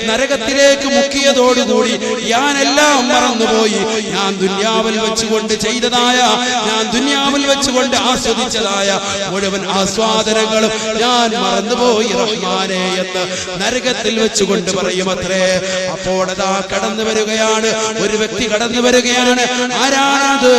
നരകത്തിലേക്ക് മുക്കിയതോടുകൂടി ഞാനെല്ലാം മറന്നുപോയി. ഞാൻ ദുനിയാവിൽ വെച്ചുകൊണ്ട് ചെയ്തതായ, ഞാൻ ദുനിയാവിൽ വെച്ചുകൊണ്ട് ആസ്വദിച്ചതായ മുഴുവൻ ആസ്വാദനങ്ങളും ഞാൻ മറന്നുപോയി റഹ്മാനെ എന്ന് നരകത്തിൽ വെച്ചുകൊണ്ട് പറയുമത്രേ. അപ്പോഴതാ കടന്നു വരികയാണ് ഒരു വ്യക്തി, കടന്നു വരികയാണ്. ആരാണത്?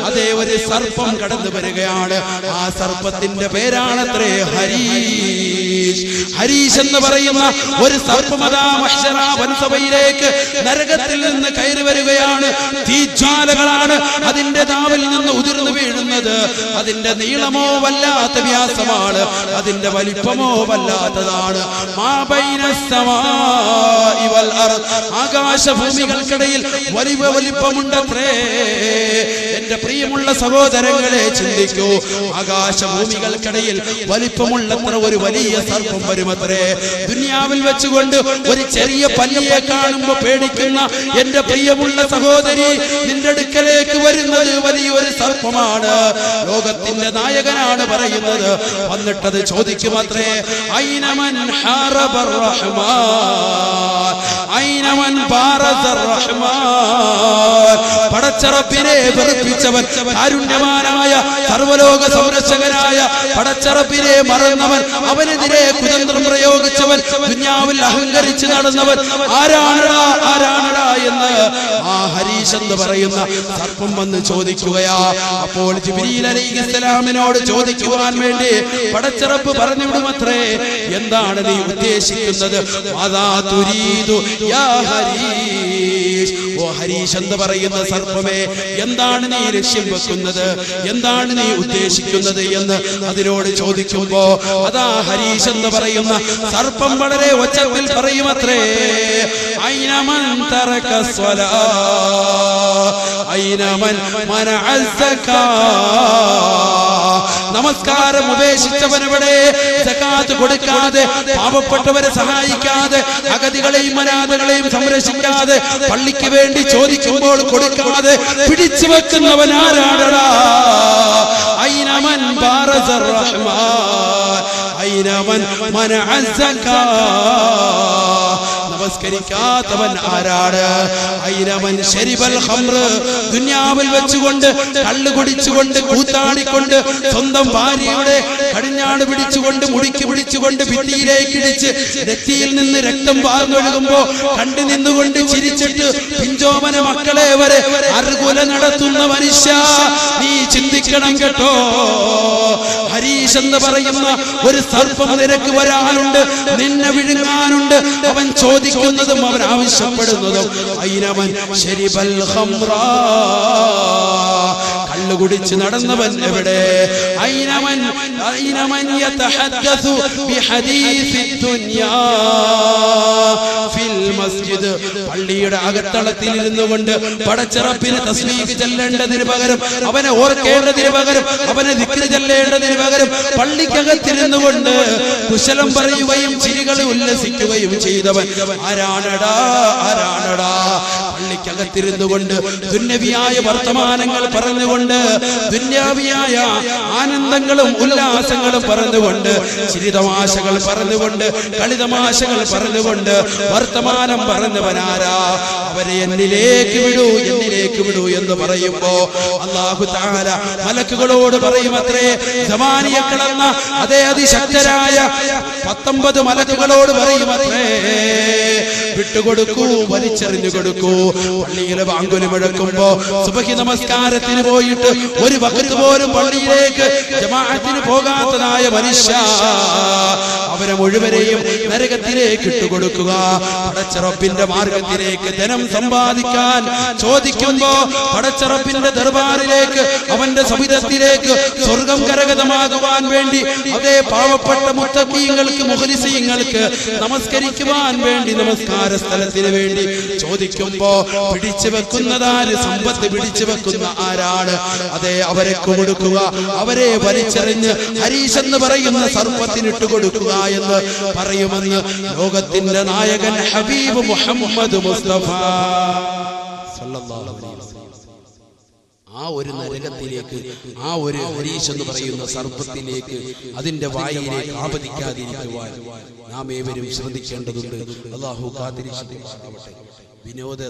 അതേ, ഒരു സർപ്പം കടന്നു വരികയാണ്. ആ സർപ്പത്തിന്റെ പേരാണത്രേ ഹരീഷ്. ഹരീഷ് എന്ന് പറയുന്ന ഒരു സർപ്പമതാ മഹ്ശറ വൻസഭയിലേക്ക് നരകത്തിൽ നിന്ന് കയറി വരികയാണ്. തീജ്വാലകളാണ് അതിന്റെ നാവിൽ നിന്ന് ഉതിർന്നു വീഴുന്നത്. അതിന്റെ നീളമോ വല്ലാത്ത വ്യാസമാണ്, അതിന്റെ വലിപ്പമോ വല്ലാത്തതാണ്. ആകാശഭൂമികൾക്കിടയിൽ വലിയ വലിപ്പമുണ്ടത്രേ. എന്റെ പ്രിയമുള്ള സഹോദരങ്ങളെ ചിന്തിക്കൂ, ആകാശഭൂമികൾക്കിടയിൽ വലിപ്പമുള്ളത്ര ഒരു വലിയ സർപ്പം വരുമത്രേ. ദുനിയാവിൽ വെച്ചുകൊണ്ട് ഒരു ചെറിയ പല്ലിയെ കാണുമ്പോ പേടിക്കുന്ന എന്റെ പ്രിയമുള്ള സഹോദരി, നിന്റെ അടുക്കലേക്ക് വരുന്നത് വലിയൊരു സർപ്പമാണ്. ലോകത്തിന്റെ നായകനാണ് പറയുന്നത്. വന്നിട്ടത് ചോദിക്കുമത്രേ, ഐനമൻ ഹാറബർ റഹ്മാൻ, ഐനമൻ ബാറസർ റഹ്മാൻ. പടച്ചറപ്പിനെ വെറുപ്പിച്ചവൻ, കാരുണ്യവാനായ സർവലോക സംരക്ഷകനായ പടച്ചറപ്പിനെ മറന്നവൻ, അവനെതിരെ കുതന്ത്രം പ്രയോഗിച്ചവൻ, ദുനിയാവിൽ അഹങ്കരിച്ച് നടന്നവൻ ആരാണടാ എന്ന് ആ ഹരീഷ് എന്ന് പറയുന്ന സർപ്പം വന്ന് ചോദിക്കുകയാ. അപ്പോൾ ജിബ്രീൽ അലൈഹിസ്സലാമിനോട് ചോദിക്കുവാൻ വേണ്ടി പടച്ചറപ്പ് പറഞ്ഞു വിടുമത്രേ, എന്താണ് നീ ഉദ്ദേശിക്കുന്നത്? മാദാ തുരീദു യാ ഹരീഷ്, ഓ ഹരീഷ് എന്ന് പറയുന്ന സർപ്പമേ, എന്താണ് നീ ലക്ഷ്യം വെക്കുന്നത്, എന്താണ് നീ ഉദ്ദേശിക്കുന്നത് എന്ന് അതിനോട് ചോദിക്കുമ്പോ അതാ ഹരീഷ് എന്ന് പറയുന്ന സർപ്പം വളരെ ഒച്ചത്തിൽ പറയുമത്രേ, ഐനമൻ തറക സ്വലാ ഐനമൻ മനഅ സകാ, നമസ്കാരം ഉപേക്ഷിച്ചവനെവിടെ, സകാത്ത് കൊടുക്കാതെ, പാവപ്പെട്ടവരെ സഹായിക്കാതെ, അഗതികളെയും അനാഥകളെയും സംരക്ഷിക്കാതെ, പള്ളിക്ക് വേണ്ടി ചോദിക്കുമ്പോൾ കൊടുക്കാതെ പിടിച്ചു വെക്കുന്നവൻ ആരാണടാ? ഐനമൻ ബാറസർ റഹ്മാൻ ഐനമൻ മനഅ സകാ, നമസ്കരിക്കാത്തവൻ ആരാണ്? ഐനമൻ ശരിബൽ ഖംർ, ദുനിയാവിൽ വെച്ചുകൊണ്ട് കള്ളു കുടിച്ചുകൊണ്ട് കൂത്താടിക്കൊണ്ട് സ്വന്തം ഭാര്യയുടെ കടിഞ്ഞാട് പിടിച്ചുകൊണ്ട് മുടിക്ക് പിടിച്ചുകൊണ്ട് ഭിത്തിയിലേക്ക് ഇടിച്ച് നെറ്റിയിൽ നിന്ന് രക്തം വാർന്നൊഴുകുമ്പോ കണ്ടു നിന്നുകൊണ്ട് ചിരിച്ചിട്ട് പിഞ്ചോമന മക്കളെ വരെ അറുകൊല നടത്തുന്ന മനുഷ്യ, നീ ചിന്തിക്കണം കേട്ടോ. ഹരീഷ് എന്ന് പറയുന്ന ഒരു സർപ്പം നിനക്ക് വരാനുണ്ട്, നിന്നെ വിഴുങ്ങാനുണ്ട്. അവൻ ചോദിക്കുന്നതും അവൻ ആവശ്യപ്പെടുന്നതും ഐനമൻ ശരിബൽ ഖംറ, കള്ളു കുടിച്ച് നടന്നവൻ എവിടെ? ഐനമൻ യതഹദ്ദസു ബിഹദീസി ദുനിയാ ഫിൽ മസ്ജിദ്, പള്ളിയുടെ അകത്തളത്തിൽ ഇരുന്നുകൊണ്ട് പടച്ചറപ്പിനെ തസ്ബീഹ് ചൊല്ലേണ്ടതിന് പകരം, അവനെ ഓർക്കേണ്ടതിന് പകരം, അവനെ ദിക്റ് ചൊല്ലേണ്ടതിന് പകരം പള്ളിക്കകത്തിരുന്നുകൊണ്ട് കുശലം പറയുകയും ചിരികൾ ഉല്ലസിക്കുകയും ചെയ്തവൻ ആരാണടാ? പള്ളിക്കകത്തിരുന്നുകൊണ്ട് ദുന്യവിയായ വർത്തമാനങ്ങൾ പറഞ്ഞുകൊണ്ട്, ദുന്യാവിയായ ആനന്ദങ്ങളും ഉല്ലാസങ്ങളും പറഞ്ഞുകൊണ്ട്, ചിരിതമാശകൾ പറഞ്ഞുകൊണ്ട്, കളിതമാശകൾ പറഞ്ഞുകൊണ്ട് വർത്തമാനം പറഞ്ഞവനാരാ? അവരെ എന്നിലേക്ക് വിടൂ എന്ന് പറയുമ്പോ അല്ലാഹു തആല മലക്കുകളോട് പറയുമത്രേ, സമാനിയക്കളെന്ന അതേ അതിശക്തരായ 19 മലക്കുകളോട് പറയുമത്രേ, വിട്ടുകൊടുക്കൂ, വലിച്ചെറിഞ്ഞു കൊടുക്കൂ. പള്ളിയിലെ ബാങ്കുലി മുഴക്കുമ്പോ സുബഹി നമസ്കാരത്തിന് പോയിട്ട് ഒരു വഖത്ത് പോലും പള്ളിയിലേക്ക് ജമാഅത്തിന് പോകാത്തതായ മനുഷ്യ, അവരെ മുഴുവനെയും നരകത്തിലേക്ക് ഇട്ടുകൊടുക്കുക. പടച്ചറപ്പിന്റെ മാർഗത്തിലേക്ക് ധനം സമ്പാദിക്കാൻ ചോദിക്കുമ്പോ പടച്ചറപ്പിന്റെ ദർബാറിലേക്ക്, അവന്റെ സവിധത്തിലേക്ക്, സ്വർഗം കരഗതമാകുവാൻ വേണ്ടി അതേ പാവപ്പെട്ട മുത്തഖീങ്ങൾക്ക് മുഖ്ലിസീങ്ങൾക്ക് നമസ്കരിക്കുവാൻ വേണ്ടി നമസ്കാര സ്ഥലത്തിന് വേണ്ടി ചോദിക്കുമ്പോ പിടിച്ചു വെക്കുന്നതാര്? സമ്പത്ത് പിടിച്ചു വെക്കുന്ന ആരാണ്? അതെ, അവരെ കൊടുക്കുക, അവരെ വലിച്ചെറിഞ്ഞ് ഹരീഷ് എന്ന് പറയുന്ന സർപ്പത്തിനിട്ട് കൊടുക്കുക എന്ന് പറയുമെന്ന് ലോകത്തിന്റെ നായകൻ ഹബീബ് മുഹമ്മദ് മുസ്തഫ സല്ലല്ലാഹു അലൈഹി വസല്ലം. ആ ഒരു നരകത്തിലേക്ക്, ആ ഒരു ഹരീഷ് എന്ന് പറയുന്ന സർപ്പത്തിലേക്ക്, അതിന്റെ വായിലേക്ക് ആപതിക്കാതിരിക്കുവാൻ നാം ഏവരും ശ്രദ്ധിക്കേണ്ടതുണ്ട്. അല്ലാഹു കാത്തിരിക്കട്ടെ. വിനോദ